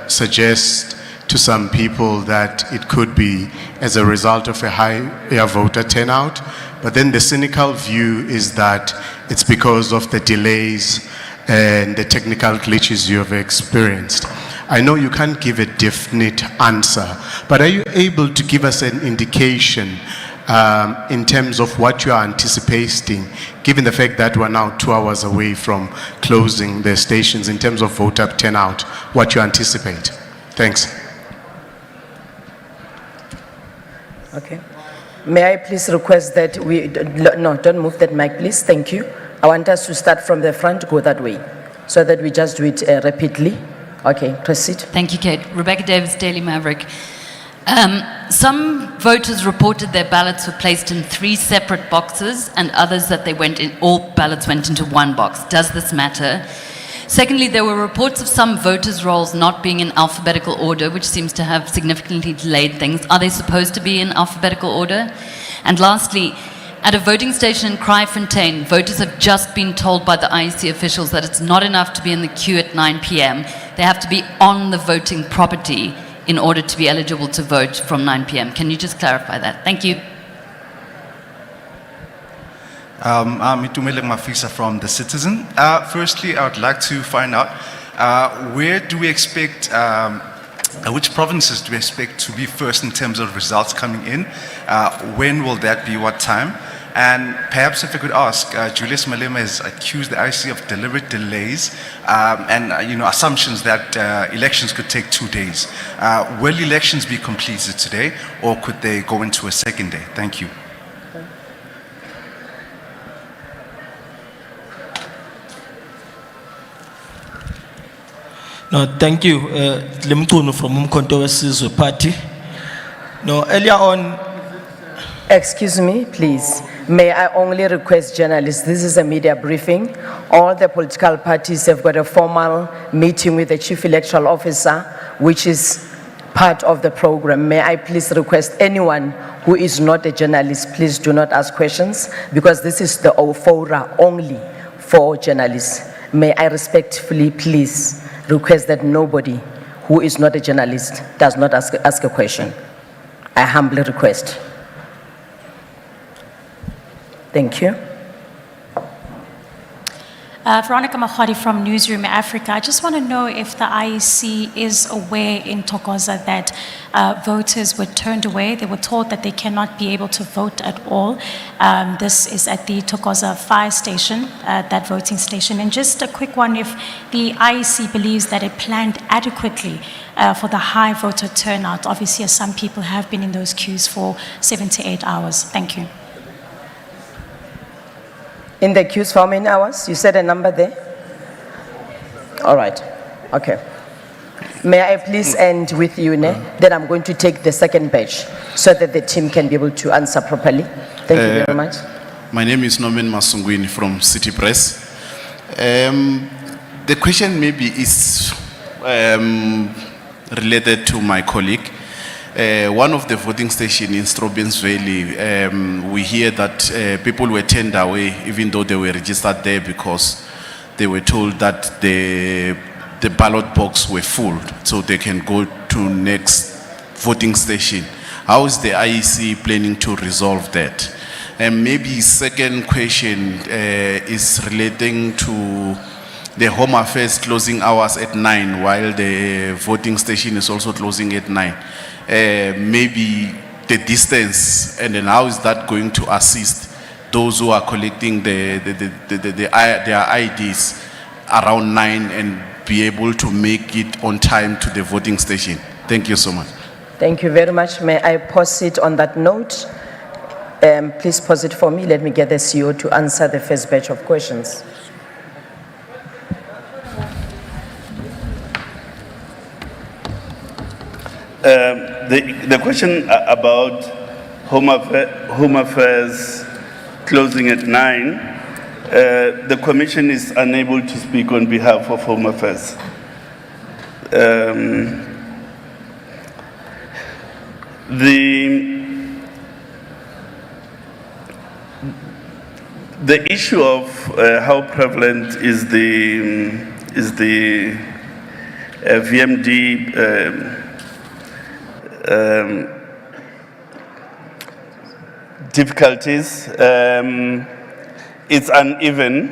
suggests to some people that it could be as a result of a higher voter turnout. But then the cynical view is that it's because of the delays and the technical glitches you have experienced. I know you can't give a definite answer, but are you able to give us an indication in terms of what you are anticipating, given the fact that we're now 2 hours away from closing the stations, in terms of voter turnout, what you anticipate? Thanks. Okay. May I please request that we, no, don't move that mic, please. Thank you. I want us to start from the front, go that way, so that we just do it rapidly. Okay, proceed. Thank you, Kate. Rebecca Davis, Daily Maverick. Some voters reported their ballots were placed in 3 separate boxes, and others that they went in, all ballots went into 1 box. Does this matter? Secondly, there were reports of some voters' rolls not being in alphabetical order, which seems to have significantly delayed things. Are they supposed to be in alphabetical order? And lastly, at a voting station in Kraaifontein, voters have just been told by the IEC officials that it's not enough to be in the queue at 9 p.m. They have to be on the voting property in order to be eligible to vote from 9 p.m. Can you just clarify that? Thank you. I'm Itumeleng Mafisa from The Citizen. Firstly, I would like to find out where do we expect, which provinces do we expect to be first in terms of results coming in? When will that be? What time? And perhaps if I could ask, Julius Malema has accused the IEC of deliberate delays and assumptions that elections could take 2 days. Will elections be completed today, or could they go into a second day? Thank you. No, thank you. Limtuno from Umkhonto Wesizwe Party. No, earlier on. Excuse me, please. May I only request journalists, this is a media briefing. All the political parties have got a formal meeting with the Chief Electoral Officer, which is part of the program. May I please request anyone who is not a journalist, please do not ask questions, because this is the fora only for journalists. May I respectfully please request that nobody who is not a journalist does not ask a question. I humbly request. Thank you. Veronica Mahwadi from Newsroom Africa. I just want to know if the IEC is aware in Thokoza that voters were turned away. They were told that they cannot be able to vote at all. This is at the Thokoza fire station, that voting station. And just a quick one, if the IEC believes that it planned adequately for the high voter turnout, obviously as some people have been in those queues for 7 to 8 hours. Thank you. In the queues for how many hours? You said a number there? All right. Okay. May I please end with you, Ne? Then I'm going to take the second batch so that the team can be able to answer properly. Thank you very much. My name is Norman Masungwini from City Press. The question maybe is related to my colleague. One of the voting stations in Strobens Valley, we hear that people were turned away even though they were registered there because they were told that the ballot box were full, so they can go to next voting station. How is the IEC planning to resolve that? And maybe second question is relating to the Home Affairs closing hours at 9 while the voting station is also closing at 9. Maybe the distance, and then how is that going to assist those who are collecting their IDs around 9 and be able to make it on time to the voting station? Thank you so much. Thank you very much. May I pause it on that note? Please pause it for me. Let me get the CEO to answer the first batch of questions. The question about Home Affairs closing at 9, the Commission is unable to speak on behalf of Home Affairs. The issue of how prevalent is the VMD difficulties. It's uneven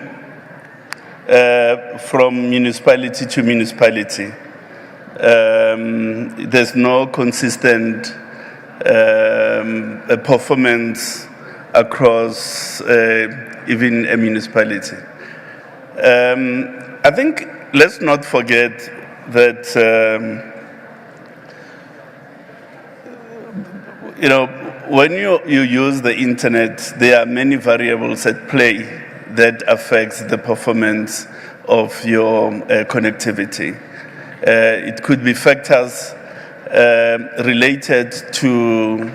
from municipality to municipality. There's no consistent performance across even a municipality. I think let's not forget that when you use the internet, there are many variables at play that affects the performance of your connectivity. It could be factors related to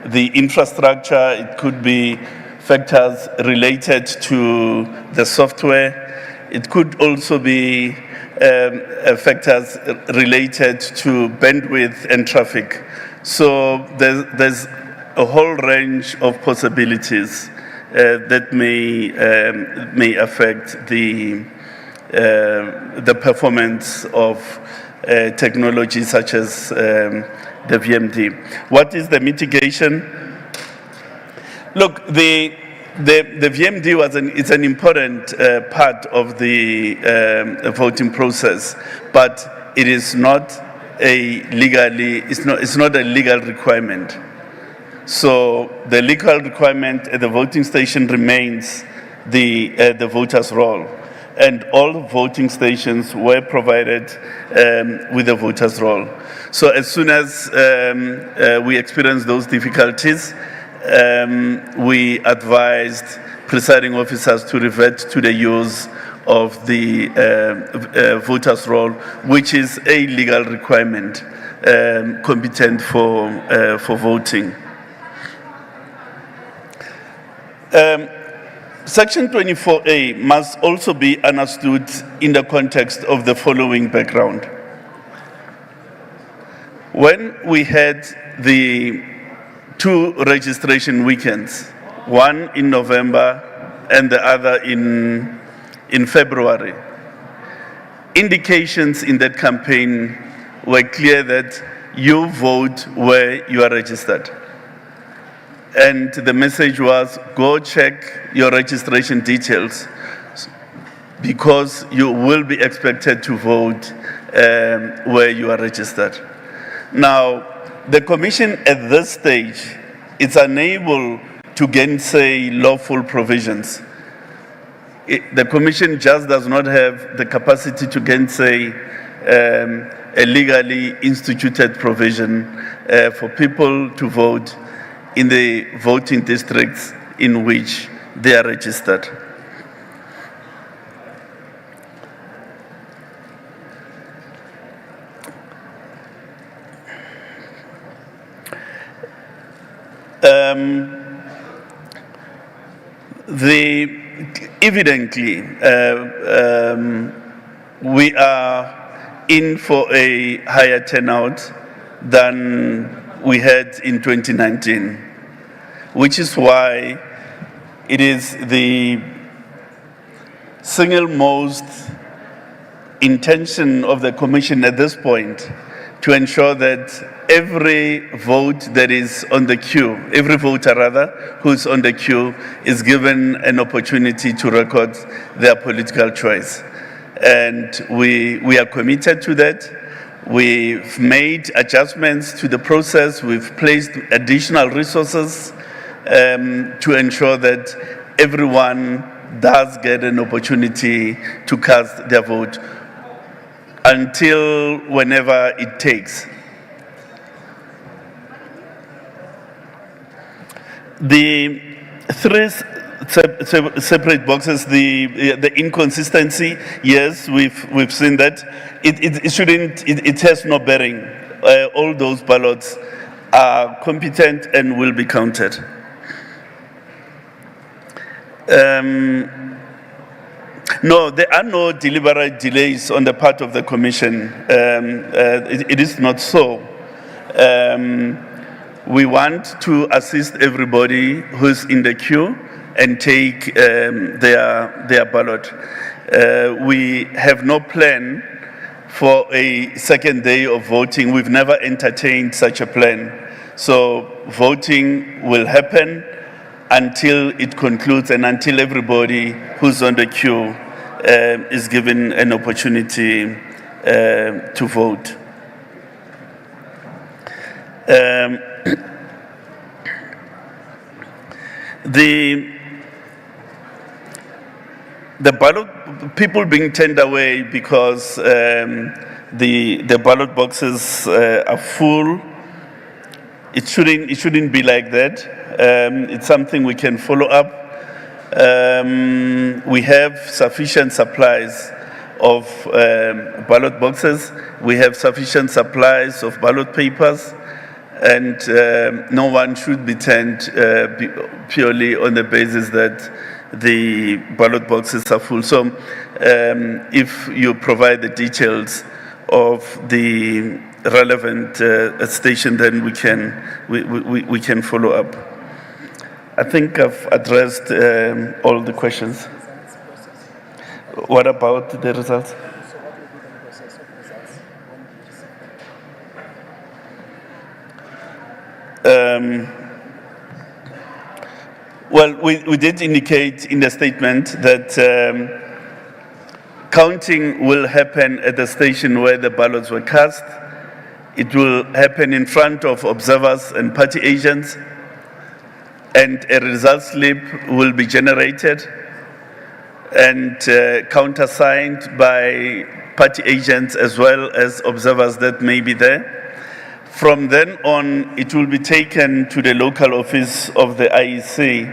the infrastructure. It could be factors related to the software. It could also be factors related to bandwidth and traffic. So there's a whole range of possibilities that may affect the performance of technology such as the VMD. What is the mitigation? Look, the VMD it's an important part of the voting process, but it is not it's not a legal requirement. So the legal requirement at the voting station remains the voter's roll. And all voting stations were provided with a voter's roll. So as soon as we experienced those difficulties, we advised presiding officers to revert to the use of the voter's roll, which is a legal requirement competent for voting. Section 24A must also be understood in the context of the following background. When we had the 2 registration weekends, one in November and the other in February, indications in that campaign were clear that you vote where you are registered. And the message was, go check your registration details because you will be expected to vote where you are registered. Now, the Commission at this stage is unable to gainsay lawful provisions. The Commission just does not have the capacity to gainsay a legally instituted provision for people to vote in the voting districts in which they are registered. Evidently, we are in for a higher turnout than we had in 2019, which is why it is the single most intention of the Commission at this point to ensure that every vote that is on the queue, every voter rather, who is on the queue is given an opportunity to record their political choice. And we are committed to that. We've made adjustments to the process. We've placed additional resources to ensure that everyone does get an opportunity to cast their vote until whenever it takes. The 3 separate boxes, the inconsistency, yes, we've seen that. It has no bearing. All those ballots are competent and will be counted. No, there are no deliberate delays on the part of the Commission. It is not so. We want to assist everybody who's in the queue and take their ballot. We have no plan for a second day of voting. We've never entertained such a plan. So voting will happen until it concludes and until everybody who's on the queue is given an opportunity to vote. The ballot, people being turned away because the ballot boxes are full. It shouldn't be like that. It's something we can follow up. We have sufficient supplies of ballot boxes. We have sufficient supplies of ballot papers, and no one should be turned purely on the basis that the ballot boxes are full. So if you provide the details of the relevant station, then we can follow up. I think I've addressed all the questions. What about the results? Well, we did indicate in the statement that counting will happen at the station where the ballots were cast. It will happen in front of observers and party agents, and a result slip will be generated and countersigned by party agents as well as observers that may be there. From then on, it will be taken to the local office of the IEC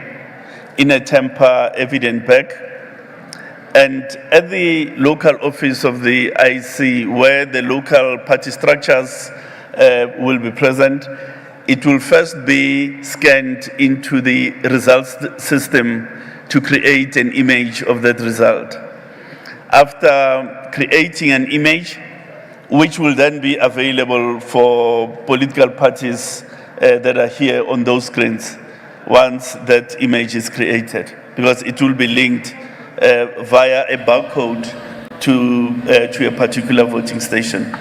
in a temper evident bag. And at the local office of the IEC, where the local party structures will be present, it will first be scanned into the results system to create an image of that result. After creating an image, which will then be available for political parties that are here on those screens once that image is created, because it will be linked via a barcode to a particular voting station.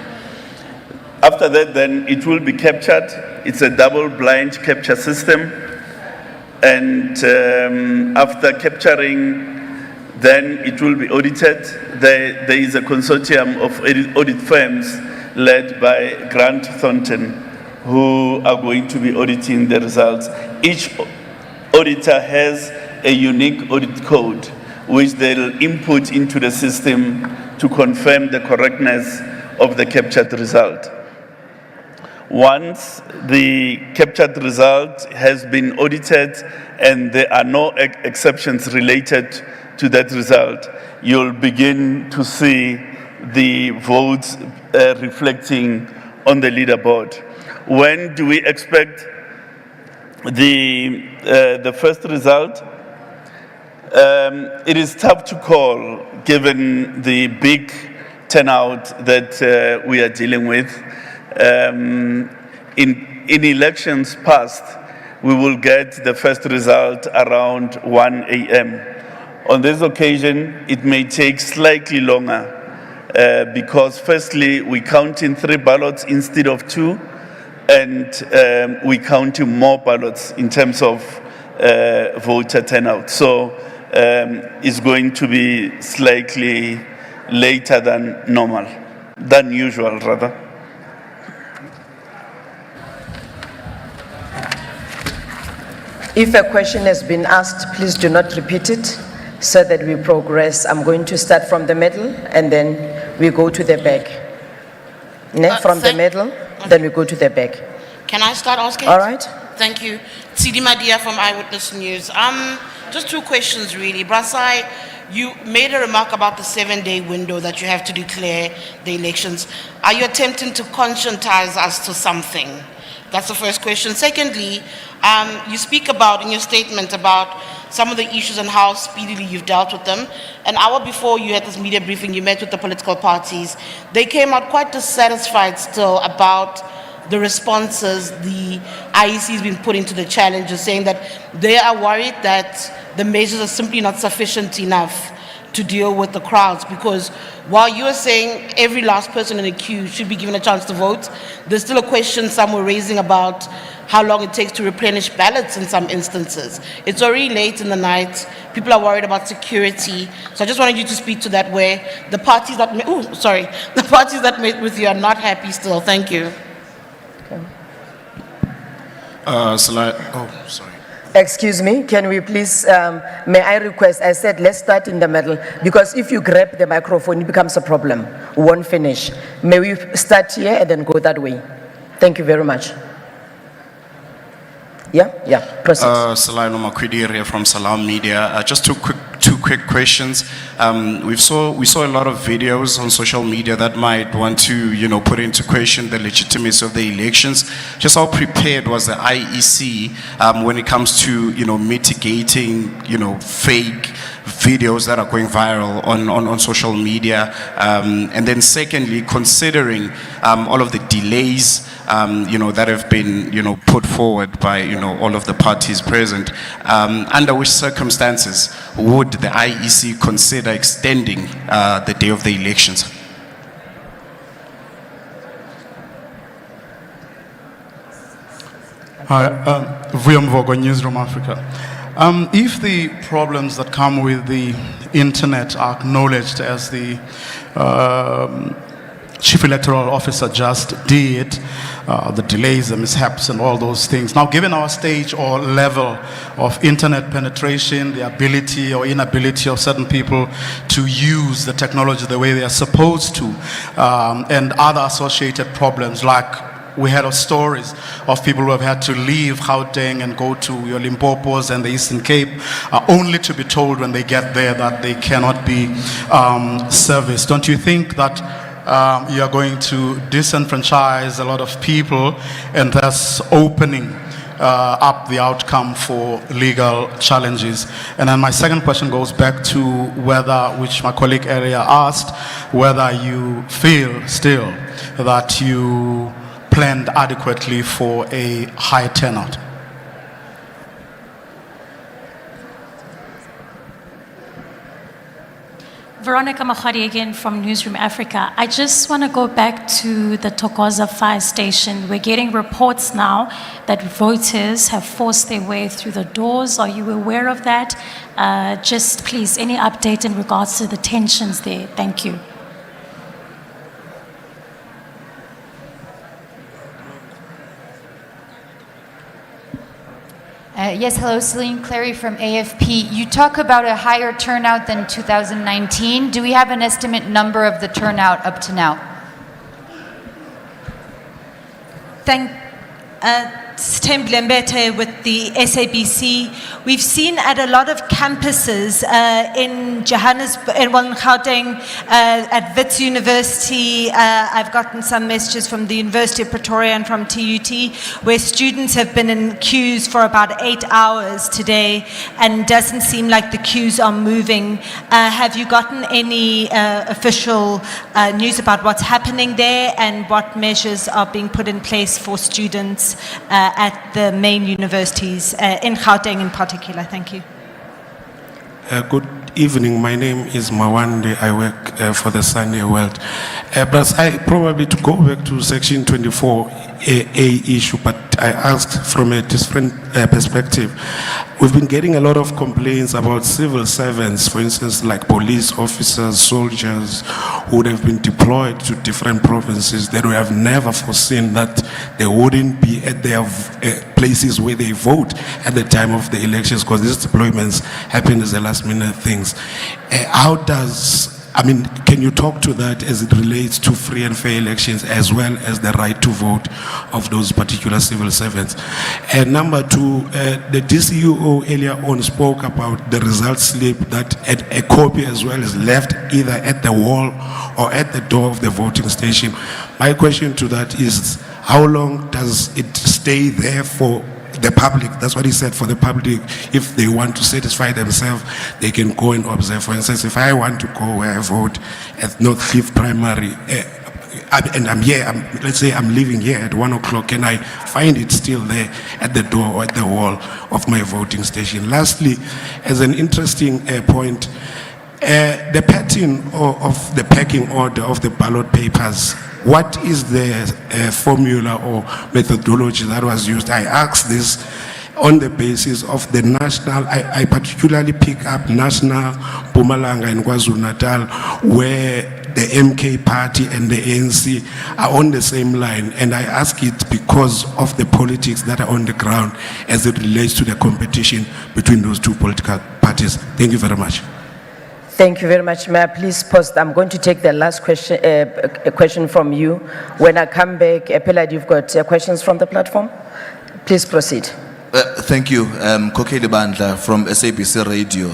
After that, then it will be captured. It's a double-blind capture system, and after capturing, then it will be audited. There is a consortium of audit firms led by Grant Thornton who are going to be auditing the results. Each auditor has a unique audit code which they'll input into the system to confirm the correctness of the captured result. Once the captured result has been audited and there are no exceptions related to that result, you'll begin to see the votes reflecting on the leaderboard. When do we expect the first result? It is tough to call given the big turnout that we are dealing with. In elections past, we will get the first result around 1 a.m. On this occasion, it may take slightly longer because firstly, we count in 3 ballots instead of 2, and we count in more ballots in terms of voter turnout. So it's going to be slightly later than usual rather. If a question has been asked, please do not repeat it so that we progress. I'm going to start from the middle and then we go to the back. From the middle, then we go to the back. Can I start asking? All right. Thank you. Sidi Madia from Eyewitness News. Just 2 questions really. Brasai, you made a remark about the 7-day window that you have to declare the elections. Are you attempting to conscientize us to something? That's the first question. Secondly, you speak about, in your statement, about some of the issues and how speedily you've dealt with them. An hour before you had this media briefing, you met with the political parties. They came out quite dissatisfied still about the responses the IEC has been putting to the challenges, saying that they are worried that the measures are simply not sufficient enough to deal with the crowds, because while you are saying every last person in the queue should be given a chance to vote, there's still a question some were raising about how long it takes to replenish ballots in some instances. It's already late in the night. People are worried about security. So I just wanted you to speak to that, where the parties that the parties that met with you are not happy still. Thank you. Sorry. Excuse me, can we please, may I request, I said let's start in the middle, because if you grab the microphone, it becomes a problem. We won't finish. May we start here and then go that way? Thank you very much. Yeah, proceed. Salino Makwidi from Salam Media. Just two quick questions. We saw a lot of videos on social media that might want to, put into question the legitimacy of the elections. Just how prepared was the IEC when it comes to, mitigating, fake videos that are going viral on social media? And then secondly, considering all of the delays, that have been, put forward by, all of the parties present, under which circumstances would the IEC consider extending the day of the elections? Hi, William Vogo, Newsroom Africa. If the problems that come with the internet are acknowledged, as the Chief Electoral Officer just did, the delays, the mishaps and all those things. Now, given our stage or level of internet penetration, the ability or inability of certain people to use the technology the way they are supposed to, and other associated problems, like we had stories of people who have had to leave Gauteng and go to your Limpopos and the Eastern Cape, only to be told when they get there that they cannot be serviced. Don't you think that you are going to disenfranchise a lot of people and thus opening up the outcome for legal challenges? And then my second question goes back to whether, which my colleague earlier asked, whether you feel still that you planned adequately for a high turnout. Veronica Makhwadi again from Newsroom Africa. I just want to go back to the Thokoza fire station. We're getting reports now that voters have forced their way through the doors. Are you aware of that? Just please, any update in regards to the tensions there? Thank you. Yes, hello, Celine Clary from AFP. You talk about a higher turnout than 2019. Do we have an estimate number of the turnout up to now? Tembile Mbete with the SABC. We've seen at a lot of campuses in Johannesburg, in Gauteng, at Wits University. I've gotten some messages from the University of Pretoria and from TUT, where students have been in queues for about 8 hours today, and doesn't seem like the queues are moving. Have you gotten any official news about what's happening there and what measures are being put in place for students at the main universities, in Gauteng in particular? Thank you. Good evening. My name is Mawande. I work for the Sunday World. But I probably, to go back to Section 24A issue, but I asked from a different perspective. We've been getting a lot of complaints about civil servants, for instance, like police officers, soldiers, who would have been deployed to different provinces that we have never foreseen that they wouldn't be at their places where they vote at the time of the elections, because these deployments happen as the last minute things. Can you talk to that as it relates to free and fair elections, as well as the right to vote of those particular civil servants? And number two, the DCUO earlier on spoke about the result slip, that a copy as well is left either at the wall or at the door of the voting station. My question to that is, how long does it stay there for the public? That's what he said, for the public. If they want to satisfy themselves, they can go and observe. For instance, if I want to go where I vote at North Cliff Primary, and I'm here, let's say I'm leaving here at 1 o'clock, and I find it still there at the door or at the wall of my voting station. Lastly, as an interesting point, the pattern of the packing order of the ballot papers, what is the formula or methodology that was used? I ask this on the basis of the national, I particularly pick up national, Mpumalanga and KwaZulu-Natal, where the MK party and the ANC are on the same line, and I ask it because of the politics that are on the ground as it relates to the competition between those two political parties. Thank you very much. Thank you very much. May I please pause? I'm going to take the last question, a question from you. When I come back, Pelad, you've got questions from the platform? Please proceed. Thank you. Kokeli Bandla from SABC Radio.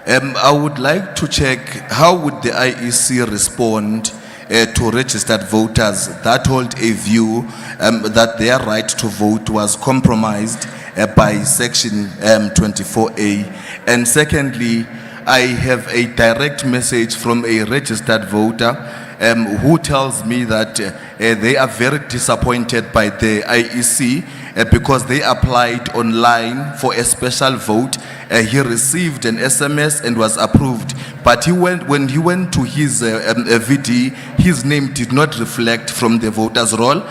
I would like to check, how would the IEC respond to registered voters that hold a view that their right to vote was compromised by Section 24A? And secondly, I have a direct message from a registered voter who tells me that they are very disappointed by the IEC because they applied online for a special vote. He received an SMS and was approved, but when he went to his VD, his name did not reflect from the voters roll.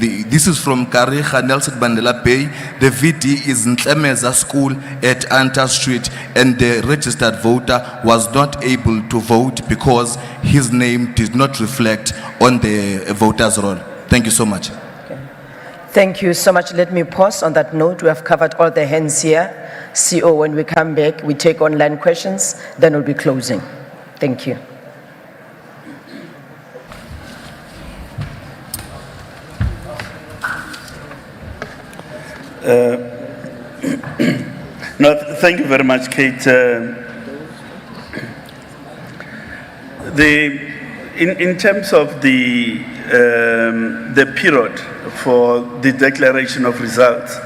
This is from Kariha Nelson Mandela Bay. The VD is Ntlemeza School at Anta Street, and the registered voter was not able to vote because his name did not reflect on the voters roll. Thank you so much. Thank you so much. Let me pause on that note. We have covered all the hands here. CO, when we come back, we take online questions, then we'll be closing. Thank you. No, thank you very much, Kate. In terms of the period for the declaration of results,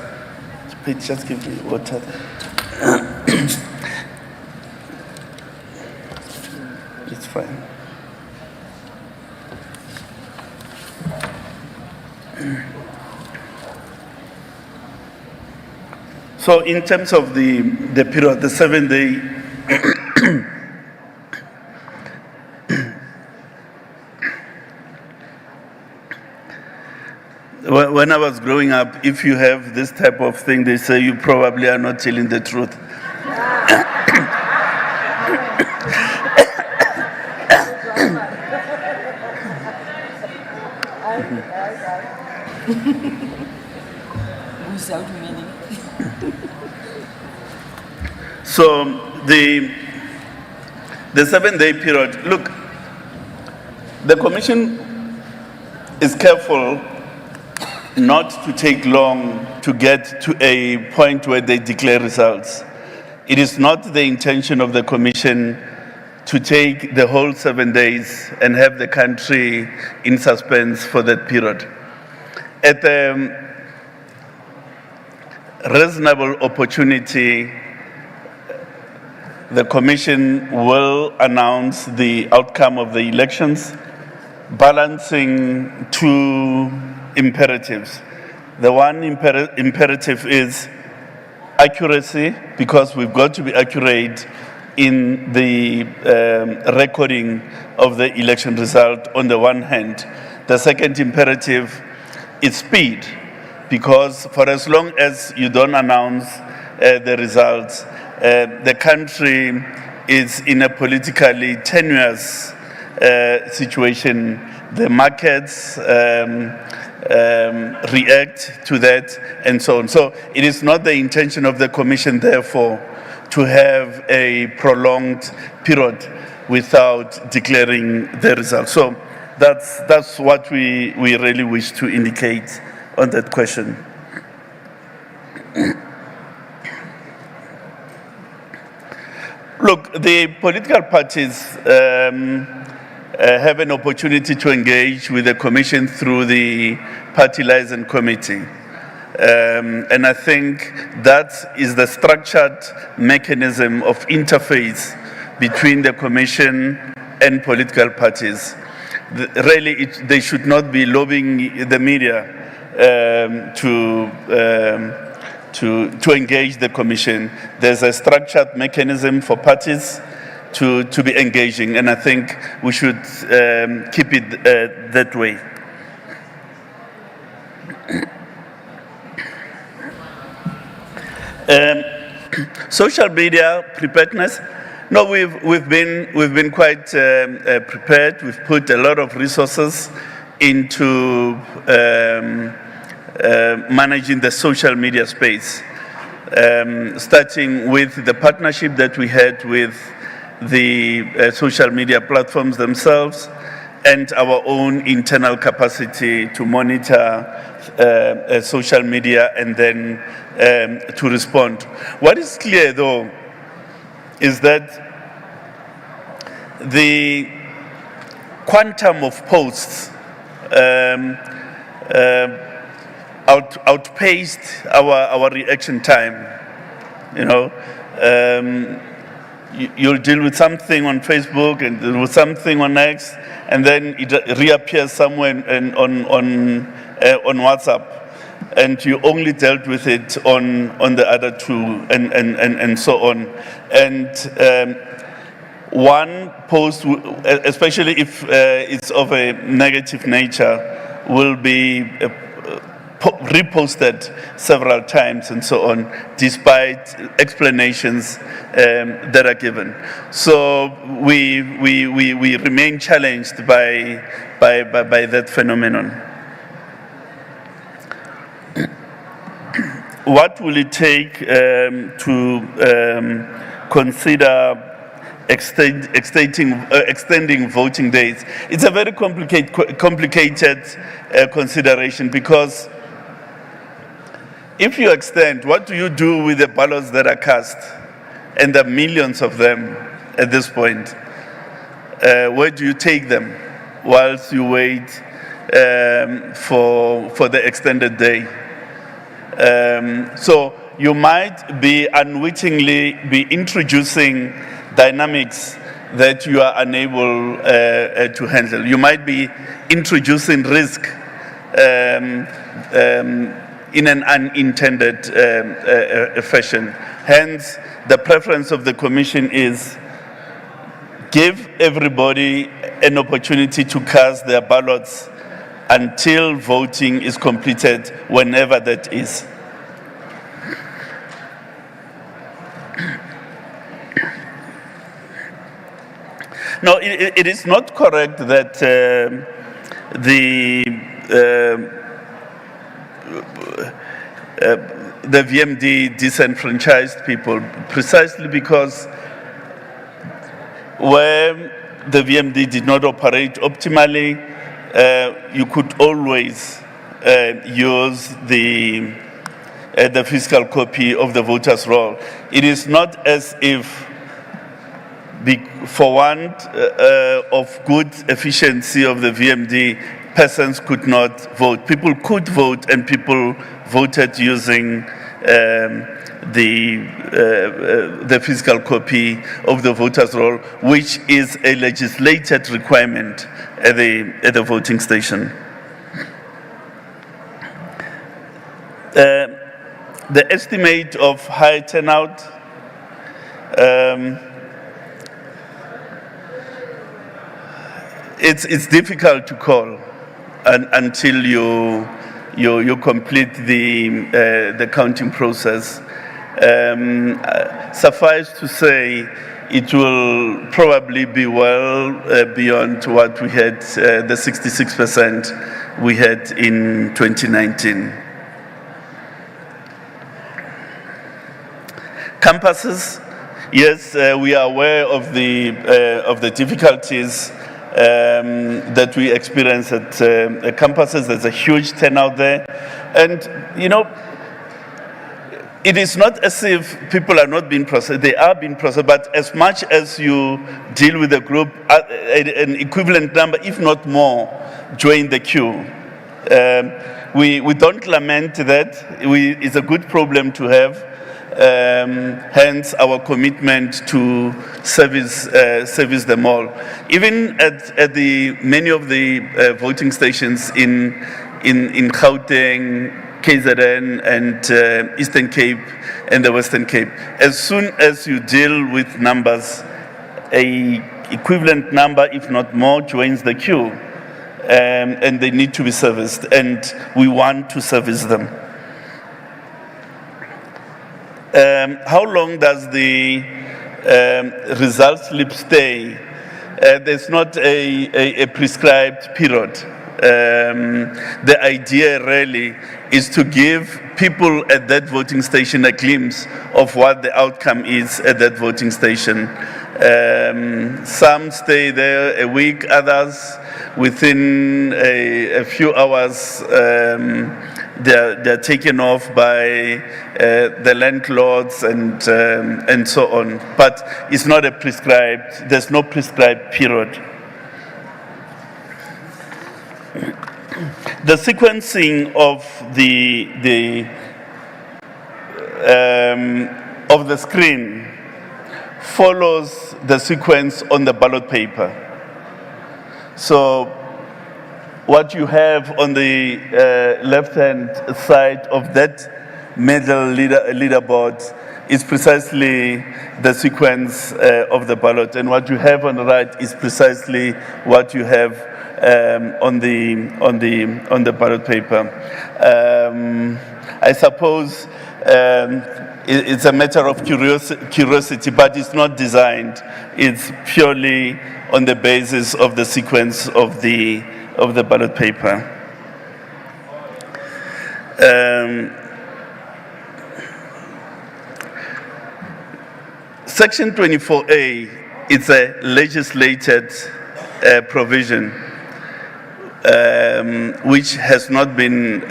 please just give me water. It's fine. So in terms of the period, the 7-day when I was growing up, if you have this type of thing, they say you probably are not telling the truth. So the 7-day period, look, the commission is careful not to take long to get to a point where they declare results. It is not the intention of the commission to take the whole 7 days and have the country in suspense for that period. At a reasonable opportunity, the commission will announce the outcome of the elections, balancing two imperatives. The one imperative is accuracy, because we've got to be accurate in the recording of the election result on the one hand. The second imperative is speed, because for as long as you don't announce the results, the country is in a politically tenuous situation. The markets react to that and so on. So it is not the intention of the commission, therefore, to have a prolonged period without declaring the results. So that's what we really wish to indicate on that question. Look, the political parties have an opportunity to engage with the Commission through the Party Liaison Committee. And I think that is the structured mechanism of interface between the Commission and political parties. Really, they should not be lobbying the media to engage the Commission. There's a structured mechanism for parties to be engaging, and I think we should keep it that way. Social media preparedness. No, we've been quite prepared. We've put a lot of resources into managing the social media space, starting with the partnership that we had with the social media platforms themselves and our own internal capacity to monitor social media and then to respond. What is clear though is that the quantum of posts outpaced our reaction time. You know, you'll deal with something on Facebook and with something on X, and then it reappears somewhere on WhatsApp, and you only dealt with it on the other two, and so on. And one post, especially if it's of a negative nature, will be reposted several times and so on, despite explanations that are given. So we remain challenged by that phenomenon. What will it take to consider extending voting days? It's a very complicated consideration, because if you extend, what do you do with the ballots that are cast? And there are millions of them at this point. Where do you take them whilst you wait for the extended day? So you might be unwittingly be introducing dynamics that you are unable to handle. You might be introducing risk in an unintended fashion. Hence, the preference of the Commission is give everybody an opportunity to cast their ballots until voting is completed, whenever that is. No, it is not correct that the VMD disenfranchised people, precisely because where the VMD did not operate optimally, you could always use the physical copy of the voter's roll. It is not as if, for want of good efficiency of the VMD, persons could not vote. People could vote, and people voted using the physical copy of the voter's roll, which is a legislated requirement at the voting station. The estimate of high turnout, it's difficult to call until you complete the counting process. Suffice to say, it will probably be well beyond what we had, the 66% we had in 2019. Campuses, yes, we are aware of the difficulties that we experience at campuses. There's a huge turnout there, and you know, it is not as if people are not being processed, they are being processed, but as much as you deal with a group, an equivalent number, if not more, join the queue. We don't lament that. It's a good problem to have. Hence our commitment to service them all. Even at many of the voting stations in Gauteng, KZN, and Eastern Cape and the Western Cape, as soon as you deal with numbers, a equivalent number, if not more, joins the queue, and they need to be serviced, and we want to service them. How long does the result slip stay? There's not a prescribed period. The idea really is to give people at that voting station a glimpse of what the outcome is at that voting station. Some stay there a week, others within a few hours they're taken off by the landlords and so on. But it's not there's no prescribed period. The sequencing of the screen follows the sequence on the ballot paper. So what you have on the left-hand side of that middle leaderboard is precisely the sequence of the ballot, and what you have on the right is precisely what you have on the ballot paper. I suppose it's a matter of curiosity, but it's not designed. It's purely on the basis of the sequence of the ballot paper. Section 24A, it's a legislated provision which has not been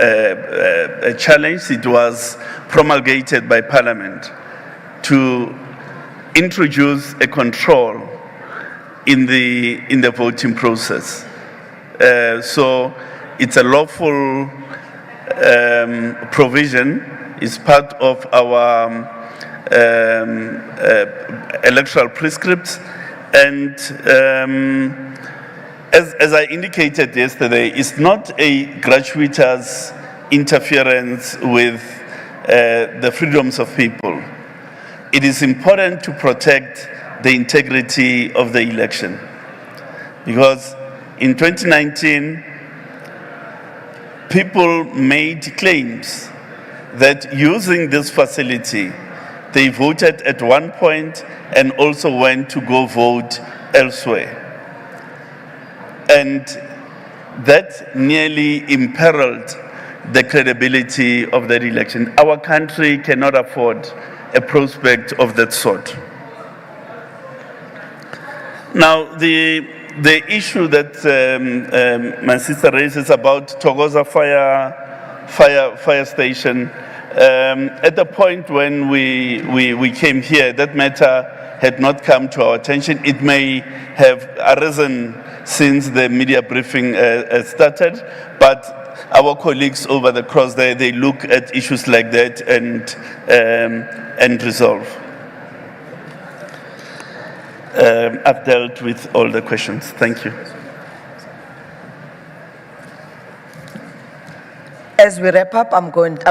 challenged. It was promulgated by Parliament to introduce a control in the voting process. So it's a lawful provision. It's part of our electoral prescripts, and as I indicated yesterday, it's not a gratuitous interference with the freedoms of people. It is important to protect the integrity of the election, because in 2019, people made claims that using this facility, they voted at one point and also went to go vote elsewhere. And that nearly imperiled the credibility of that election. Our country cannot afford a prospect of that sort. Now, the issue that my sister raises about Thokoza fire station, at the point when we came here, that matter had not come to our attention. It may have arisen since the media briefing started, but our colleagues over the cross there, they look at issues like that and resolve. I've dealt with all the questions. Thank you. As we wrap up, I'm going to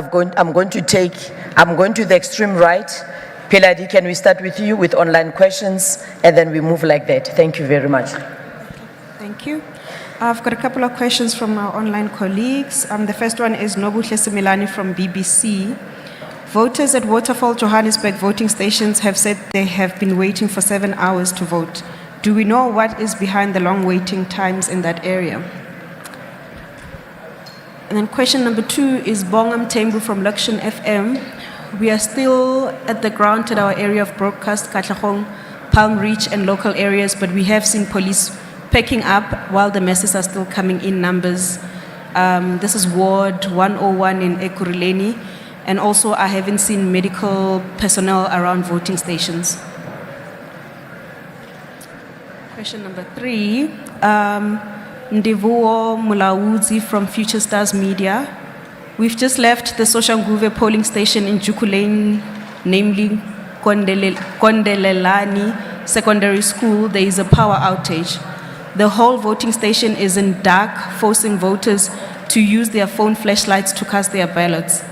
the extreme right. Piladi, can we start with you with online questions, and then we move like that? Thank you very much. Thank you. I've got a couple of questions from our online colleagues. The first one is Nobuhle Similani from BBC. Voters at Waterfall Johannesburg voting stations have said they have been waiting for 7 hours to vote. Do we know what is behind the long waiting times in that area? And then question number 2 is Bongam Tembu from Luxion FM. We are still at the ground at our area of broadcast, Katlehong, Palm Reach and local areas, but we have seen police packing up while the masses are still coming in numbers. This is Ward 101 in Ekurhuleni. And also, I haven't seen medical personnel around voting stations. Question number 3, Ndivuo Mulawuzi from Future Stars Media. We've just left the Soshanguve polling station in Juku Lane, namely Kondelelani Secondary School. There is a power outage. The whole voting station is in dark, forcing voters to use their phone flashlights to cast their ballots.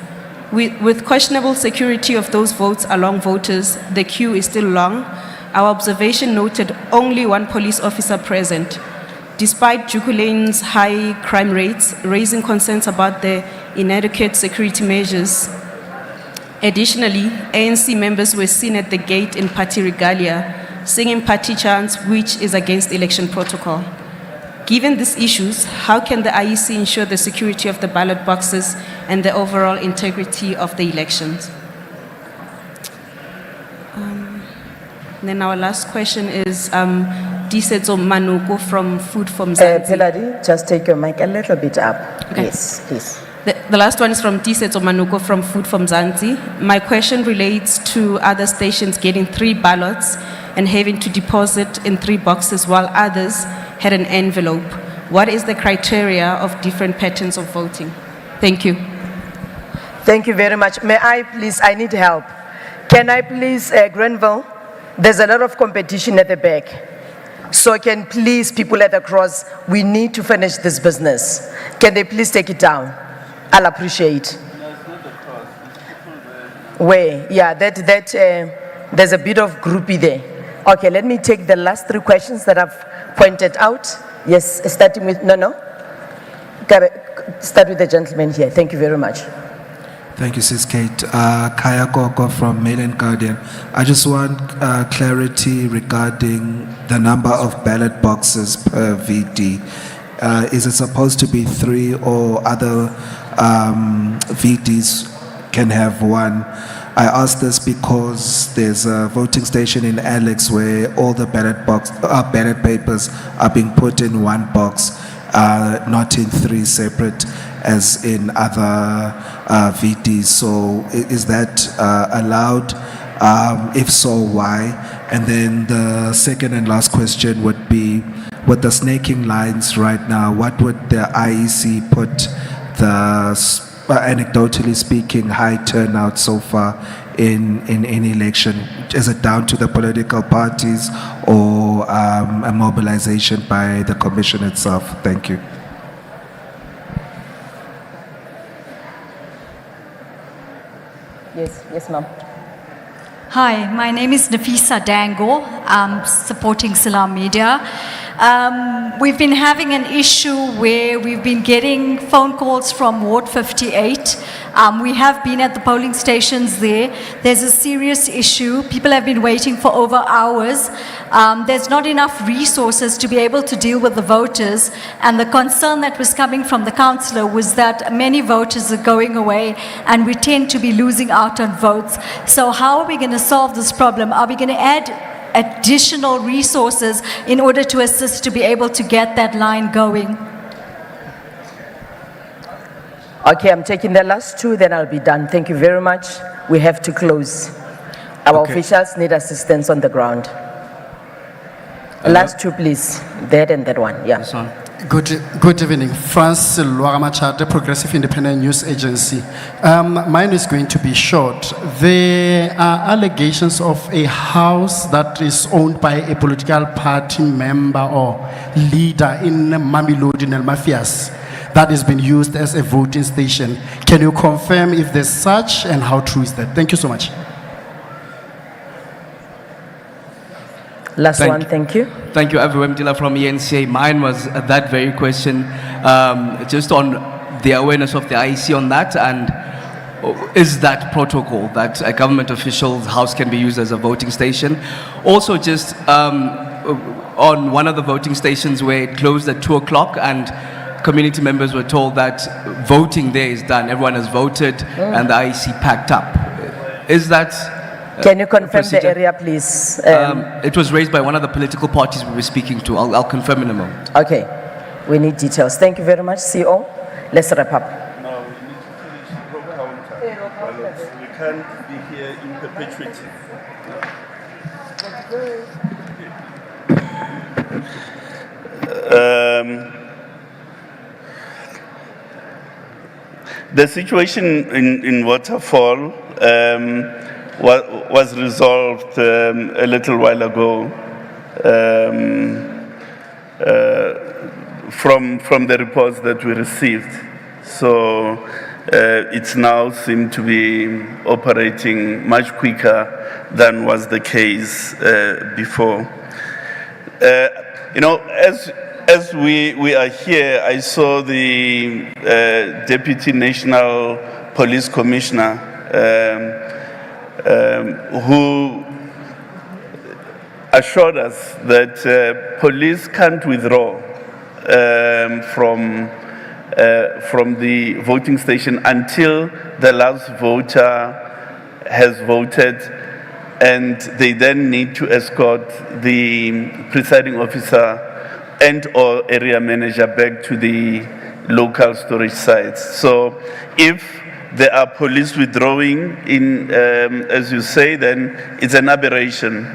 With questionable security of those votes along voters, the queue is still long. Our observation noted only one police officer present. Despite Juku Lane's high crime rates, raising concerns about the inadequate security measures. Additionally, ANC members were seen at the gate in party regalia, singing party chants, which is against election protocol. Given these issues, how can the IEC ensure the security of the ballot boxes and the overall integrity of the elections? Then our last question is Disetso Manuko from Food from Zanzi. Peladi, just take your mic a little bit up. Okay. Yes, please. The last one is from Disetso Manuko from Food from Zanzi. My question relates to other stations getting 3 ballots and having to deposit in 3 boxes while others had an envelope. What is the criteria of different patterns of voting? Thank you. Thank you very much. May I please, I need help. Can I please, Grenville, there's a lot of competition at the back. So can please, people at the cross, we need to finish this business. Can they please take it down? I'll appreciate. Where? Yeah, there's a bit of groupie there. Okay, let me take the last 3 questions that I've pointed out. Yes, starting with, no. Start with the gentleman here. Thank you very much. Thank you, Sis Kate. Kaya Koko from Mail and Guardian. I just want clarity regarding the number of ballot boxes per VD. Is it supposed to be 3 or other VDs can have 1? I ask this because there's a voting station in Alex where all the ballot papers are being put in 1 box, not in 3 separate as in other VDs. So is that allowed? If so, why? And then the second and last question would be, with the snaking lines right now, what would the IEC put the, anecdotally speaking, high turnout so far in any election? Is it down to the political parties or a mobilization by the commission itself? Thank you. Yes, ma'am. Hi, my name is Nafisa Dango. I'm supporting Salam Media. We've been having an issue where we've been getting phone calls from Ward 58. We have been at the polling stations there. There's a serious issue. People have been waiting for over hours. There's not enough resources to be able to deal with the voters. And the concern that was coming from the councillor was that many voters are going away and we tend to be losing out on votes. So how are we going to solve this problem? Are we going to add additional resources in order to assist to be able to get that line going? Okay, I'm taking the last 2, then I'll be done. Thank you very much. We have to close. Our officials need assistance on the ground. Last 2, please. That and that one, yeah. Good evening. Francis Luaramachate, Progressive Independent News Agency. Mine is going to be short. There are allegations of a house that is owned by a political party member or leader in Mamelodi and Mafias that has been used as a voting station. Can you confirm if there's such and how true is that? Thank you so much. Last one, thank you. Thank you, Aviwem Dila from ENCA. Mine was that very question, just on the awareness of the IEC on that, and is that protocol that a government official's house can be used as a voting station? Also, just on one of the voting stations where it closed at 2 o'clock and community members were told that voting there is done, everyone has voted, and the IEC packed up. Is that... Can you confirm the area, please? It was raised by one of the political parties we were speaking to. I'll confirm in a moment. Okay. We need details. Thank you very much, CO. Let's wrap up. The situation in Waterfall was resolved a little while ago from the reports that we received. So it's now seemed to be operating much quicker than was the case before. You know, as we are here, I saw the Deputy National Police Commissioner who assured us that police can't withdraw from the voting station until the last voter has voted, and they then need to escort the presiding officer and or area manager back to the local storage sites. So if there are police withdrawing in, as you say, then it's an aberration.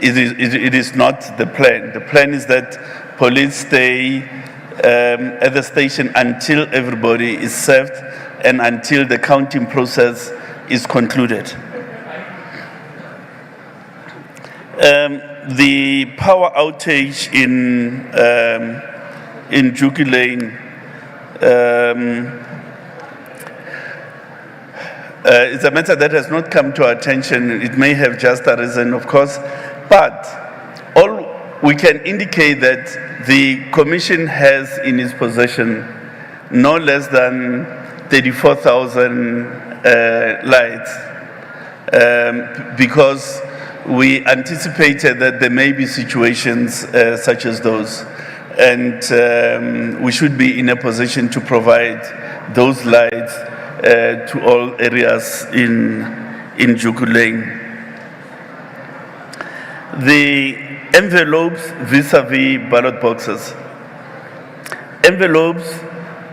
It is not the plan. The plan is that police stay at the station until everybody is served and until the counting process is concluded. The power outage in Juki Lane is a matter that has not come to our attention. It may have just arisen, of course, but all we can indicate that the Commission has in its possession no less than 34,000 lights, because we anticipated that there may be situations such as those, and we should be in a position to provide those lights to all areas in Juku Lane. The envelopes vis-a-vis ballot boxes. Envelopes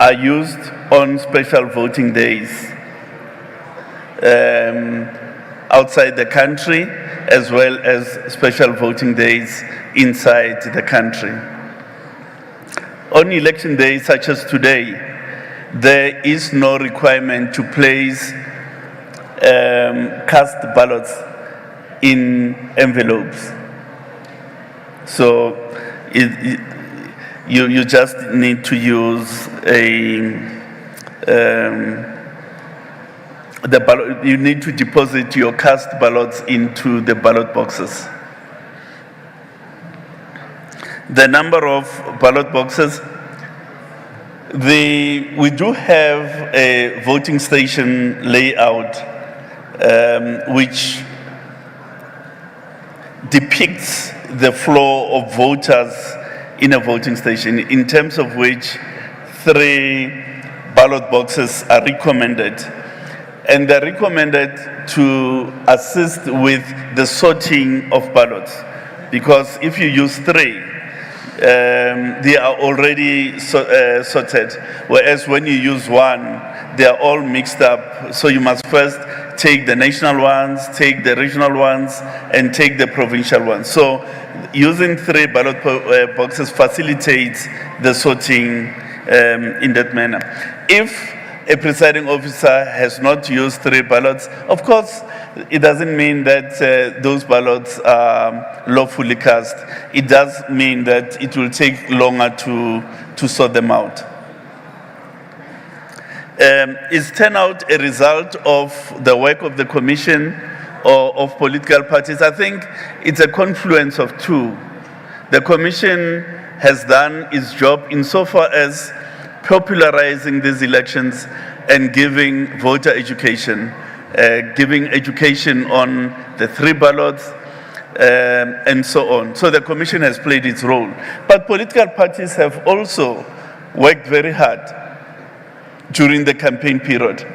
are used on special voting days outside the country, as well as special voting days inside the country. On election days such as today, there is no requirement to place cast ballots in envelopes. So you just need to use you need to deposit your cast ballots into the ballot boxes. The number of ballot boxes, we do have a voting station layout which depicts the flow of voters in a voting station, in terms of which 3 ballot boxes are recommended. And they're recommended to assist with the sorting of ballots, because if you use 3, they are already sorted, whereas when you use 1, they are all mixed up. So you must first take the national ones, take the regional ones, and take the provincial ones. So using 3 ballot boxes facilitates the sorting in that manner. If a presiding officer has not used 3 ballots, of course, it doesn't mean that those ballots are lawfully cast. It does mean that it will take longer to sort them out. Is turnout a result of the work of the Commission or of political parties? I think it's a confluence of 2. The Commission has done its job insofar as popularizing these elections and giving voter education, giving education on the 3 ballots, and so on. So the Commission has played its role. But political parties have also worked very hard during the campaign period.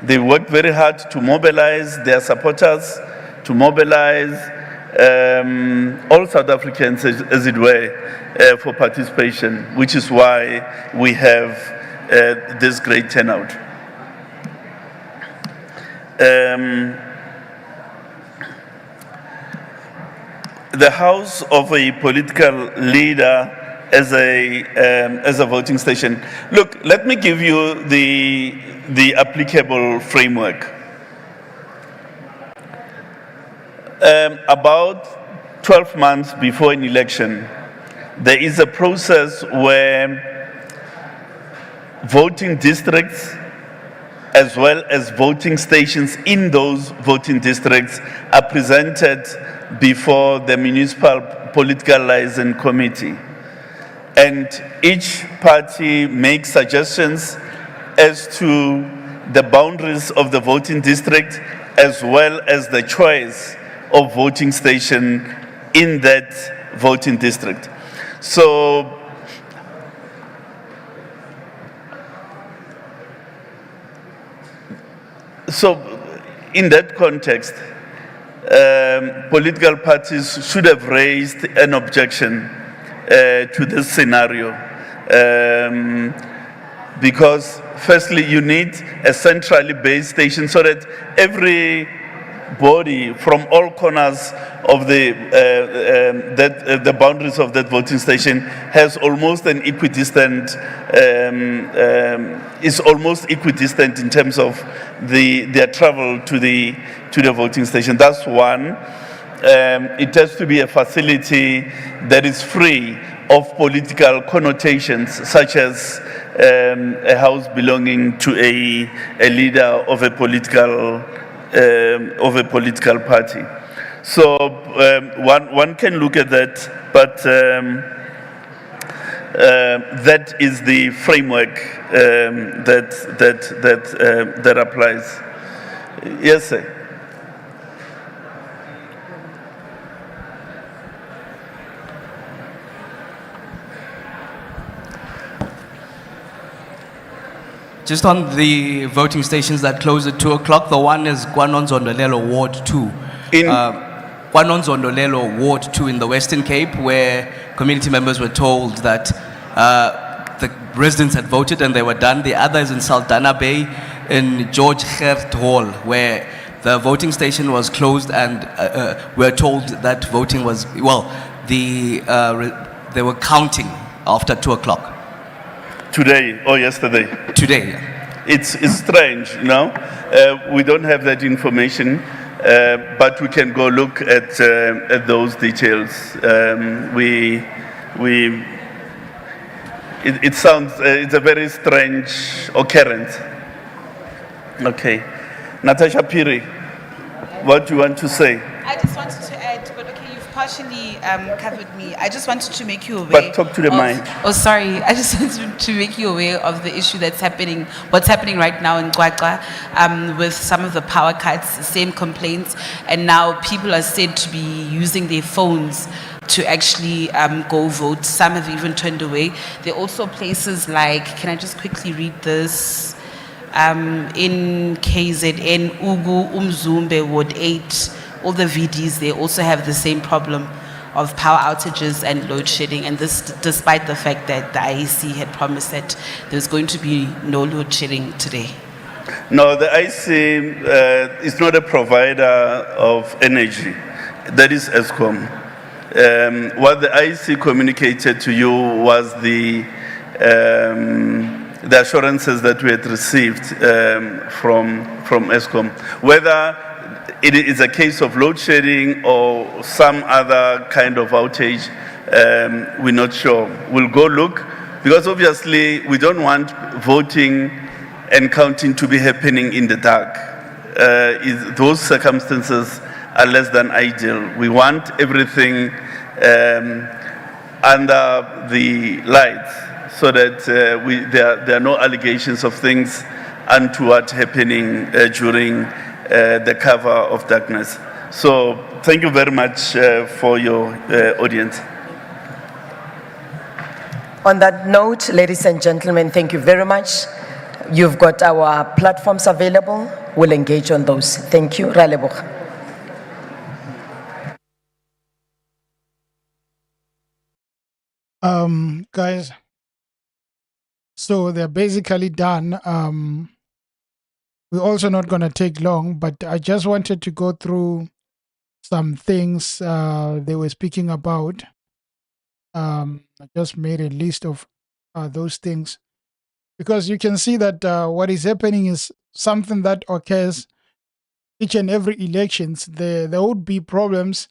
They worked very hard to mobilize their supporters, to mobilize all South Africans, as it were, for participation, which is why we have this great turnout. the house of a political leader as a voting station. Look, let me give you the applicable framework. About 12 months before an election, there is a process where voting districts as well as voting stations in those voting districts are presented before the municipal political liaison committee. And each party makes suggestions as to the boundaries of the voting district as well as the choice of voting station in that voting district. So in that context, political parties should have raised an objection to this scenario because firstly you need a centrally based station so that every body from all corners of the boundaries of that voting station has almost an equidistant is almost equidistant in terms of their travel to the voting station. That's one. It has to be a facility that is free of political connotations, such as a house belonging to a leader of a political party. So one can look at that, but that is the framework that applies. Yes, sir. Just on the voting stations that close at 2 o'clock, the one is Kwanonzondolelo Ward 2. Kwanonzondolelo Ward 2 in the Western Cape, where community members were told that the residents had voted and they were done. The other is in Saldanha Bay in George Gert Hall, where the voting station was closed and we were told that voting was, they were counting after 2 o'clock. Today or yesterday? Today, yeah. It's strange, you know. We don't have that information, but we can go look at those details. It sounds, it's a very strange occurrence. Okay. Natasha Piri, what do you want to say? I just wanted to add, but okay, you've partially covered me. I just wanted to make you aware. But talk to the mic. Oh, sorry. I just wanted to make you aware of the issue that's happening, what's happening right now in Kwakwa with some of the power cuts, the same complaints, and now people are said to be using their phones to actually go vote. Some have even turned away. There are also places like, can I just quickly read this? In KZN, Ugu, Umzumbe, Ward 8, all the VDs, they also have the same problem of power outages and load shedding, and this despite the fact that the IEC had promised that there's going to be no load shedding today. No, the IEC is not a provider of energy. That is ESCOM. What the IEC communicated to you was the assurances that we had received from ESCOM. Whether it is a case of load shedding or some other kind of outage, we're not sure. We'll go look, because obviously we don't want voting and counting to be happening in the dark. Those circumstances are less than ideal. We want everything under the lights, so that there are no allegations of things untoward happening during the cover of darkness. So thank you very much for your audience. On that note, ladies and gentlemen, thank you very much. You've got our platforms available. We'll engage on those. Thank you. Ra leboga. Guys, so they're basically done. We're also not going to take long, but I just wanted to go through some things they were speaking about. I just made a list of those things because you can see that what is happening is something that occurs each and every elections. There would be problems,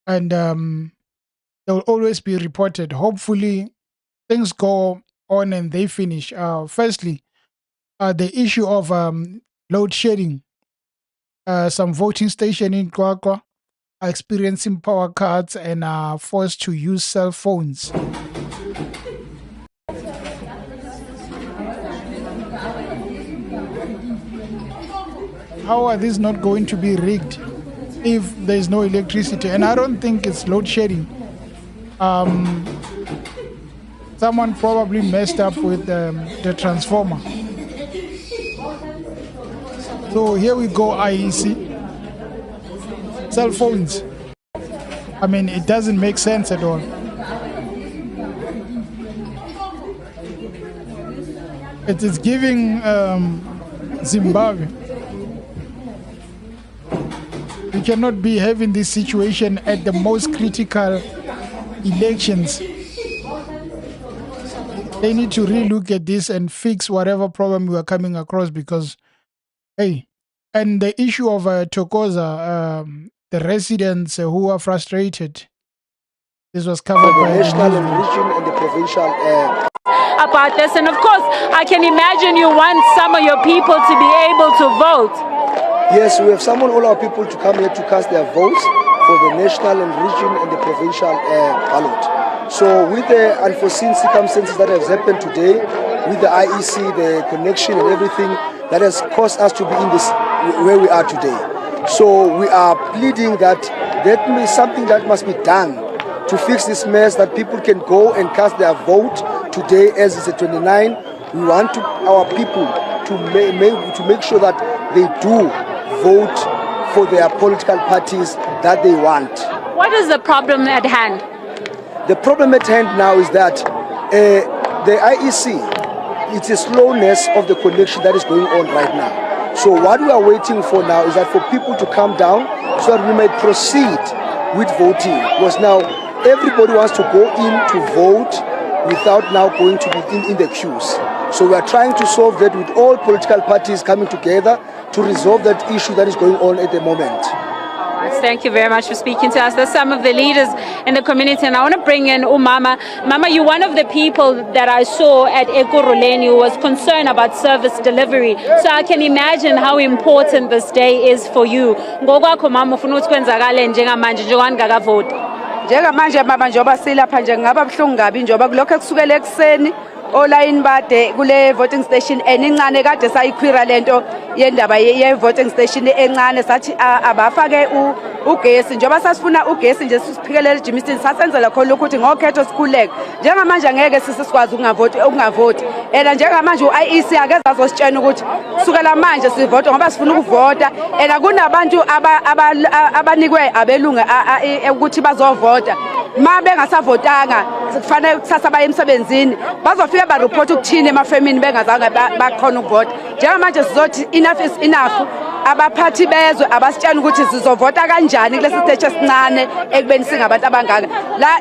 and they will always be reported. Hopefully, things go on and they finish. Firstly, the issue of load shedding. Some voting station in Kwakwa are experiencing power cuts and are forced to use cell phones. How are these not going to be rigged if there is no electricity? And I don't think it's load shedding. Someone probably messed up with the transformer. So here we go, IEC. Cell phones. I mean, it doesn't make sense at all. It is giving Zimbabwe. We cannot be having this situation at the most critical elections. They need to relook at this and fix whatever problem we are coming across because, hey, and the issue of Tokoza, the residents who are frustrated. This was covered by the national and region and the provincial about this. And of course, I can imagine you want some of your people to be able to vote. Yes, we have summoned all our people to come here to cast their votes for the national and region and the provincial ballot. So with the unforeseen circumstances that have happened today, with the IEC, the connection and everything, that has caused us to be in this where we are today. So we are pleading that that is something that must be done to fix this mess, that people can go and cast their vote today as it's the 29. We want our people to make sure that they do vote for their political parties that they want. What is the problem at hand? The problem at hand now is that the IEC, it's a slowness of the connection that is going on right now. So what we are waiting for now is that for people to come down so that we may proceed with voting. Because now everybody wants to go in to vote without now going to be in the queues. So we are trying to solve that with all political parties coming together to resolve that issue that is going on at the moment. Thank you very much for speaking to us. There's some of the leaders in the community, and I want to bring in Umama. Mama, you're one of the people that I saw at Ekurhuleni who was concerned about service delivery. So I can imagine how important this day is for you. Ngokwakho mama ufuna ukuthi kwenzakale njengamanje njengoba ningakavoti. Njengamanje mama njengoba silapha nje ngaba buhlungu kabi njengoba kulokho ekusukela ekseni olayini bade kule voting station enincane kade sayikhwira lento yendaba ye voting station encane sathi abafake ugesi njengoba sasifuna ugesi nje sisiphikelele ejimisini sasenzela khona ukuthi ngokhetho sikhuleke njengamanje angeke sisikwazi ukungavoti ena njengamanje uIEC akeze azositshena ukuthi kusukela manje sivota ngoba sifuna ukuvota ena kunabantu abanikwe abelunga ukuthi bazovota ma bengasavotanga kufanele kusasa baye emsebenzini bazofika ba report ukuthini emafemini bengazange bakhona ukuvota njengamanje sizothi enough is enough abaphathi bezwe abasitshela ukuthi sizovota kanjani kulesi stage esincane ekubeni singabantu abangaka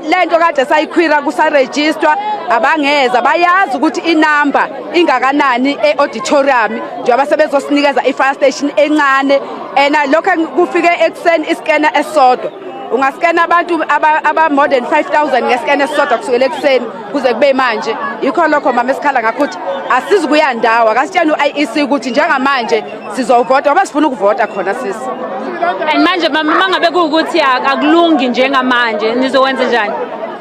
lento kade sayikhwira kusaregister abangeza bayazi ukuthi inamba ingakanani eauditorium njengoba sebezosinikeza ifire station encane ena lokho kufike ekseni iscanner esodwa ungaskena abantu aba more than 5000 ngescanner esodwa kusukela ekseni kuze kube manje yikho lokho mama esikhala ngakho asizi kuyandawo akasitshela uIEC ukuthi njengamanje sizovota ngoba sifuna ukuvota khona sisi and manje mama mangabe kuukuthi akulungi njengamanje nizokwenza njani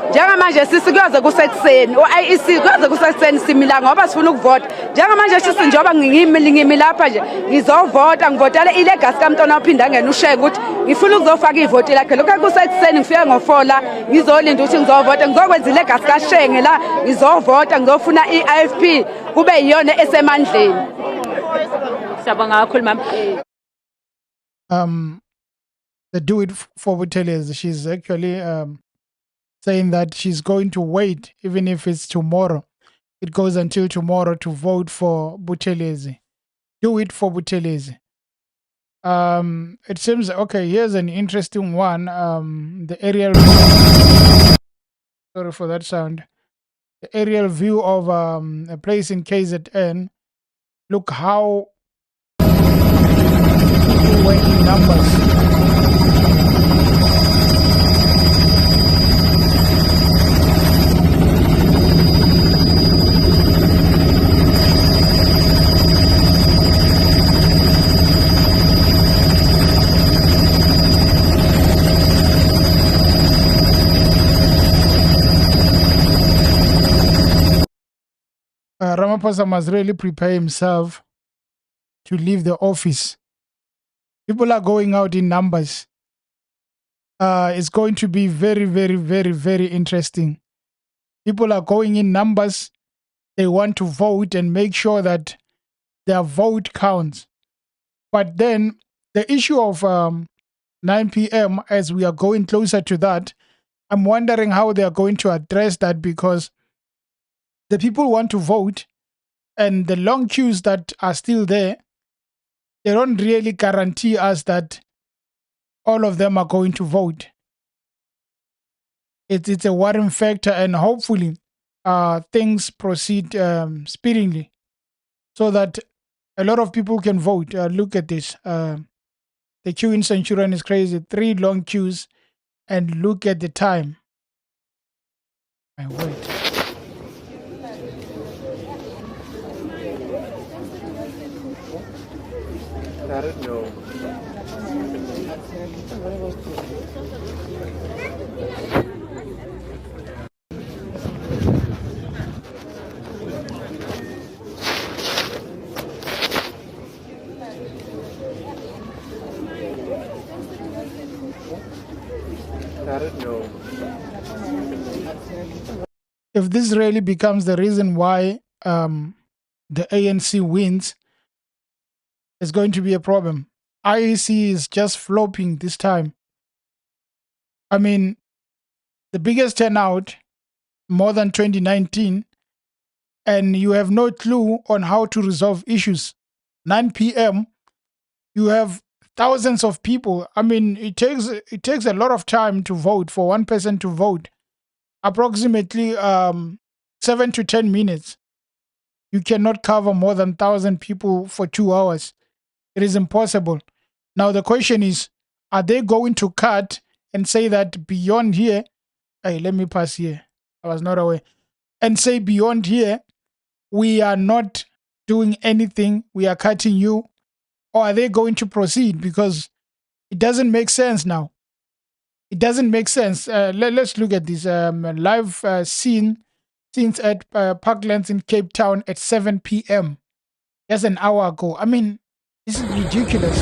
njengamanje sisi kuyoze kusekuseni uIEC kuyoze kusekuseni simila ngoba sifuna ukuvota njengamanje sisi njengoba ngimi lapha nje ngizovota ngivotela ilegacy kaMntwana ophinda ngene usheke ukuthi ngifuna ukuzofaka ivoti lakhe lokho kusekuseni ngifike ngo4 ngizolinda ukuthi ngizovota ngizokwenza ilegacy kaShenge la ngizovota ngizofuna iIFP kube yiyona esemandleni siyabonga kakhulu mama the do it for Buthelezi, she's actually saying that she's going to wait even if it's tomorrow. It goes until tomorrow to vote for Buthelezi. Do it for Buthelezi. It seems okay. Here's an interesting one. The aerial. Sorry for that sound. The aerial view of a place in KZN. Look how people were in numbers. Ramaphosa must really prepare himself to leave the office. People are going out in numbers. It's going to be very, very, very, very interesting. People are going in numbers. They want to vote and make sure that their vote counts. But then the issue of 9 p.m., as we are going closer to that, I'm wondering how they are going to address that, because the people want to vote, and the long queues that are still there, they don't really guarantee us that all of them are going to vote. It's a worrying factor, and hopefully things proceed speedily so that a lot of people can vote. Look at this. The queue in Centurion is crazy. 3 long queues, and look at the time. My word. I don't know. I don't know. If this really becomes the reason why the ANC wins, it's going to be a problem. IEC is just flopping this time. I mean, the biggest turnout, more than 2019, and you have no clue on how to resolve issues. 9 p.m., you have thousands of people. I mean, it takes a lot of time to vote, for one person to vote. Approximately 7 to 10 minutes. You cannot cover more than 1,000 people for 2 hours. It is impossible. Now the question is, are they going to cut and say that beyond here, hey, let me pass here. I was not aware. And say beyond here, we are not doing anything. We are cutting you. Or are they going to proceed? Because it doesn't make sense now. It doesn't make sense. Let's look at this live scenes at Parklands in Cape Town at 7 p.m. Just an hour ago. I mean, this is ridiculous.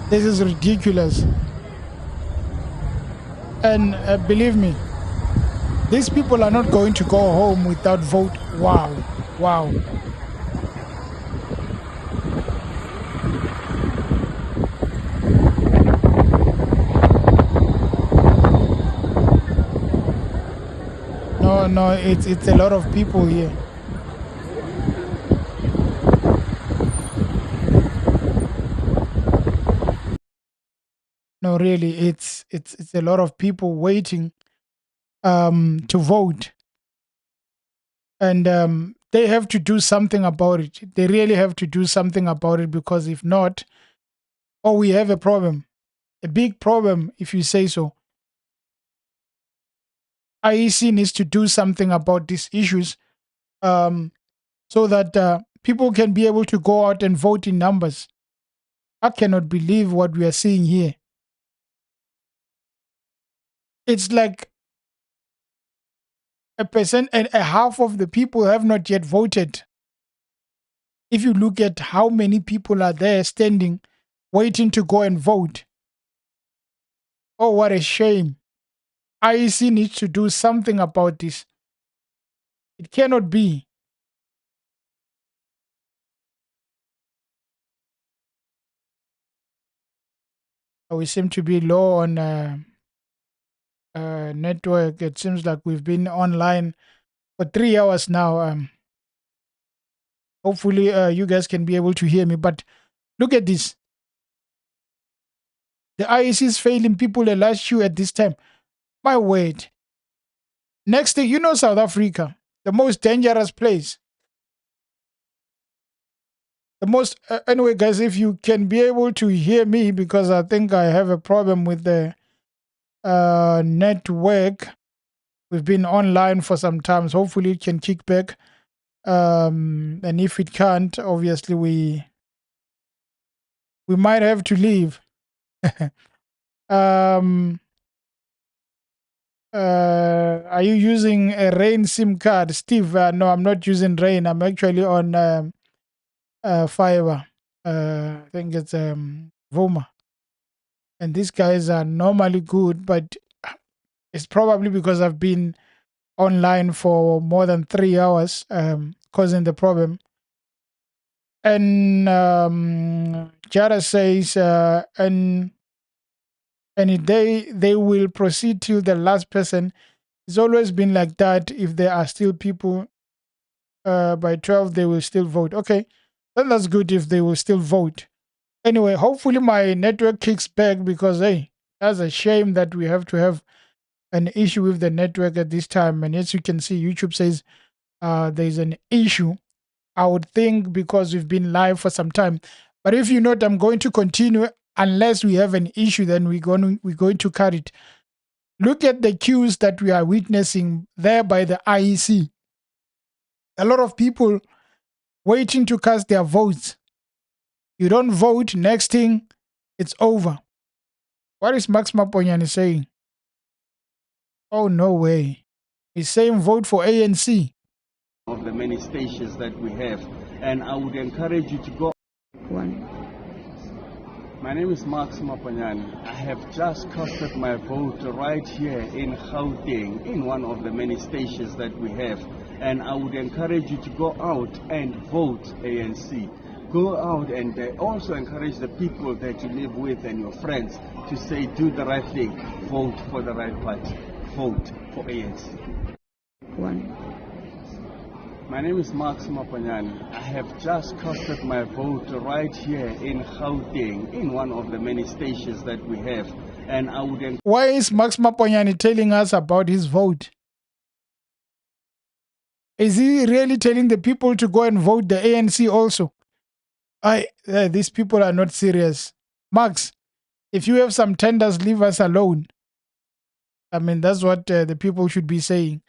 This is ridiculous. And believe me, these people are not going to go home without vote. Wow. Wow. No, it's a lot of people here. No, really, it's a lot of people waiting to vote, and they have to do something about it. They really have to do something about it, because if not, oh, we have a problem, a big problem, if you say so. IEC needs to do something about these issues. so that people can be able to go out and vote in numbers. I cannot believe what we are seeing here. It's like 1% and a half of the people have not yet voted. If you look at how many people are there standing, waiting to go and vote. Oh, what a shame. IEC needs to do something about this. It cannot be. We seem to be low on network. It seems like we've been online for 3 hours now. Hopefully, you guys can be able to hear me. But look at this. The IEC is failing people a last year at this time. My word. Next thing, you know, South Africa, the most dangerous place. The most, anyway, guys, if you can be able to hear me, because I think I have a problem with the network. We've been online for some time. So hopefully it can kick back. And if it can't, obviously we might have to leave. Are you using a Rain SIM card, Steve? No, I'm not using Rain. I'm actually on Fiber. I think it's Voma. And these guys are normally good, but it's probably because I've been online for more than 3 hours, causing the problem. And Jara says, and they will proceed till the last person. It's always been like that. If there are still people by 12, they will still vote. Okay, then that's good if they will still vote. Anyway, hopefully my network kicks back, because, hey, that's a shame that we have to have an issue with the network at this time. And as you can see, YouTube says there's an issue. I would think because we've been live for some time. But if you note, I'm going to continue unless we have an issue, then we're going to cut it. Look at the queues that we are witnessing there by the IEC. A lot of people waiting to cast their votes. You don't vote, next thing, it's over. What is Max Maponyane saying? Oh, no way. He's saying vote for ANC. Of the many stations that we have, and I would encourage you to go. My name is Max Mapanyane. I have just casted my vote right here in Gauteng, in one of the many stations that we have, and I would encourage you to go out and vote ANC. Go out and also encourage the people that you live with and your friends to say, do the right thing, vote for the right party, vote for ANC. My name is Max Mapanyane. I have just casted my vote right here in Gauteng, in one of the many stations that we have, and I would... Why is Max Maponyane telling us about his vote? Is he really telling the people to go and vote the ANC also? These people are not serious. Max, if you have some tenders, leave us alone. I mean, that's what the people should be saying.